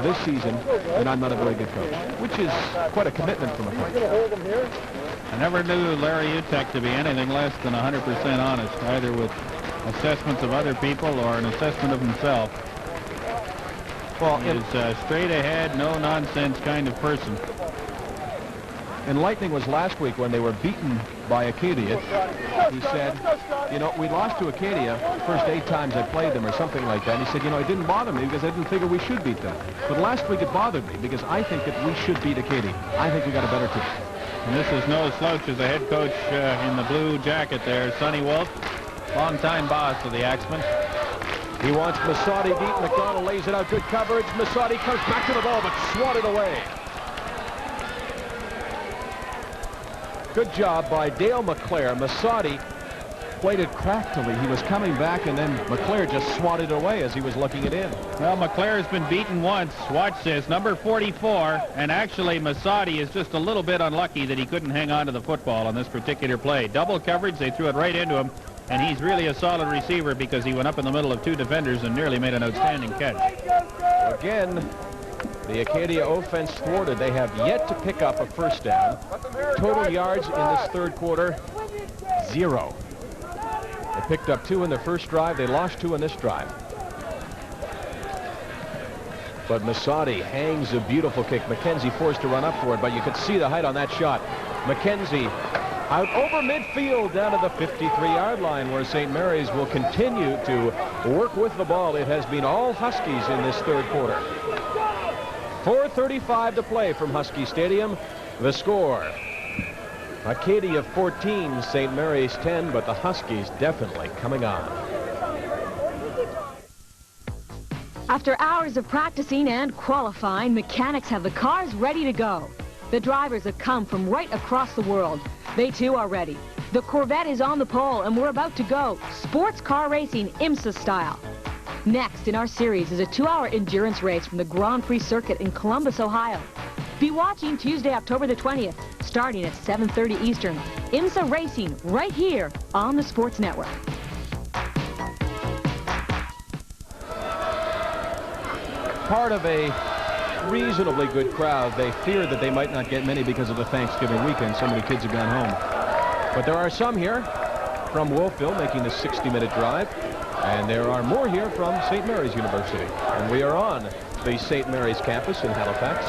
this season, then I'm not a very good coach, which is quite a commitment from a coach. I never knew Larry Utek to be anything less than 100% honest, either with assessments of other people or an assessment of himself. Well, he's a straight-ahead, no-nonsense kind of person. Enlightening was last week when they were beaten by Acadia. He said, you know, we lost to Acadia first 8 times I played them or something like that. And he said, you know, it didn't bother me because I didn't figure we should beat them. But last week it bothered me because I think that we should beat Acadia. I think we got a better team. And this is no slouch as the head coach in the blue jacket there, Sonny Wolf, longtime boss of the Axemen. He wants Massotti deep. McDonald lays it out. Good coverage. Massotti comes back to the ball, but swatted away. Good job by Dale McClare. Massotti played it craftily. He was coming back, and then McClare just swatted away as he was looking it in. Well, McClare's been beaten once. Watch this, number 44. And actually, Massotti is just a little bit unlucky that he couldn't hang on to the football on this particular play. Double coverage. They threw it right into him. And he's really a solid receiver because he went up in the middle of 2 defenders and nearly made an outstanding catch. Again, the Acadia offense thwarted. They have yet to pick up a first down. Total yards in this third quarter, 0. They picked up 2 in the first drive. They lost 2 in this drive. But Massotti hangs a beautiful kick. McKenzie forced to run up for it, but you could see the height on that shot. McKenzie out over midfield down to the 53-yard line, where St. Mary's will continue to work with the ball. It has been all Huskies in this third quarter. 4:35 to play from Husky Stadium. The score, Acadia 14, St. Mary's 10, but the Huskies definitely coming on. After hours of practicing and qualifying, mechanics have the cars ready to go. The drivers have come from right across the world. They too are ready. The Corvette is on the pole and we're about to go. Sports car racing IMSA style. Next in our series is a 2-hour endurance race from the Grand Prix circuit in Columbus, Ohio. Be watching Tuesday, October the 20th, starting at 7:30 Eastern. IMSA Racing right here on the Sports Network. Part of a reasonably good crowd. They feared that they might not get many because of the Thanksgiving weekend. So many kids have gone home. But there are some here from Wolfville making the 60-minute drive. And there are more here from St. Mary's University. And we are on the St. Mary's campus in Halifax.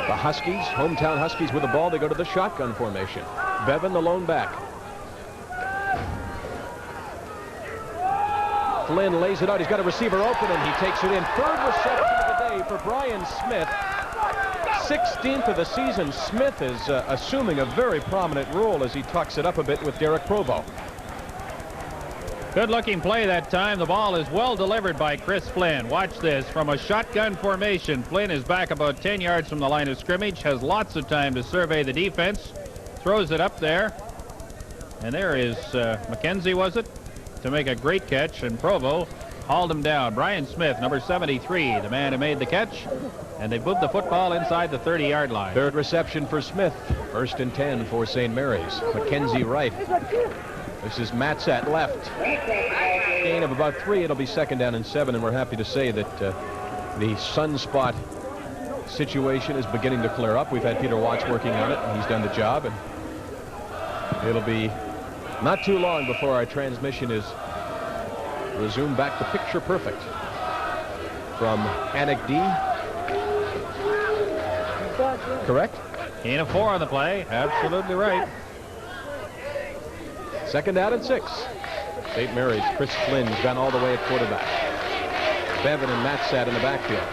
The Huskies, hometown Huskies with the ball. They go to the shotgun formation. Bevan, the lone back. Flynn lays it out. He's got a receiver open, and he takes it in. Third reception of the day for Brian Smith. 16th of the season. Smith is assuming a very prominent role as he tucks it up a bit with Derek Provo. Good-looking play that time. The ball is well delivered by Chris Flynn. Watch this. From a shotgun formation, Flynn is back about 10 yards from the line of scrimmage, has lots of time to survey the defense, throws it up there, and there is McKenzie, was it, to make a great catch, and Provo hauled him down. Brian Smith, number 73, the man who made the catch, and they moved the football inside the 30-yard line. Third reception for Smith. 1st and 10 for St. Mary's. McKenzie right. This is Matzat left. Gain of about 3. It'll be 2nd down and 7, and we're happy to say that the sunspot situation is beginning to clear up. We've had Peter Watts working on it, and he's done the job, and it'll be not too long before our transmission is resumed back to picture perfect. From Anik D. Correct? Gain of 4 on the play. Absolutely right. 2nd down and 6. St. Mary's, Chris Flynn's gone all the way at quarterback. Bevan and Matzat in the backfield.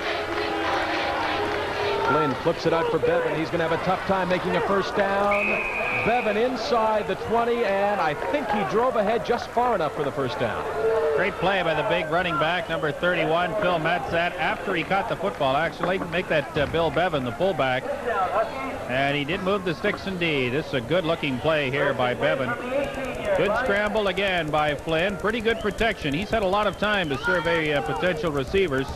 Flynn flips it out for Bevan. He's going to have a tough time making a first down. Bevan inside the 20, and I think he drove ahead just far enough for the first down. Great play by the big running back, number 31, Phil Matsat, after he caught the football, actually, make that Bill Bevan the fullback. And he did move the sticks indeed. This is a good-looking play here by Bevan. Good scramble again by Flynn. Pretty good protection. He's had a lot of time to survey potential receivers.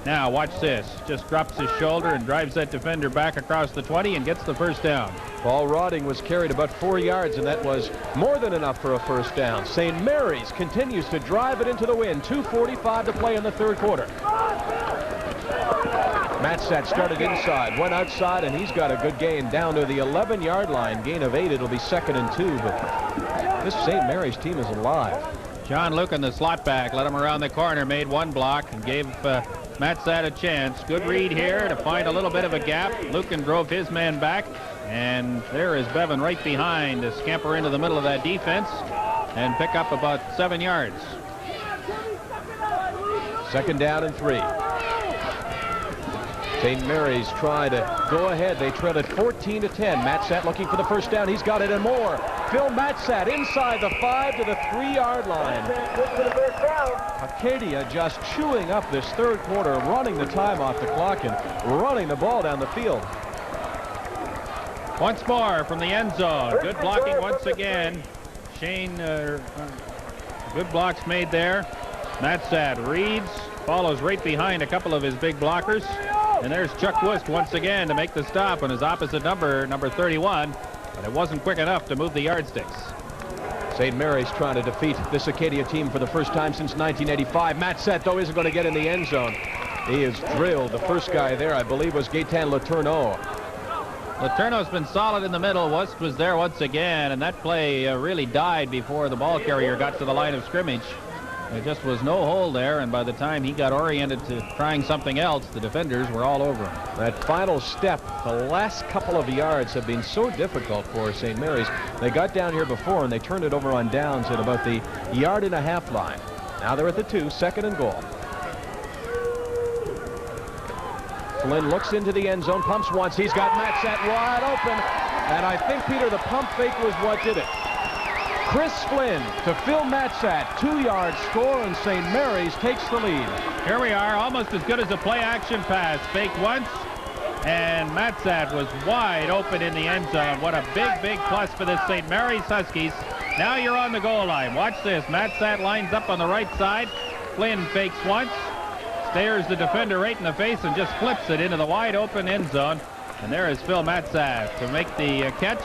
Now, watch this. Just drops his shoulder and drives that defender back across the 20 and gets the first down. Paul Rodding was carried about 4 yards, and that was more than enough for a first down. St. Mary's continues to drive it into the wind. 2:45 to play in the third quarter. Matsat started inside, went outside, and he's got a good gain down to the 11-yard line. Gain of 8. It'll be 2nd and 2, but this St. Mary's team is alive. John Lucan, the slot back, led him around the corner, made one block, and gave Matsat a chance. Good read here to find a little bit of a gap. Lucan drove his man back, and there is Bevan right behind to scamper into the middle of that defense and pick up about 7 yards. 2nd down and 3. St. Mary's try to go ahead. They trail it 14-10. Matsat looking for the first down. He's got it and more. Phil Matsat inside the 5 to the 3-yard line. Acadia just chewing up this third quarter, running the time off the clock and running the ball down the field. Once more from the end zone. Good blocking once again. Shane, good blocks made there. Matsat reads, follows right behind a couple of his big blockers. And there's Chuck Wust once again to make the stop on his opposite number 31. But it wasn't quick enough to move the yardsticks. St. Mary's trying to defeat this Acadia team for the first time since 1985. Matsat, though, isn't going to get in the end zone. He is drilled. The first guy there, I believe, was Gaetan Letourneau. Letourneau's been solid in the middle. Wust was there once again, and that play really died before the ball carrier got to the line of scrimmage. There just was no hole there, and by the time he got oriented to trying something else, the defenders were all over him. That final step, the last couple of yards have been so difficult for St. Mary's. They got down here before, and they turned it over on downs at about the 1.5-yard line. Now they're at the 2, 2nd and goal. Flynn looks into the end zone, pumps once. He's got Matsat wide open, and I think, Peter, the pump fake was what did it. Chris Flynn to Phil Matsat, 2-yard score, and St. Mary's takes the lead. Here we are, almost as good as a play-action pass. Faked once, and Matsat was wide open in the end zone. What a big, big plus for the St. Mary's Huskies. Now you're on the goal line. Watch this. Matsat lines up on the right side. Flynn fakes once, stares the defender right in the face, and just flips it into the wide open end zone. And there is Phil Matsat to make the catch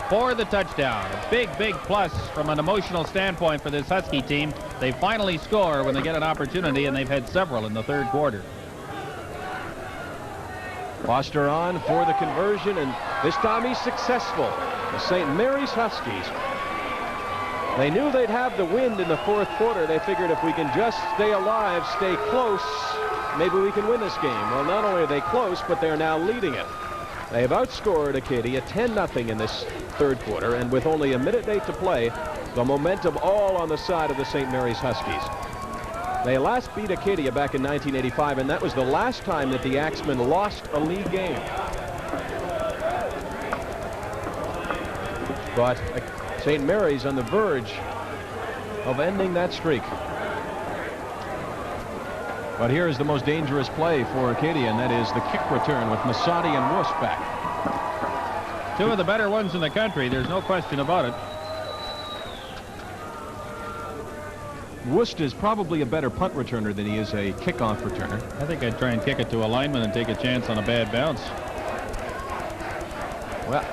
for the touchdown. A big, big plus from an emotional standpoint for this Husky team. They finally score when they get an opportunity, and they've had several in the third quarter. Foster on for the conversion, and this time he's successful. The St. Mary's Huskies. They knew they'd have the wind in the fourth quarter. They figured if we can just stay alive, stay close, maybe we can win this game. Well, not only are they close, but they're now leading it. They have outscored Acadia 10-0 in this third quarter, and with only 1:08 to play, the momentum all on the side of the St. Mary's Huskies. They last beat Acadia back in 1985, and that was the last time that the Axemen lost a league game. But St. Mary's on the verge of ending that streak. But here is the most dangerous play for Acadia, and that is the kick return with Masadi and Wust back. Two of the better ones in the country, there's no question about it. Wust is probably a better punt returner than he is a kickoff returner. I think I'd try and kick it to a lineman and take a chance on a bad bounce. Well,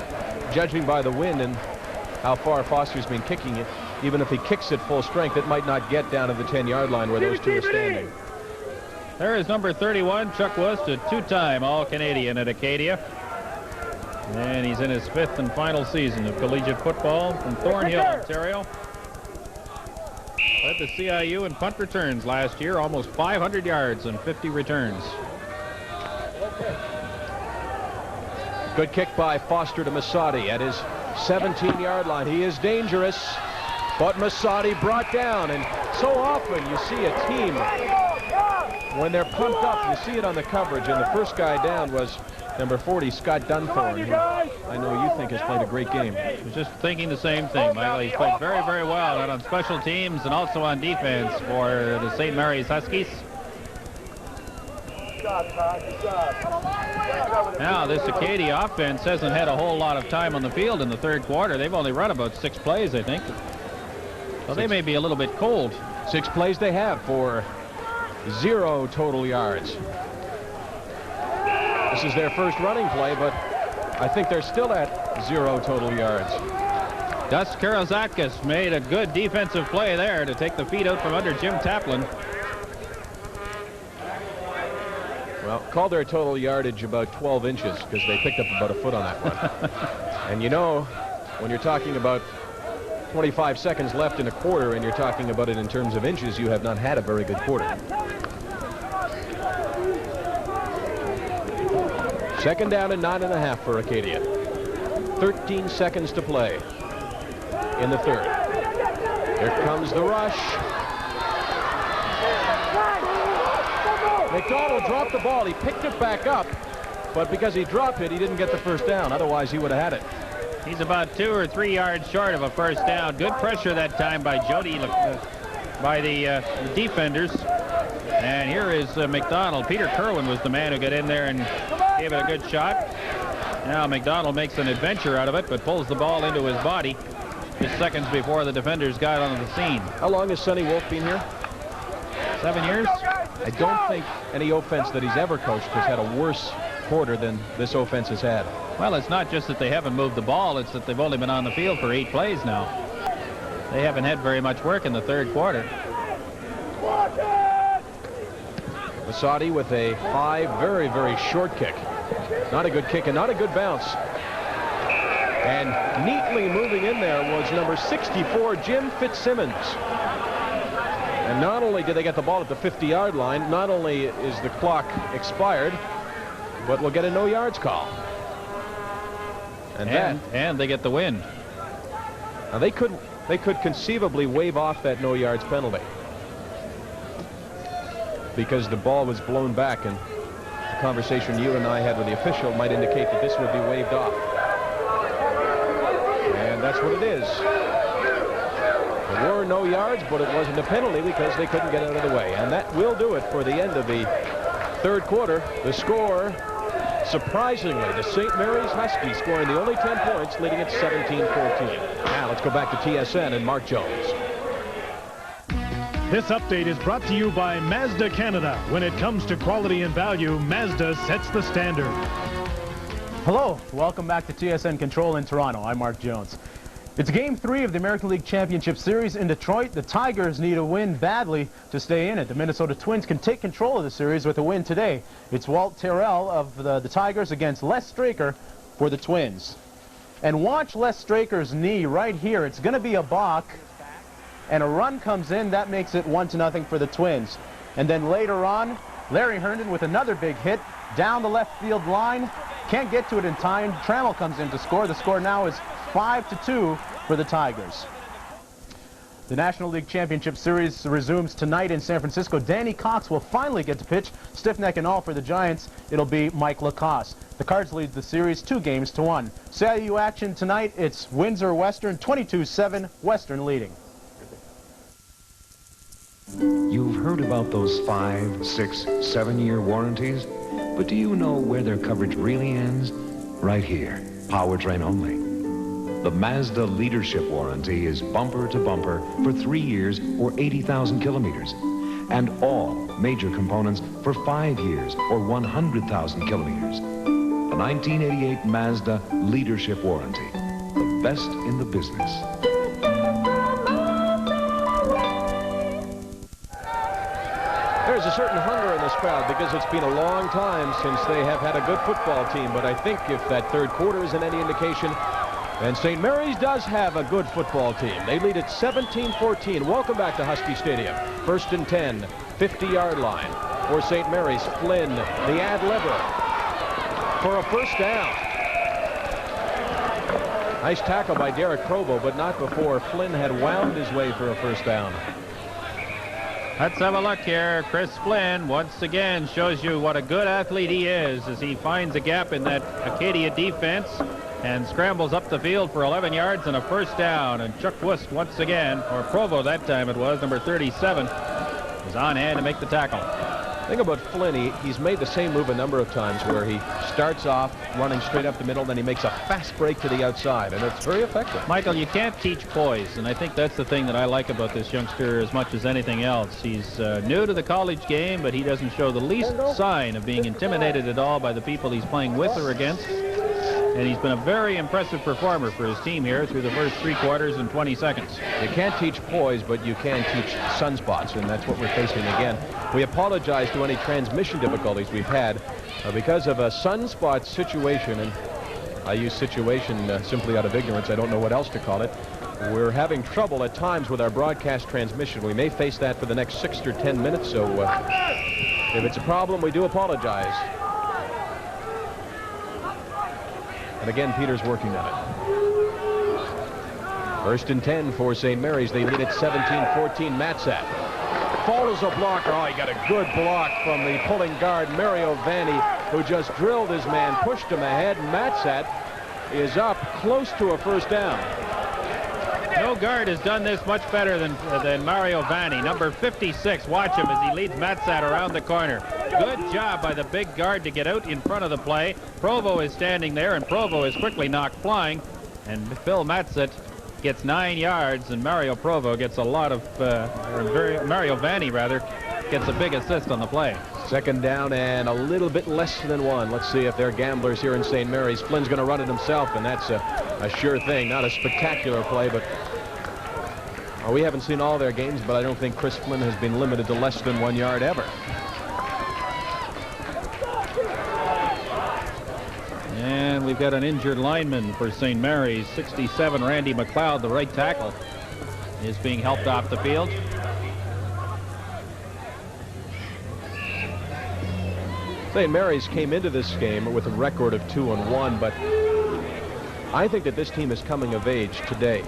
judging by the wind and how far Foster's been kicking it, even if he kicks it full strength, it might not get down to the 10-yard line where those two are standing. There is number 31, Chuck Wust, a two-time All-Canadian at Acadia. And he's in his 5th and final season of collegiate football from Thornhill, Ontario. Led the CIU in punt returns last year, almost 500 yards and 50 returns. Good kick by Foster to Masadi at his 17-yard line. He is dangerous, but Masadi brought down, and so often you see a team when they're pumped up, you see it on the coverage, and the first guy down was number 40, Scott Dunthorne, who I know you think has played a great game. I was just thinking the same thing, Michael. He's played very, very well, out on special teams and also on defense for the St. Mary's Huskies. Now, this Acadia offense hasn't had a whole lot of time on the field in the third quarter. They've only run about 6 plays, I think. So they may be a little bit cold. 6 plays they have for 0 total yards. This is their first running play, but I think they're still at 0 total yards. Gus Karazakis made a good defensive play there to take the feet out from under Jim Taplin. Well, called their total yardage about 12 inches because they picked up about a foot on that one. And you know, when you're talking about 25 seconds left in a quarter and you're talking about it in terms of inches, you have not had a very good quarter. Second down and 9.5 for Acadia. 13 seconds to play in the third. Here comes the rush. McDonald dropped the ball. He picked it back up, but because he dropped it, he didn't get the first down. Otherwise, he would have had it. He's about 2 or 3 yards short of a first down. Good pressure that time by by the defenders. And here is McDonald. Peter Kerwin was the man who got in there and gave it a good shot. Now McDonald makes an adventure out of it, but pulls the ball into his body just seconds before the defenders got onto the scene. How long has Sonny Wolf been here? 7 years. I don't think any offense that he's ever coached has had a worse quarter than this offense has had. Well, it's not just that they haven't moved the ball, it's that they've only been on the field for 8 plays now. They haven't had very much work in the third quarter. Masadi with a high, very, very short kick. Not a good kick and not a good bounce. And neatly moving in there was number 64, Jim Fitzsimmons. And not only did they get the ball at the 50-yard line, not only is the clock expired, but we'll get a no yards call. And they get the win. Now they could conceivably waive off that no yards penalty because the ball was blown back, and the conversation you and I had with the official might indicate that this would be waived off. And that's what it is. There were no yards, but it wasn't a penalty because they couldn't get out of the way. And that will do it for the end of the third quarter. The score, surprisingly, the St. Mary's Huskies scoring the only 10 points, leading at 17-14. Now let's go back to TSN and Mark Jones. This update is brought to you by Mazda Canada. When it comes to quality and value, Mazda sets the standard. Hello, welcome back to TSN Control in Toronto. I'm Mark Jones. It's Game 3 of the American League Championship Series in Detroit. The Tigers need a win badly to stay in it. The Minnesota Twins can take control of the series with a win today. It's Walt Terrell of the Tigers against Les Straker for the Twins. And watch Les Straker's knee right here. It's going to be a balk, and a run comes in. That makes it 1-0 for the Twins. And then later on, Larry Herndon with another big hit down the left field line. Can't get to it in time. Trammell comes in to score. The score now is 5-2 for the Tigers. The National League Championship Series resumes tonight in San Francisco. Danny Cox will finally get to pitch. Stiff neck and all for the Giants. It'll be Mike Lacoste. The Cards lead the series 2-1. CIU action tonight. It's Windsor Western 22-7. Western leading. You've heard about those 5, 6, 7-year warranties, but do you know where their coverage really ends? Right here, powertrain only. The Mazda Leadership Warranty is bumper to bumper for 3 years or 80,000 kilometers, and all major components for 5 years or 100,000 kilometers. The 1988 Mazda Leadership Warranty, the best in the business. There's a certain hunger in this crowd because it's been a long time since they have had a good football team. But I think if that third quarter isn't any indication, then St. Mary's does have a good football team. They lead at 17-14. Welcome back to Husky Stadium. 1st and 10, 50-yard line for St. Mary's. Flynn, the ad-libber, for a first down. Nice tackle by Derek Provo, but not before Flynn had wound his way for a first down. Let's have a look here. Chris Flynn once again shows you what a good athlete he is as he finds a gap in that Acadia defense and scrambles up the field for 11 yards and a first down. And Chuck Wust once again, or Provo that time it was, number 37, was on hand to make the tackle. Think about Flynn. He's made the same move a number of times where he starts off running straight up the middle, then he makes a fast break to the outside, and it's very effective. Michael, you can't teach poise, and I think that's the thing that I like about this youngster as much as anything else. He's new to the college game, but he doesn't show the least sign of being intimidated at all by the people he's playing with or against. And he's been a very impressive performer for his team here through the first 3 quarters and 20 seconds. You can't teach poise, but you can teach sunspots, and that's what we're facing again. We apologize to any transmission difficulties we've had because of a sunspot situation, and I use situation simply out of ignorance. I don't know what else to call it. We're having trouble at times with our broadcast transmission. We may face that for the next 6 or 10 minutes, so if it's a problem, we do apologize. And again, Peter's working on it. 1st and 10 for St. Mary's. They lead at 17-14. Matsat follows a blocker. Oh, he got a good block from the pulling guard, Mario Vanni, who just drilled his man, pushed him ahead. Matsat is up close to a first down. No guard has done this much better than Mario Vanni. Number 56. Watch him as he leads Matsat around the corner. Good job by the big guard to get out in front of the play. Provo is standing there, and Provo is quickly knocked flying. And Phil Matsat gets 9 yards, and Mario Provo gets a lot of, Mario Vanni, rather, gets a big assist on the play. 2nd down and a little bit less than 1. Let's see if they're gamblers here in St. Mary's. Flynn's going to run it himself, and that's a sure thing. Not a spectacular play, but we haven't seen all their games, but I don't think Chris Flynn has been limited to less than 1 yard ever. And we've got an injured lineman for St. Mary's. 67, Randy McLeod, the right tackle, is being helped off the field. St. Mary's came into this game with a record of 2-1, but I think that this team is coming of age today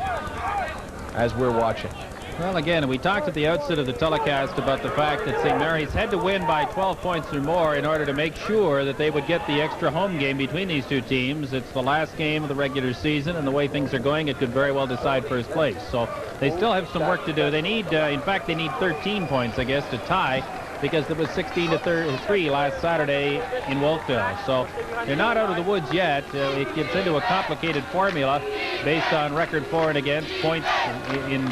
as we're watching. Well, again, we talked at the outset of the telecast about the fact that St. Mary's had to win by 12 points or more in order to make sure that they would get the extra home game between these two teams. It's the last game of the regular season, and the way things are going, it could very well decide first place. So they still have some work to do. They need, in fact, they need 13 points, I guess, to tie, because it was 16-3 last Saturday in Wolfville. So they're not out of the woods yet. It gets into a complicated formula based on record for and against, points in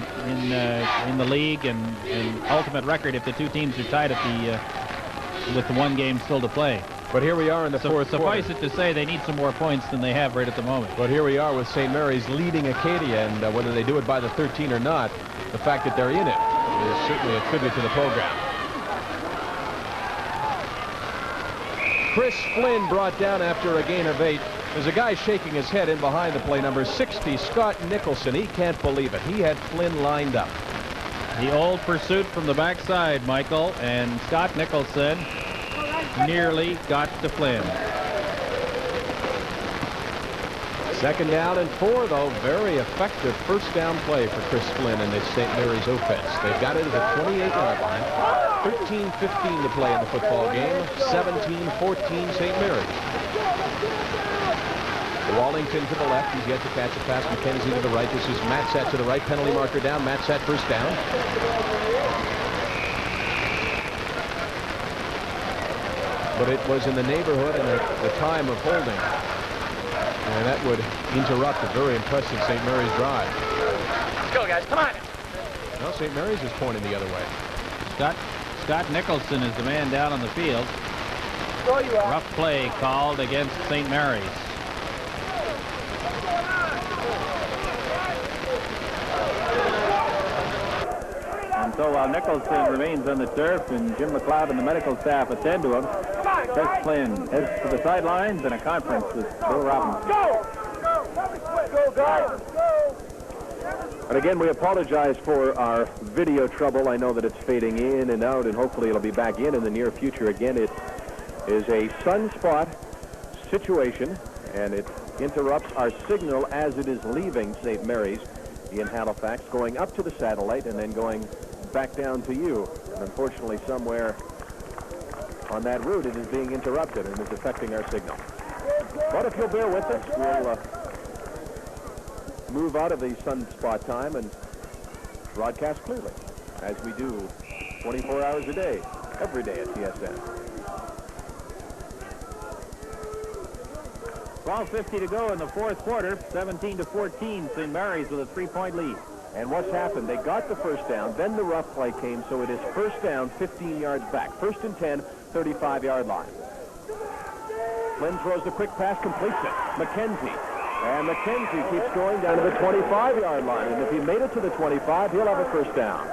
the league, and ultimate record if the two teams are tied at with the 1 game still to play. But here we are in the fourth quarter. Suffice it to say, they need some more points than they have right at the moment. But here we are with St. Mary's leading Acadia, and whether they do it by the 13 or not, the fact that they're in it is certainly a tribute to the program. Chris Flynn brought down after a gain of 8. There's a guy shaking his head in behind the play, number 60, Scott Nicholson. He can't believe it. He had Flynn lined up. The old pursuit from the backside, Michael, and Scott Nicholson nearly got to Flynn. 2nd down and 4, though. Very effective first down play for Chris Flynn and the St. Mary's offense. They've got it at the 28-yard line. 13-15 to play in the football game. 17-14 St. Mary's. Wallington to the left. He's yet to catch a pass. McKenzie to the right. This is Matsat to the right. Penalty marker down. Matsat first down. But it was in the neighborhood and at the time of holding. And that would interrupt a very impressive St. Mary's drive. Let's go, guys. Come on. Well, St. Mary's is pointing the other way. Scott Nicholson is the man down on the field. Rough play called against St. Mary's. And so while Nicholson remains on the turf and Jim McLeod and the medical staff attend to him, Chris Flynn heads to the sidelines in a conference with Bill Robinson. Go, guys. And again, we apologize for our video trouble. I know that it's fading in and out, and hopefully it'll be back in the near future. Again, it is a sunspot situation, and it interrupts our signal as it is leaving St. Mary's in Halifax, going up to the satellite and then going back down to you. And unfortunately, somewhere on that route, it is being interrupted and is affecting our signal. But if you'll bear with us, we'll move out of the sunspot time and broadcast clearly, as we do 24 hours a day, every day at TSN. 12:50 to go in the fourth quarter, 17-14, St. Mary's with a 3-point lead. And what's happened? They got the first down, then the rough play came, so it is first down, 15 yards back. First and 10, 35-yard line. Flynn throws the quick pass, completes it. McKenzie. And McKenzie keeps going down to the 25-yard line. And if he made it to the 25, he'll have a first down.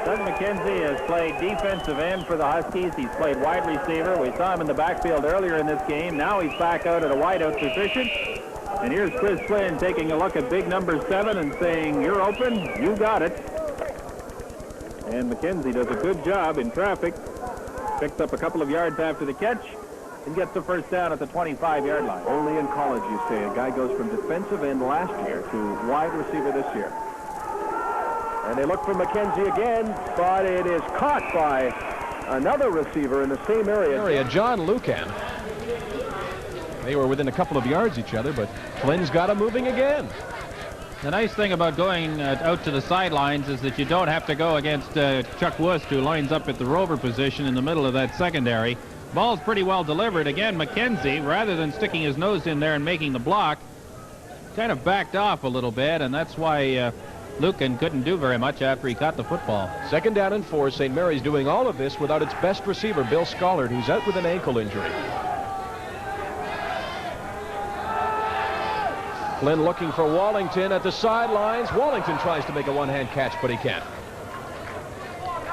Doug McKenzie has played defensive end for the Huskies. He's played wide receiver. We saw him in the backfield earlier in this game. Now he's back out at a wideout position. And here's Chris Flynn taking a look at big number 7 and saying, "You're open. You got it." And McKenzie does a good job in traffic. Picks up a couple of yards after the catch and gets the first down at the 25-yard line. Only in college, you say, a guy goes from defensive end last year to wide receiver this year. And they look for McKenzie again, but it is caught by another receiver in the same area. John Lucan. They were within a couple of yards each other, but Flynn's got him moving again. The nice thing about going out to the sidelines is that you don't have to go against Chuck Wust, who lines up at the rover position in the middle of that secondary. Ball's pretty well delivered. Again, McKenzie, rather than sticking his nose in there and making the block, kind of backed off a little bit, and that's why Lucan couldn't do very much after he caught the football. Second down and 4. St. Mary's doing all of this without its best receiver, Bill Scollard, who's out with an ankle injury. Flynn looking for Wallington at the sidelines. Wallington tries to make a one-hand catch, but he can't.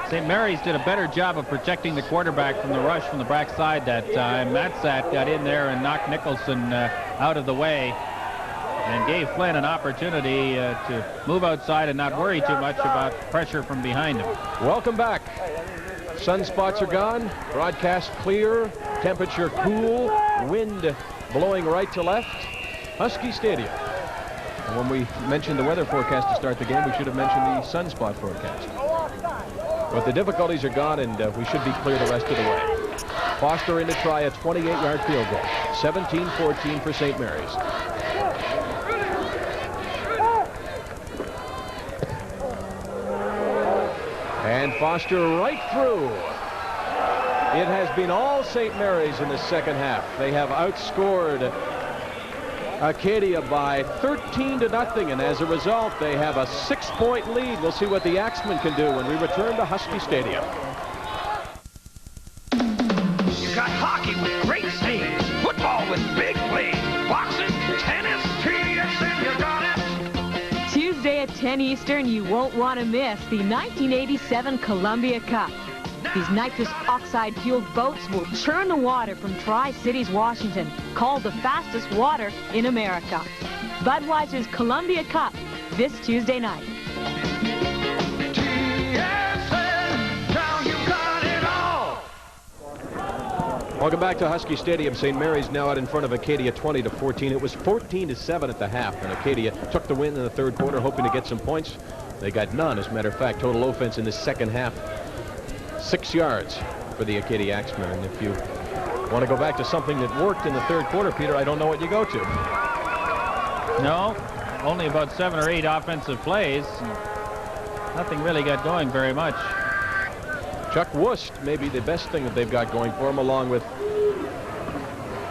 St. Mary's did a better job of protecting the quarterback from the rush from the backside that time. Matsat got in there and knocked Nicholson out of the way and gave Flynn an opportunity to move outside and not worry too much about pressure from behind him. Welcome back. Sunspots are gone. Broadcast clear. Temperature cool. Wind blowing right to left. Husky Stadium. And when we mentioned the weather forecast to start the game, we should have mentioned the sunspot forecast. But the difficulties are gone, and we should be clear the rest of the way. Foster in to try a 28-yard field goal. 17-14 for St. Mary's. And Foster right through. It has been all St. Mary's in the second half. They have outscored Acadia by 13-0, and as a result, they have a 6-point lead. We'll see what the Axemen can do when we return to Husky Stadium. You got hockey with great saves, football with big plays, boxing, tennis, TSN, you got it. Tuesday at 10 Eastern, you won't want to miss the 1987 Columbia Cup. These nitrous oxide-fueled boats will churn the water from Tri-Cities, Washington, called the fastest water in America. Budweiser's Columbia Cup this Tuesday night. Now you got it all. Welcome back to Husky Stadium. St. Mary's now out in front of Acadia 20-14. It was 14-7 at the half, and Acadia took the win in the third quarter, hoping to get some points. They got none. As a matter of fact, total offense in the second half, 6 yards for the Acadia Axemen. And if you want to go back to something that worked in the third quarter, Peter, I don't know what you go to. No, only about 7 or 8 offensive plays. Nothing really got going very much. Chuck Wust may be the best thing that they've got going for him, along with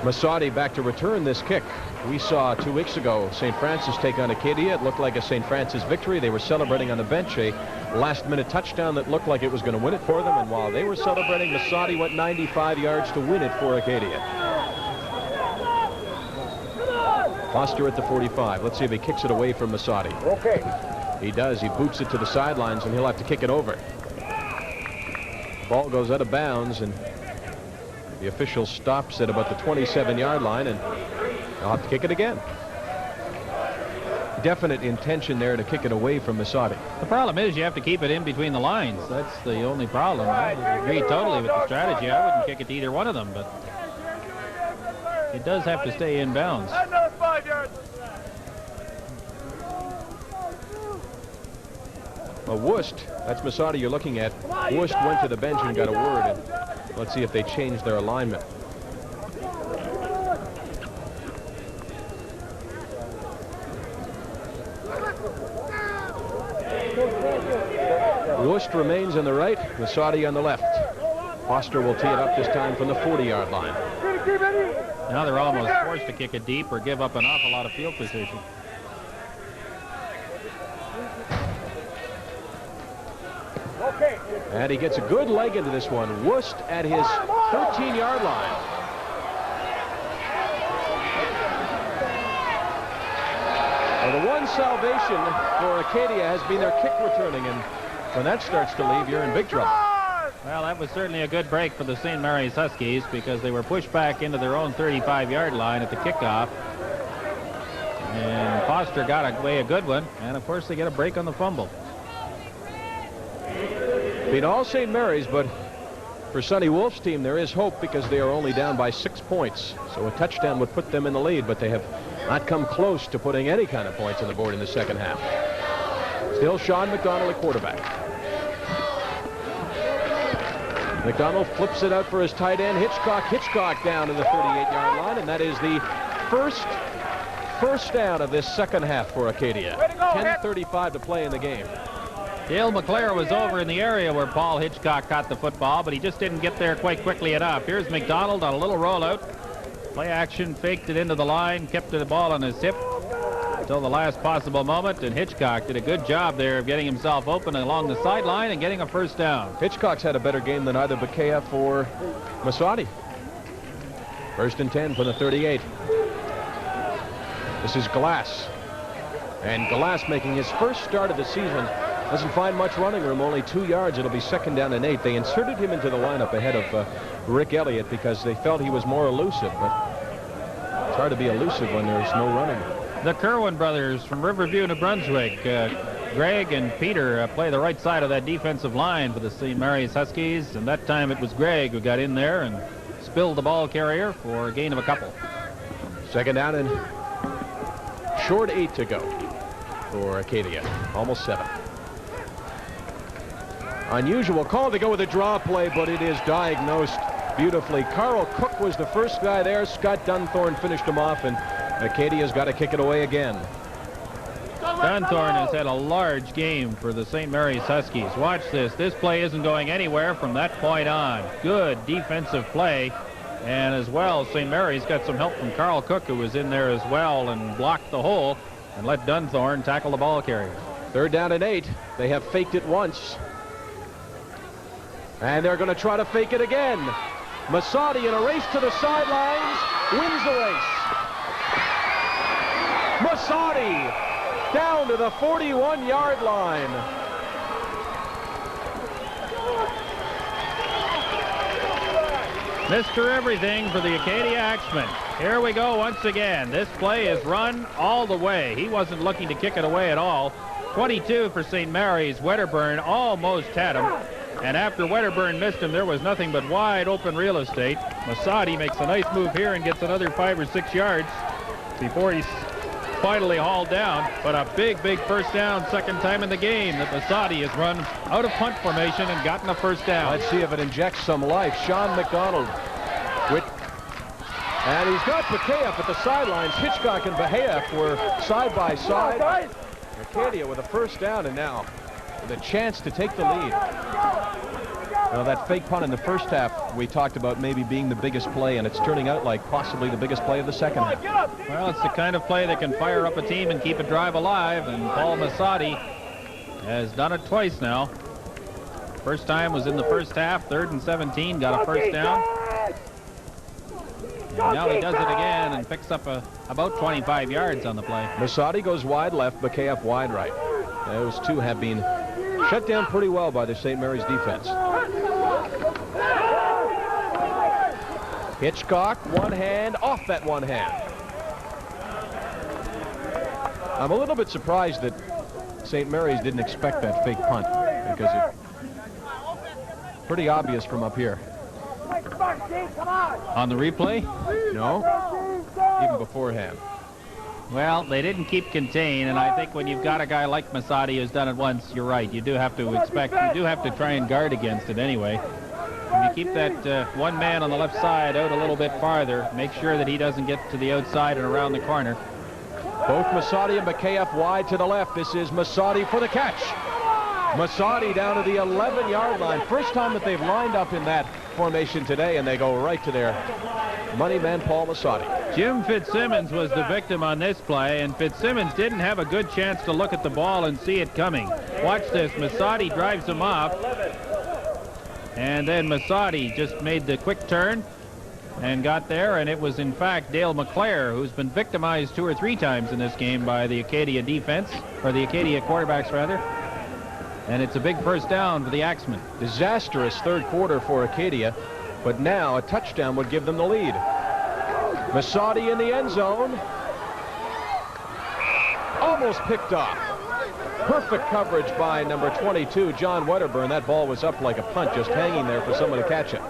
Masadi back to return this kick. We saw 2 weeks ago St. Francis take on Acadia. It looked like a St. Francis victory. They were celebrating on the bench a last-minute touchdown that looked like it was going to win it for them. And while they were celebrating, Masadi went 95 yards to win it for Acadia. Foster at the 45. Let's see if he kicks it away from Masadi. Okay. He does. He boots it to the sidelines, and he'll have to kick it over. Ball goes out of bounds, and the official stops at about the 27-yard line, and they'll have to kick it again. Definite intention there to kick it away from Masadi. The problem is you have to keep it in between the lines. That's the only problem. I agree totally with the strategy. I wouldn't kick it to either one of them, but it does have to stay in bounds. Another 5 yards. Worst, that's Masadi you're looking at. Worst went to the bench and got a word. And let's see if they change their alignment. Worst remains on the right, Masadi on the left. Foster will tee it up this time from the 40-yard line. Now they're almost forced to kick it deep or give up an awful lot of field position. And he gets a good leg into this one. Worst at his 13-yard line. Well, the one salvation for Acadia has been their kick returning, and when that starts to leave, you're in big trouble. Well, that was certainly a good break for the St. Mary's Huskies because they were pushed back into their own 35-yard line at the kickoff. And Foster got away a good one, and of course they get a break on the fumble. Beat all St. Mary's, but for Sonny Wolf's team, there is hope because they are only down by 6 points. So a touchdown would put them in the lead, but they have not come close to putting any kind of points on the board in the second half. Still Sean McDonald at quarterback. McDonald flips it out for his tight end, Hitchcock down to the 38-yard line, and that is the first down of this second half for Acadia. 10:35 to play in the game. Dale McClare was over in the area where Paul Hitchcock caught the football, but he just didn't get there quite quickly enough. Here's McDonald on a little rollout. Play action, faked it into the line, kept the ball on his hip until the last possible moment, and Hitchcock did a good job there of getting himself open along the sideline and getting a first down. Hitchcock's had a better game than either Bakea or Masadi. 1st and 10 from the 38. This is Glass. And Glass making his first start of the season. Doesn't find much running room, only 2 yards. It'll be 2nd down and 8. They inserted him into the lineup ahead of Rick Elliott because they felt he was more elusive, but it's hard to be elusive when there's no running. The Kerwin brothers from Riverview, New Brunswick. Greg and Peter play the right side of that defensive line for the St. Mary's Huskies, and that time it was Greg who got in there and spilled the ball carrier for a gain of a couple. 2nd down and short 8 to go for Acadia. Almost 7. Unusual call to go with a draw play, but it is diagnosed beautifully. Carl Cook was the first guy there. Scott Dunthorne finished him off, and Acadia's got to kick it away again. Dunthorne has had a large game for the St. Mary's Huskies. Watch this. This play isn't going anywhere from that point on. Good defensive play. And as well, St. Mary's got some help from Carl Cook, who was in there as well and blocked the hole and let Dunthorne tackle the ball carrier. 3rd down and 8. They have faked it once. And they're going to try to fake it again. Masadi in a race to the sidelines wins the race. Masadi down to the 41-yard line. Mr. Everything for the Acadia Axemen. Here we go once again. This play is run all the way. He wasn't looking to kick it away at all. 22 for St. Mary's. Wedderburn almost had him. And after Wedderburn missed him, there was nothing but wide open real estate. Masadi makes a nice move here and gets another 5 or 6 yards before he's finally hauled down. But a big first down, 2nd time in the game that Masadi has run out of punt formation and gotten a first down. Let's see if it injects some life. Sean McDonald. And he's got Bakea at the sidelines. Hitchcock and Bahia were side by side. Acadia with a first down, and now with a chance to take the lead. Well, that fake punt in the first half we talked about maybe being the biggest play, and it's turning out like possibly the biggest play of the second half. Well, it's the kind of play that can fire up a team and keep a drive alive, and Paul Masadi has done it twice now. First time was in the first half, 3rd and 17, got a first down. And now he does it again and picks up about 25 yards on the play. Masadi goes wide left, Bakea wide right. Those two have been shut down pretty well by the St. Mary's defense. Hitchcock, one hand, off that one hand. I'm a little bit surprised that St. Mary's didn't expect that fake punt because it's pretty obvious from up here. On the replay? No, even beforehand. Well, they didn't keep contained, and I think when you've got a guy like Masadi who's done it once, you're right. You do have to try and guard against it anyway. If you keep that one man on the left side out a little bit farther, make sure that he doesn't get to the outside and around the corner. Both Masadi and Mikheyev wide to the left. This is Masadi for the catch. Masadi down to the 11-yard line. First time that they've lined up in that formation today, and they go right to their money man, Paul Masadi. Jim Fitzsimmons was the victim on this play, and Fitzsimmons didn't have a good chance to look at the ball and see it coming. Watch this. Masadi drives him off, and then Masadi just made the quick turn and got there, and it was in fact Dale McClare, who's been victimized 2 or 3 times in this game by the Acadia defense, or the Acadia quarterbacks rather. And it's a big first down for the Axemen. Disastrous third quarter for Acadia, but now a touchdown would give them the lead. Masadi in the end zone. Almost picked off. Perfect coverage by number 22, John Wedderburn. That ball was up like a punt, just hanging there for someone to catch it.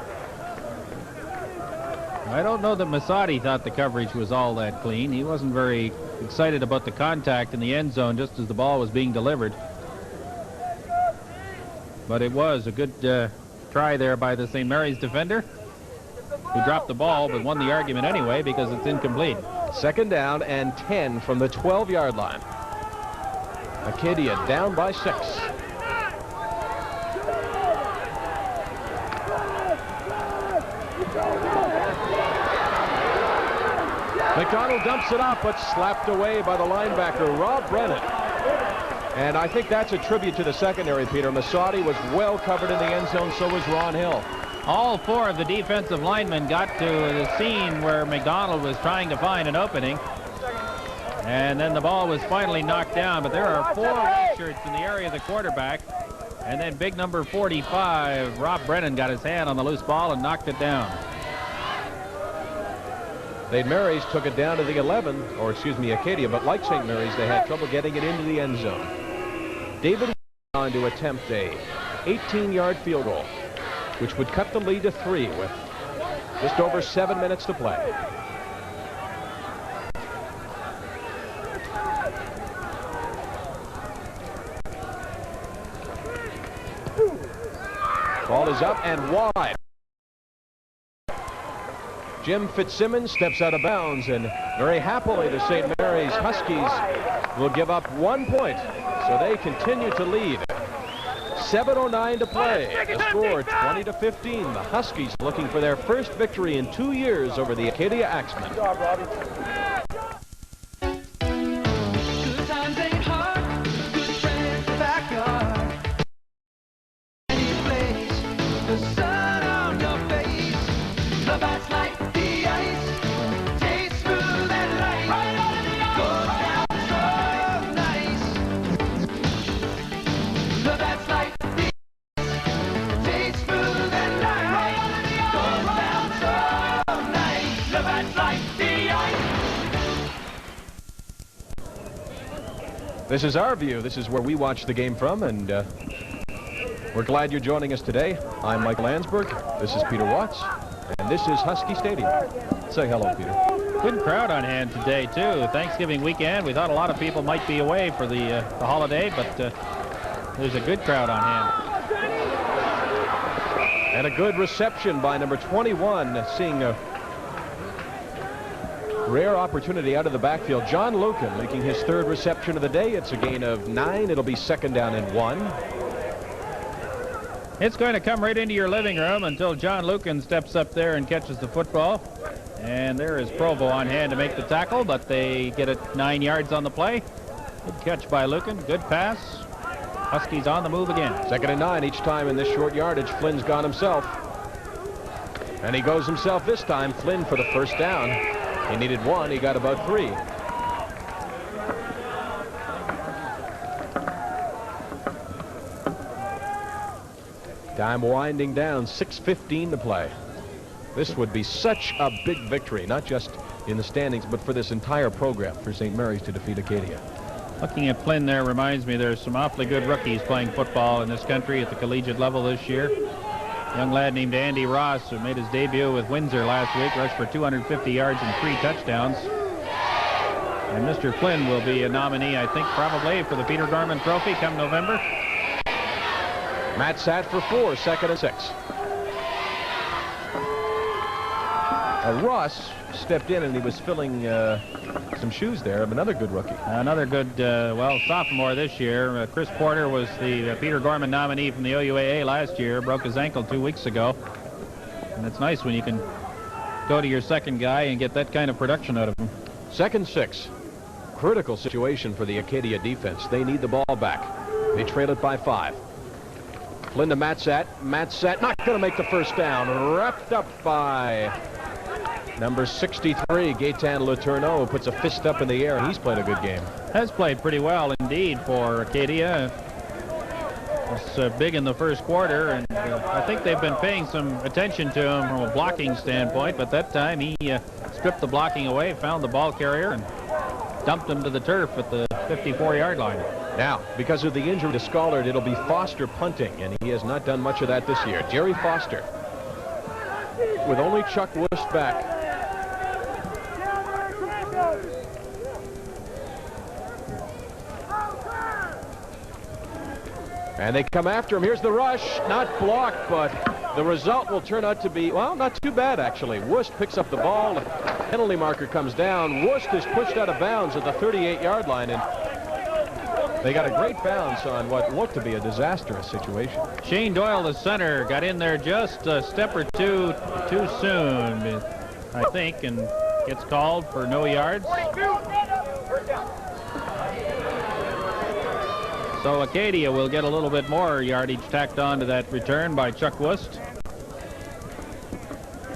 I don't know that Masadi thought the coverage was all that clean. He wasn't very excited about the contact in the end zone just as the ball was being delivered. But it was a good try there by the St. Mary's defender, who dropped the ball but won the argument anyway because it's incomplete. Second down and 10 from the 12-yard line. Acadia down by 6. McDonald dumps it off, but slapped away by the linebacker, Rob Brennan. And I think that's a tribute to the secondary, Peter. Masadi was well covered in the end zone, so was Ron Hill. All 4 of the defensive linemen got to the scene where McDonald was trying to find an opening. And then the ball was finally knocked down, but there are 4 red shirts in the area of the quarterback. And then big number 45, Rob Brennan, got his hand on the loose ball and knocked it down. St. Mary's took it down to the 11, or excuse me, Acadia, but like St. Mary's, they had trouble getting it into the end zone. David on to attempt a 18-yard field goal, which would cut the lead to 3 with just over 7 minutes to play. Ball is up and wide. Jim Fitzsimmons steps out of bounds, and very happily the St. Mary's Huskies will give up 1 point, so they continue to lead. 7:09 to play. The score 20-15. The Huskies looking for their first victory in 2 years over the Acadia Axemen. Good times ain't hard, good friends in the backyard. Any place, the sun on your face, the bats like the ice, taste smooth and light, right on the goes down so nice. The bats like the ice, taste smooth and light, right on the goes down so nice. The bats like the ice. This is our view. This is where we watch the game from, and we're glad you're joining us today. I'm Mike Landsberg. This is Peter Watts, and this is Husky Stadium. Say hello, Peter. Good crowd on hand today, too. Thanksgiving weekend. We thought a lot of people might be away for the holiday, but there's a good crowd on hand. And a good reception by number 21, seeing a rare opportunity out of the backfield. John Lucan making his 3rd reception of the day. It's a gain of 9. It'll be 2nd down and 1. It's going to come right into your living room until John Lucan steps up there and catches the football. And there is Provo on hand to make the tackle, but they get it 9 yards on the play. Good catch by Lucan. Good pass. Huskies on the move again. 2nd and 9 each time in this short yardage. Flynn's gone himself. And he goes himself this time. Flynn for the first down. He needed 1. He got about 3. Time winding down. 6:15 to play. This would be such a big victory, not just in the standings, but for this entire program for St. Mary's to defeat Acadia. Looking at Flynn there reminds me there's some awfully good rookies playing football in this country at the collegiate level this year. A young lad named Andy Ross, who made his debut with Windsor last week, rushed for 250 yards and 3 touchdowns. And Mr. Flynn will be a nominee, I think, probably for the Peter Gorman Trophy come November. Matt Satt for 4, 2nd and 6. Russ stepped in and he was filling some shoes there of another good rookie. Another good, well, sophomore this year. Chris Porter was the Peter Gorman nominee from the OUAA last year. Broke his ankle 2 weeks ago. And it's nice when you can go to your second guy and get that kind of production out of him. 2nd 6. Critical situation for the Acadia defense. They need the ball back. They trail it by 5. Flynn to Matt Satt. Matt Satt not going to make the first down. Wrapped up by number 63, Gaetan Letourneau, puts a fist up in the air, and he's played a good game. Has played pretty well indeed for Acadia. Was big in the first quarter, and I think they've been paying some attention to him from a blocking standpoint, but that time he stripped the blocking away, found the ball carrier, and dumped him to the turf at the 54-yard line. Now, because of the injury to Scollard, it'll be Foster punting, and he has not done much of that this year. Jerry Foster, with only Chuck Wust back. And they come after him. Here's the rush. Not blocked, but the result will turn out to be, well, not too bad, actually. Wust picks up the ball. The penalty marker comes down. Wust is pushed out of bounds at the 38-yard line, and they got a great bounce on what looked to be a disastrous situation. Shane Doyle, the center, got in there just a step or two too soon, I think, and gets called for no yards. So Acadia will get a little bit more yardage tacked on to that return by Chuck Wust.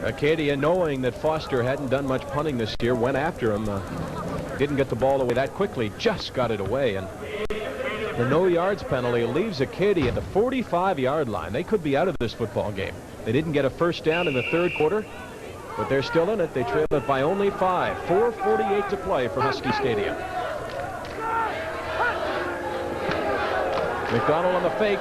Acadia, knowing that Foster hadn't done much punting this year, went after him. Didn't get the ball away that quickly, just got it away. And the no yards penalty leaves Acadia at the 45-yard line. They could be out of this football game. They didn't get a first down in the third quarter, but they're still in it. They trail it by only 5. 4:48 to play for Husky Stadium. McDonald on the fake.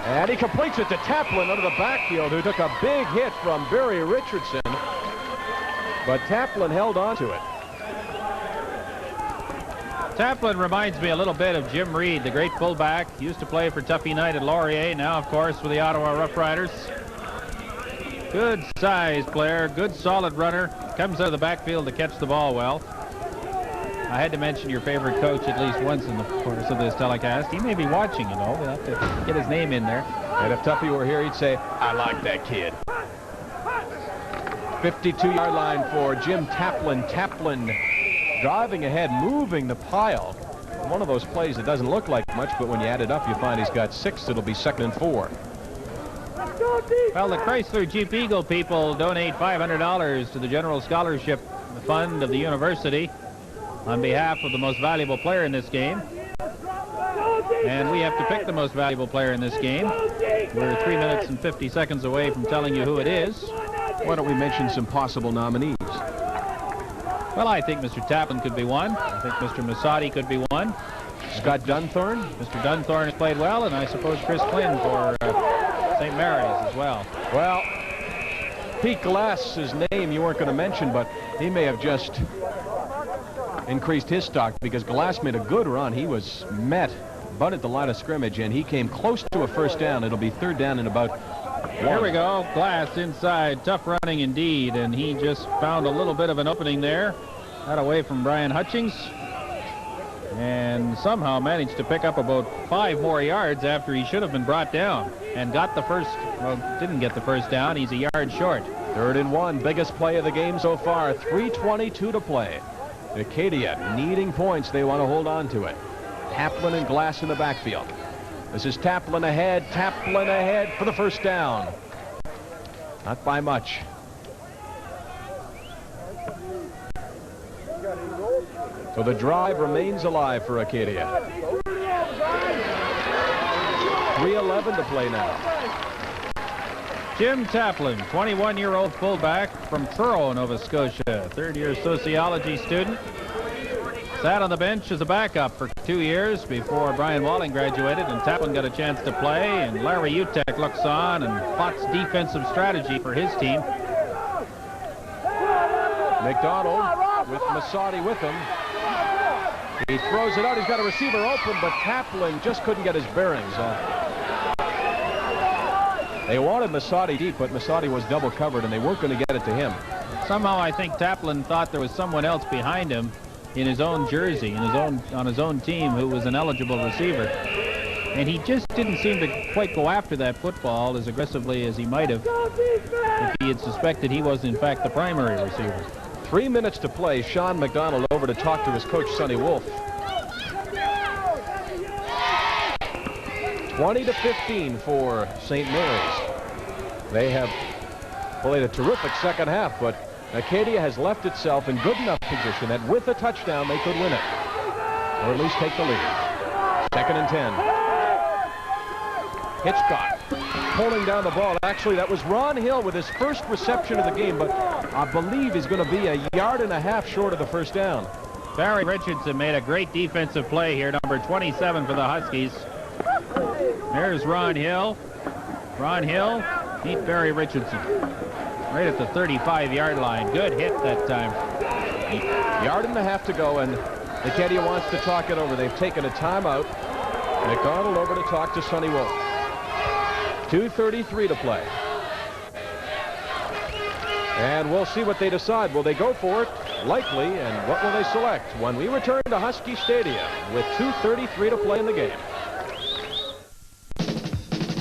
And he completes it to Taplin out of the backfield, who took a big hit from Barry Richardson. But Taplin held on to it. Taplin reminds me a little bit of Jim Reed, the great fullback. He used to play for Tuffy Knight at Laurier, now, of course, with the Ottawa Rough Riders. Good size player, good solid runner. Comes out of the backfield to catch the ball well. I had to mention your favorite coach at least once in the course of this telecast. He may be watching, you know. We'll have to get his name in there. And if Tuffy were here, he'd say, I like that kid. 52-yard line for Jim Taplin. Taplin driving ahead, moving the pile. One of those plays that doesn't look like much, but when you add it up, you find he's got 6. It'll be 2nd and 4. Well, the Chrysler Jeep Eagle people donate $500 to the General Scholarship Fund of the university on behalf of the most valuable player in this game. And we have to pick the most valuable player in this game. We're 3 minutes and 50 seconds away from telling you who it is. Why don't we mention some possible nominees? Well, I think Mr. Taplin could be one. I think Mr. Massotti could be one. Scott Dunthorne? Mr. Dunthorne has played well, and I suppose Chris Flynn for St. Mary's as well. Well, Pete Glass's name you weren't going to mention, but he may have just increased his stock because Glass made a good run. He was met about at the line of scrimmage, and he came close to a first down. It'll be 3rd down in about 1. Here we go. Glass inside. Tough running indeed, and he just found a little bit of an opening there. Got away from Brian Hutchings and somehow managed to pick up about 5 more yards after he should have been brought down, and got the first, well, didn't get the first down. He's a yard short. 3rd and 1. Biggest play of the game so far. 3:22 to play. Acadia needing points. They want to hold on to it. Taplin and Glass in the backfield. This is Taplin ahead for the first down. Not by much. So the drive remains alive for Acadia. 3:11 to play now. Jim Taplin, 21-year-old fullback from Truro, Nova Scotia, 3rd-year sociology student. Sat on the bench as a backup for 2 years before Brian Walling graduated, and Taplin got a chance to play, and Larry Utek looks on and plots defensive strategy for his team. McDonald with Masadi with him. He throws it out. He's got a receiver open, but Taplin just couldn't get his bearings. They wanted Masadi deep, but Masadi was double covered, and they weren't going to get it to him. Somehow I think Taplin thought there was someone else behind him in his own jersey, on his own team, who was an eligible receiver. And he just didn't seem to quite go after that football as aggressively as he might have if he had suspected he was, in fact, the primary receiver. 3 minutes to play. Sean McDonald over to talk to his coach, Sonny Wolf. 20-15 for St. Mary's. They have played a terrific second half, but Acadia has left itself in good enough position that with a touchdown they could win it, or at least take the lead. 2nd and 10. Hitchcock pulling down the ball. Actually, that was Ron Hill with his first reception of the game, but I believe he's going to be 1.5 yards short of the first down. Barry Richardson made a great defensive play here, number 27 for the Huskies. There's Ron Hill. Ron Hill, meet Barry Richardson. Right at the 35-yard line. Good hit that time. 1.5 yards to go, and Acadia wants to talk it over. They've taken a timeout. McDonald over to talk to Sonny Wolf. 2:33 to play. And we'll see what they decide. Will they go for it? Likely. And what will they select when we return to Husky Stadium with 2:33 to play in the game?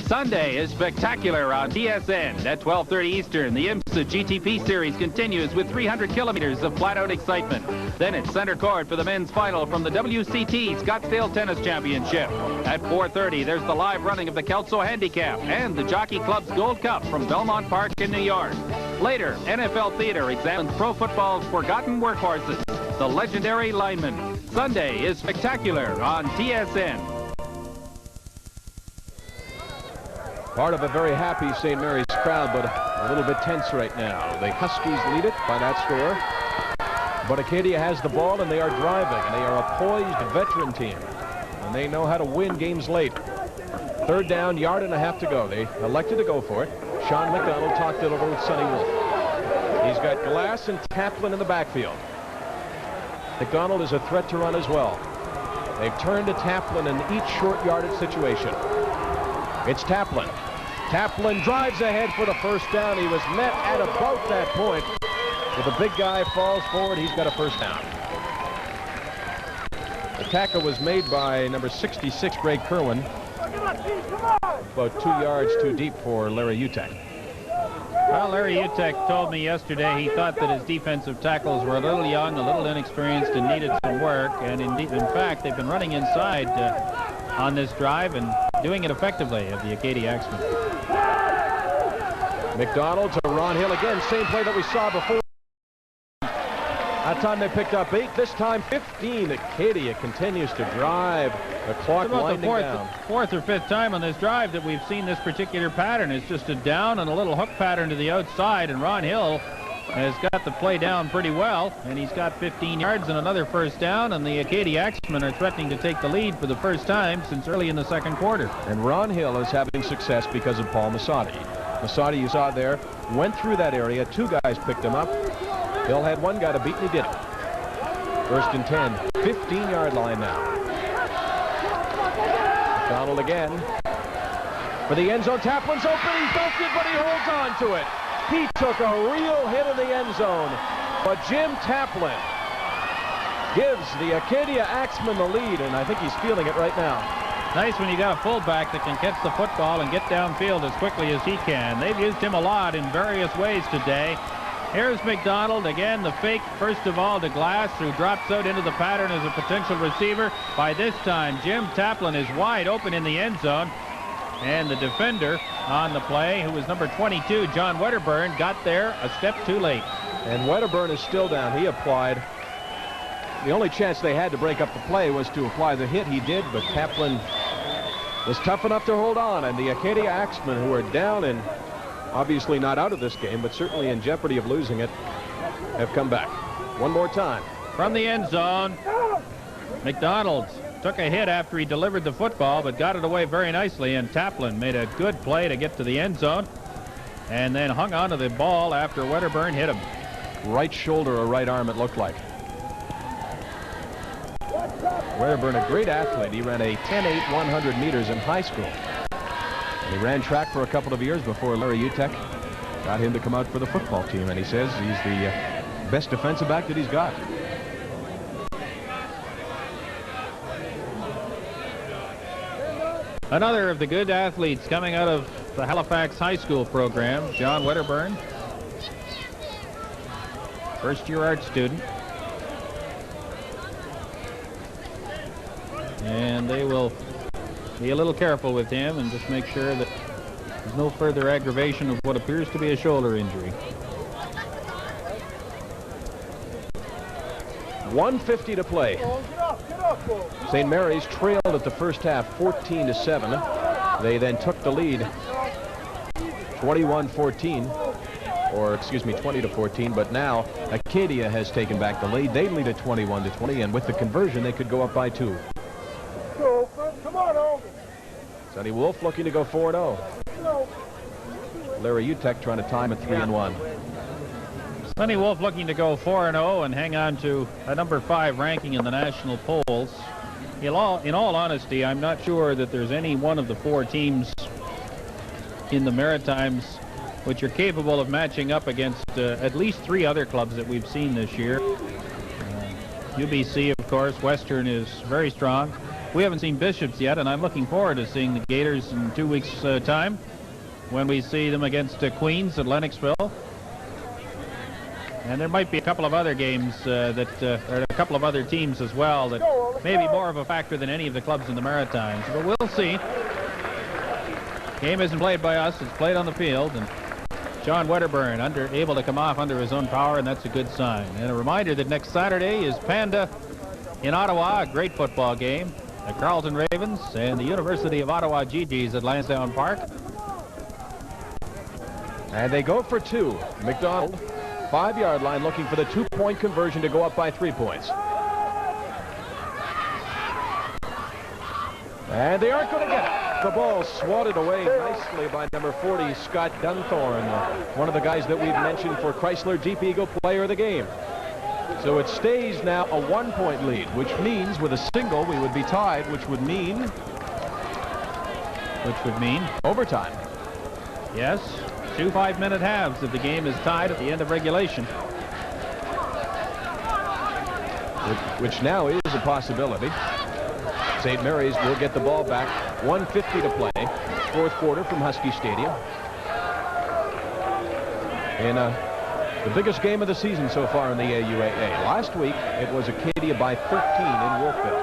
Sunday is spectacular on TSN at 12:30 Eastern. The IMSA GTP Series continues with 300 kilometers of flat-out excitement. Then it's center court for the men's final from the WCT Scottsdale Tennis Championship. At 4:30, there's the live running of the Kelso Handicap and the Jockey Club's Gold Cup from Belmont Park in New York. Later, NFL Theater examines pro football's forgotten workhorses, the legendary linemen. Sunday is spectacular on TSN. Part of a very happy St. Mary's crowd, but a little bit tense right now. The Huskies lead it by that score. But Acadia has the ball, and they are driving, and they are a poised veteran team. And they know how to win games late. 3rd down, 1.5 yards to go. They elected to go for it. Sean McDonald talked it over with Sonny Wolf. He's got Glass and Taplin in the backfield. McDonald is a threat to run as well. They've turned to Taplin in each short yardage situation. It's Taplin. Taplin drives ahead for the first down. He was met at about that point. If the big guy falls forward, he's got a first down. The tackle was made by number 66, Greg Kerwin. About 2 yards too deep for Larry Utek. Well, Larry Utek told me yesterday he thought that his defensive tackles were a little young, a little inexperienced, and needed some work. And in fact, they've been running inside on this drive and doing it effectively of the Acadia Axemen. McDonald to Ron Hill again. Same play that we saw before. That time they picked up 8. This time 15. Acadia continues to drive. The clock winding down. Fourth or fifth time on this drive that we've seen this particular pattern. It's just a down and a little hook pattern to the outside, and Ron Hill has got the play down pretty well, and he's got 15 yards and another first down, and the Acadia Axemen are threatening to take the lead for the first time since early in the second quarter. And Ron Hill is having success because of Paul Masadi. Masadi, you saw there, went through that area. 2 guys picked him up. Hill had 1 guy to beat, and he did it. 1st and 10, 15-yard line now. McDonald again. For the end zone, Taplin's open. He's dunked it, but he holds on to it. He took a real hit in the end zone, but Jim Taplin gives the Acadia Axemen the lead, and I think he's feeling it right now. Nice when you got a fullback that can catch the football and get downfield as quickly as he can. They've used him a lot in various ways today. Here's McDonald again, the fake first of all to Glass, who drops out into the pattern as a potential receiver. By this time, Jim Taplin is wide open in the end zone, and the defender on the play, who was number 22, John Wedderburn, got there a step too late. And Wedderburn is still down. He applied. The only chance they had to break up the play was to apply the hit. He did, but Taplin was tough enough to hold on, and the Acadia Axemen, who are down and obviously not out of this game, but certainly in jeopardy of losing it, have come back. One more time. From the end zone, McDonald took a hit after he delivered the football, but got it away very nicely, and Taplin made a good play to get to the end zone and then hung on to the ball after Wedderburn hit him. Right shoulder or right arm, it looked like. Wedderburn, a great athlete. He ran a 10.8 100 meters in high school. And he ran track for a couple of years before Larry Utek got him to come out for the football team. And he says he's the best defensive back that he's got. Another of the good athletes coming out of the Halifax High School program, John Wedderburn. First-year art student. And they will be a little careful with him and just make sure that there's no further aggravation of what appears to be a shoulder injury. 1:50 to play. St. Mary's trailed at the first half 14-7. They then took the lead 21-14, or excuse me, 20-14, but now Acadia has taken back the lead. They lead at 21-20, and with the conversion they could go up by 2. Come on, Sonny Wolf looking to go 4-0. Larry Utek trying to time at 3-1. Sonny Wolf looking to go 4-0 and hang on to a number 5 ranking in the national polls. In all honesty, I'm not sure that there's any one of the 4 teams in the Maritimes which are capable of matching up against at least 3 other clubs that we've seen this year. UBC, of course. Western is very strong. We haven't seen Bishops yet, and I'm looking forward to seeing the Gators in 2 weeks' time when we see them against Queens at Lennoxville. And there might be a couple of other games or a couple of other teams as well that may be more of a factor than any of the clubs in the Maritimes. But we'll see. Game isn't played by us. It's played on the field. And John Wedderburn able to come off under his own power, and that's a good sign. And a reminder that next Saturday is Panda in Ottawa, a great football game. The Carleton Ravens and the University of Ottawa GGs at Lansdowne Park. And they go for 2. McDonald, 5-yard line, looking for the 2-point conversion to go up by 3 points. And they aren't going to get it. The ball swatted away nicely by number 40, Scott Dunthorne, one of the guys that we've mentioned for Chrysler Jeep Eagle Player of the Game. So it stays now a 1-point lead, which means with a single we would be tied, which would mean overtime. Yes, 2 5-minute halves if the game is tied at the end of regulation. Which now is a possibility. St. Mary's will get the ball back. 1:50 to play. 4th quarter from Husky Stadium. In the biggest game of the season so far in the AUAA. Last week, it was Acadia by 13 in Wolfville.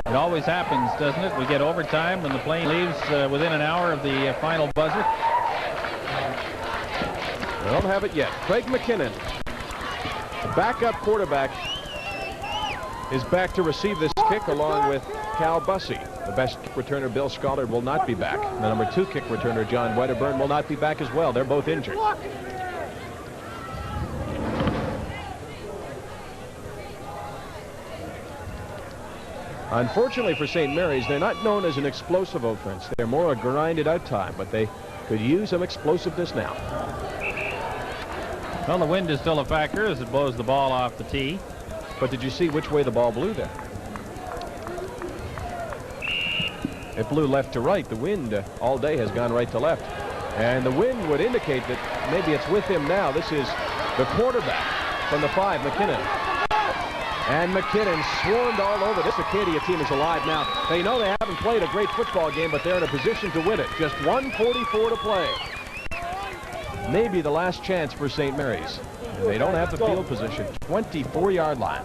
It always happens, doesn't it? We get overtime when the plane leaves within an hour of the final buzzer. They don't have it yet. Craig McKinnon, the backup quarterback, is back to receive this kick along with Cal Bussey. The best kick returner, Bill Scholar, will not be back. The number 2 kick returner, John Wedderburn, will not be back as well. They're both injured. Unfortunately for St. Mary's, they're not known as an explosive offense. They're more a grinded out time, but they could use some explosiveness now. Well, the wind is still a factor as it blows the ball off the tee. But did you see which way the ball blew there? It blew left to right. The wind all day has gone right to left. And the wind would indicate that maybe it's with him now. This is the quarterback from the 5, McKinnon. And McKinnon swarmed all over. This Acadia team is alive now. They know they haven't played a great football game, but they're in a position to win it. Just 1:44 to play. Maybe the last chance for St. Mary's. And they don't have the field position. 24-yard line.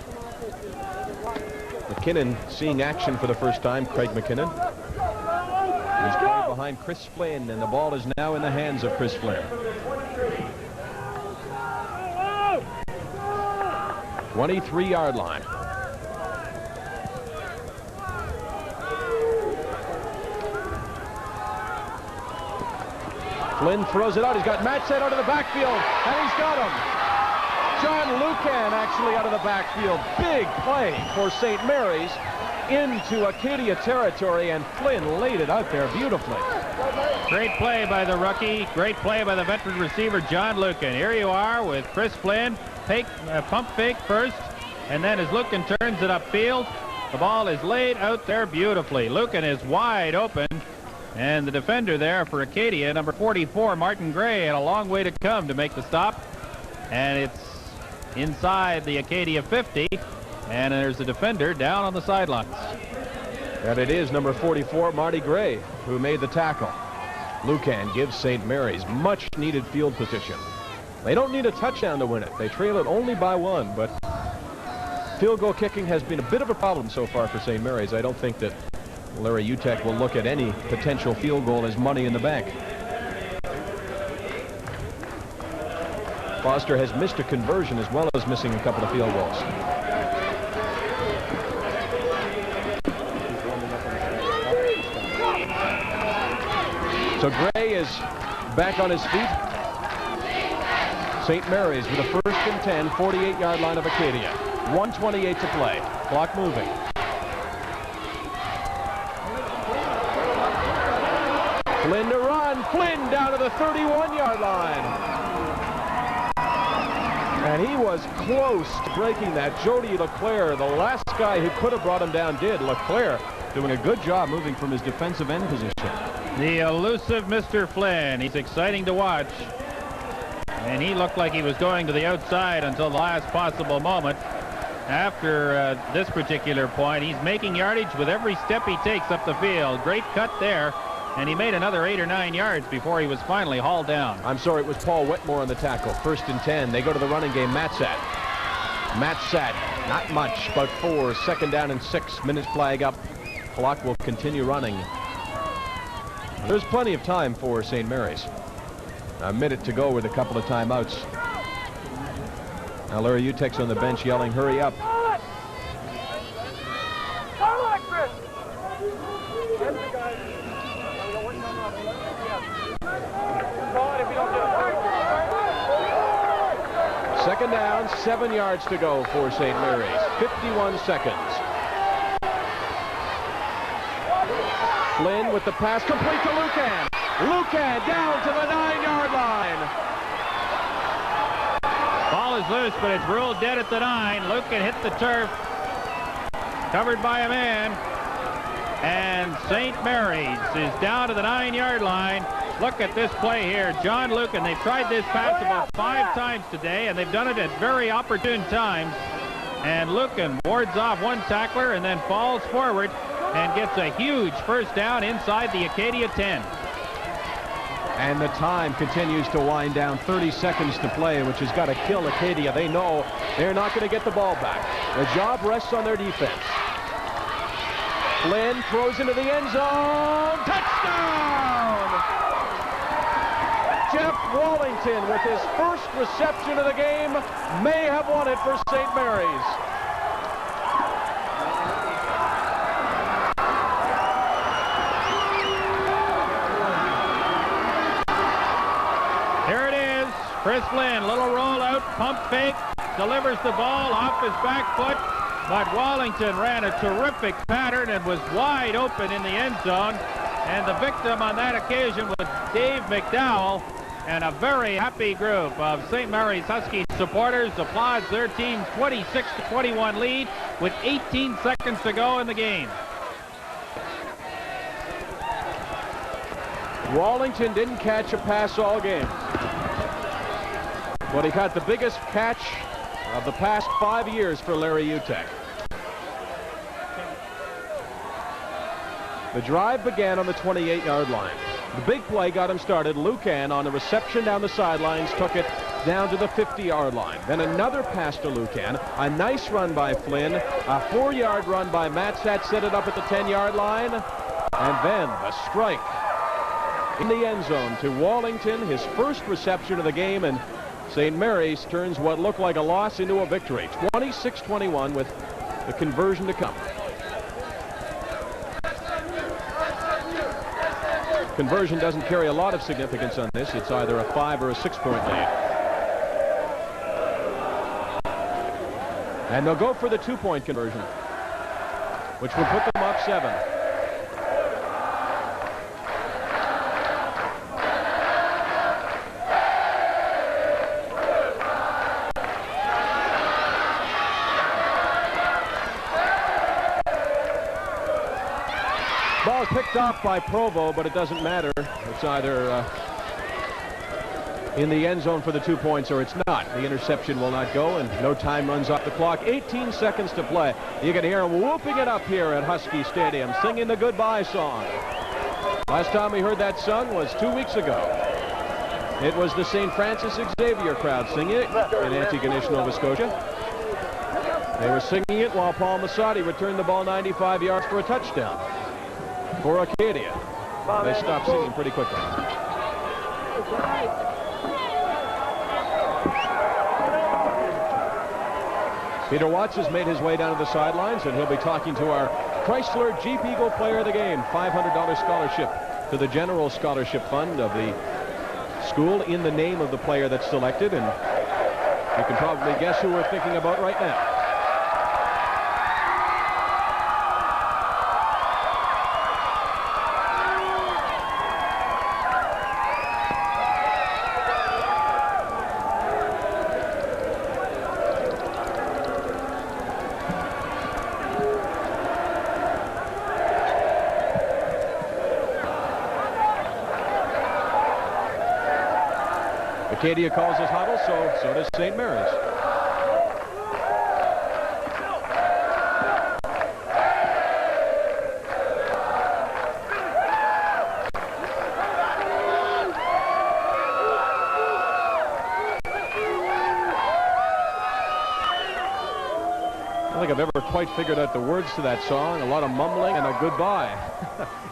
McKinnon seeing action for the first time, Craig McKinnon. He's playing behind Chris Flynn, and the ball is now in the hands of Chris Flynn. 23-yard line. Flynn throws it out. He's got Matt Set out of the backfield, and he's got him. John Lucan actually out of the backfield. Big play for St. Mary's into Acadia territory, and Flynn laid it out there beautifully. Great play by the rookie. Great play by the veteran receiver, John Lucan. Here you are with Chris Flynn. Pump fake first. And then as Lucan turns it upfield, the ball is laid out there beautifully. Lucan is wide open. And the defender there for Acadia, number 44, Martin Gray, had a long way to come to make the stop. And it's inside the Acadia 50. And there's the defender down on the sidelines. And it is number 44, Marty Gray, who made the tackle. Lucan gives St. Mary's much-needed field position. They don't need a touchdown to win it. They trail it only by 1, but field goal kicking has been a bit of a problem so far for St. Mary's. I don't think that Larry Utek will look at any potential field goal as money in the bank. Foster has missed a conversion as well as missing a couple of field goals. So Gray is back on his feet. St. Mary's with a 1st and 10, 48-yard line of Acadia. 1:28 to play. Clock moving. Flynn to run. Flynn down to the 31-yard line. And he was close to breaking that. Jody Leclerc, the last guy who could have brought him down, did. Leclerc doing a good job moving from his defensive end position. The elusive Mr. Flynn. He's exciting to watch. And he looked like he was going to the outside until the last possible moment. After this particular point, he's making yardage with every step he takes up the field. Great cut there. And he made another 8 or 9 yards before he was finally hauled down. I'm sorry, it was Paul Wetmore on the tackle. 1st and 10. They go to the running game. Matsat. Not much, about 4. 2nd down and 6. Minutes flag up. Clock will continue running. There's plenty of time for St. Mary's. A minute to go with a couple of timeouts. Now Larry Utek's on the bench yelling, hurry up. Second down, 7 yards to go for St. Mary's. 51 seconds. Flynn with the pass complete to Lucan. Lucan down to the 9-yard line. Ball is loose, but it's ruled dead at the 9. Lucan hit the turf. Covered by a man. And St. Mary's is down to the 9-yard line. Look at this play here. John Lucan, they've tried this pass about 5 times today, and they've done it at very opportune times. And Lucan wards off one tackler and then falls forward and gets a huge first down inside the Acadia 10. And the time continues to wind down. 30 seconds to play, which has got to kill Acadia. They know they're not going to get the ball back. The job rests on their defense. Flynn throws into the end zone. Touchdown! Jeff Wallington with his first reception of the game may have won it for St. Mary's. Here it is. Chris Flynn, little rollout, pump fake, delivers the ball off his back foot, but Wallington ran a terrific pattern and was wide open in the end zone. And the victim on that occasion was Dave McDowell, and a very happy group of St. Mary's Husky supporters applauds their team's 26-21 lead with 18 seconds to go in the game. Wallington didn't catch a pass all game, but he caught the biggest catch of the past 5 years for Larry Utek. The drive began on the 28-yard line. The big play got him started. Lucan on the reception down the sidelines took it down to the 50-yard line. Then another pass to Lucan. A nice run by Flynn. A 4-yard run by Matsat set it up at the 10-yard line. And then the strike in the end zone to Wallington, his first reception of the game, and St. Mary's turns what looked like a loss into a victory. 26-21 with the conversion to come. Conversion doesn't carry a lot of significance on this. It's either a 5 or a 6-point lead. And they'll go for the 2-point conversion, which will put them up 7. ball is picked off by Provo, but it doesn't matter. It's either in the end zone for the 2 points or it's not. The interception will not go, and no time runs off the clock. 18 seconds to play. You can hear him whooping it up here at Husky Stadium, singing the goodbye song. Last time we heard that sung was 2 weeks ago. It was the St. Francis Xavier crowd singing it in Antigonish, Nova Scotia. They were singing it while Paul Massotti returned the ball 95 yards for a touchdown for Acadia. They stopped singing pretty quickly. Peter Watts has made his way down to the sidelines, and he'll be talking to our Chrysler Jeep Eagle Player of the Game, $500 scholarship to the General Scholarship Fund of the school in the name of the player that's selected, and you can probably guess who we're thinking about right now. Acadia calls his huddle, so does St. Mary's. I don't think I've ever quite figured out the words to that song. A lot of mumbling and a goodbye.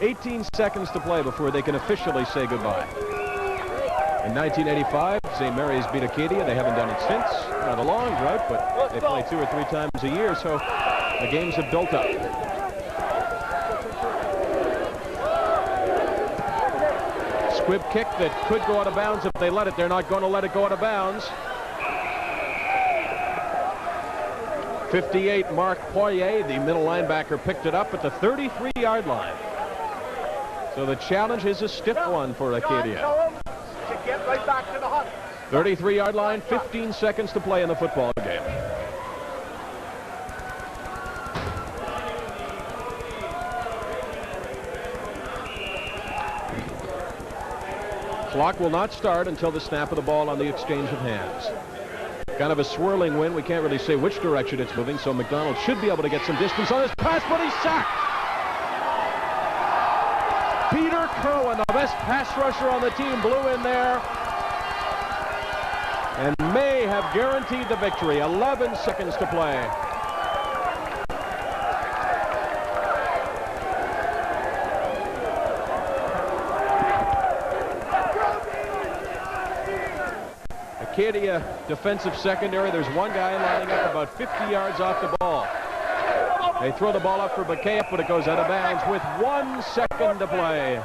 18 seconds to play before they can officially say goodbye. In 1985, St. Mary's beat Acadia. They haven't done it since. Not a long drought, but they play 2 or 3 times a year, so the games have built up. Squib kick that could go out of bounds if they let it. They're not going to let it go out of bounds. 58, Mark Poirier, the middle linebacker, picked it up at the 33-yard line. So the challenge is a stiff one for Acadia. Get right back to the hunt. 33-yard line, 15 seconds to play in the football game. Clock will not start until the snap of the ball on the exchange of hands. Kind of a swirling wind. We can't really say which direction it's moving, so McDonald should be able to get some distance on this pass, but he's sacked. Peter Kerwin, the best pass rusher on the team, blew in there and may have guaranteed the victory. 11 seconds to play. Acadia defensive secondary. There's one guy lining up about 50 yards off the ball. They throw the ball up for Bakayef, but it goes out of bounds with 1 second to play.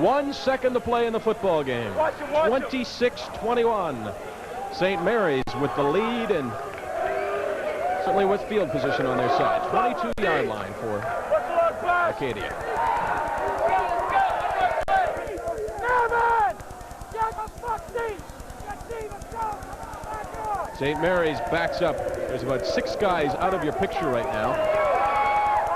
One second to play in the football game. 26-21. St. Mary's with the lead and certainly with field position on their side. 22-yard line for Acadia. St. Mary's backs up. There's about 6 guys out of your picture right now.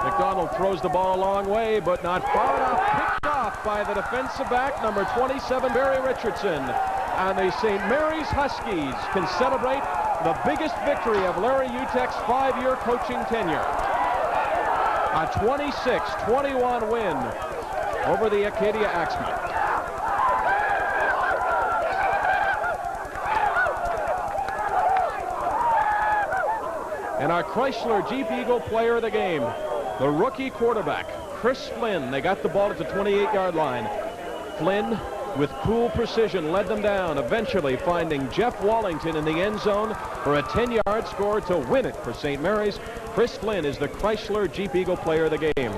McDonald throws the ball a long way, but not far enough. Picked off by the defensive back, number 27, Barry Richardson. And the St. Mary's Huskies can celebrate the biggest victory of Larry Utek's 5-year coaching tenure. A 26-21 win over the Acadia Axemen. And our Chrysler Jeep Eagle player of the game, the rookie quarterback, Chris Flynn. They got the ball at the 28-yard line. Flynn, with cool precision, led them down, eventually finding Jeff Wallington in the end zone for a 10-yard score to win it for St. Mary's. Chris Flynn is the Chrysler Jeep Eagle player of the game.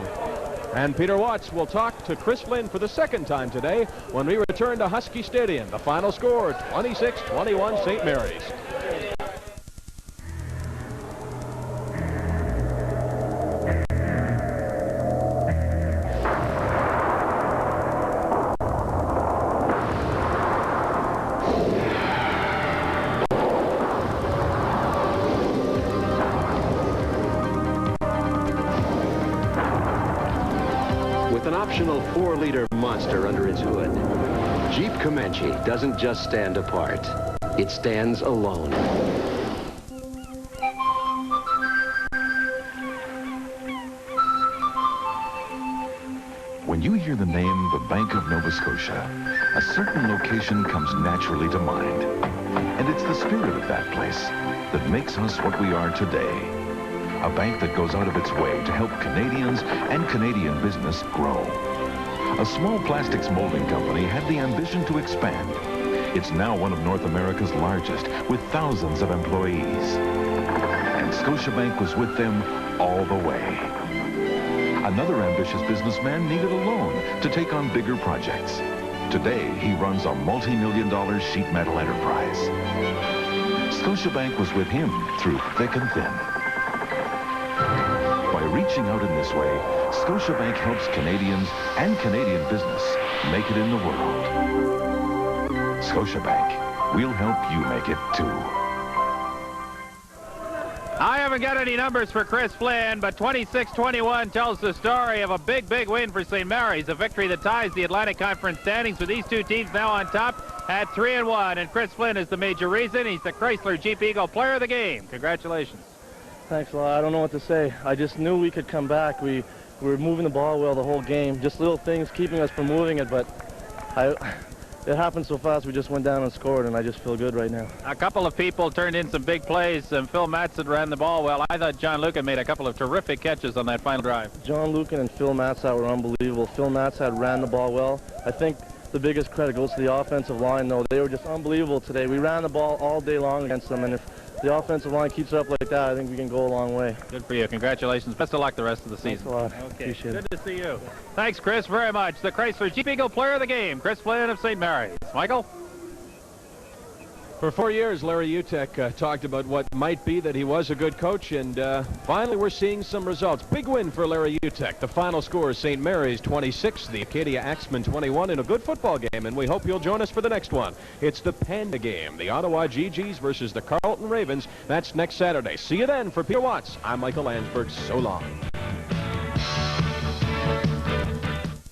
And Peter Watts will talk to Chris Flynn for the second time today when we return to Husky Stadium. The final score, 26-21 St. Mary's. an optional 4-liter monster under its hood. Jeep Comanche doesn't just stand apart. It stands alone. When you hear the name the Bank of Nova Scotia, a certain location comes naturally to mind. And it's the spirit of that place that makes us what we are today. A bank that goes out of its way to help Canadians and Canadian business grow. A small plastics molding company had the ambition to expand. It's now one of North America's largest, with thousands of employees. And Scotiabank was with them all the way. Another ambitious businessman needed a loan to take on bigger projects. Today, he runs a multi-million-dollar sheet metal enterprise. Scotiabank was with him through thick and thin. By reaching out in this way, Scotiabank helps Canadians and Canadian business make it in the world. Scotiabank, we'll help you make it too. I haven't got any numbers for Chris Flynn, but 26-21 tells the story of a big, big win for St. Mary's, a victory that ties the Atlantic Conference standings with these two teams now on top at 3-1. And Chris Flynn is the major reason. He's the Chrysler Jeep Eagle Player of the Game. Congratulations. Thanks a lot. I don't know what to say. I just knew we could come back. We were moving the ball well the whole game. Just little things keeping us from moving it, but it happened so fast we just went down and scored, and I just feel good right now. A couple of people turned in some big plays, and Phil Matson ran the ball well. I thought John Lucan made a couple of terrific catches on that final drive. John Lucan and Phil Matson were unbelievable. Phil Matson ran the ball well. I think the biggest credit goes to the offensive line, though. They were just unbelievable today. We ran the ball all day long against them, and if the offensive line keeps up like that, I think we can go a long way. Good for you. Congratulations. Best of luck the rest of the season. Thanks a lot. Okay. Appreciate it. Good to see you. Thanks, Chris, very much. The Chrysler Jeep Eagle Player of the Game, Chris Flynn of St. Mary's. Michael? For 4 years, Larry Utek talked about what might be that he was a good coach, and finally we're seeing some results. Big win for Larry Utek. The final score is St. Mary's 26, the Acadia Axemen 21 in a good football game, and we hope you'll join us for the next one. It's the Panda game, the Ottawa GGs versus the Carleton Ravens. That's next Saturday. See you then. For Peter Watts, I'm Michael Landsberg. So long.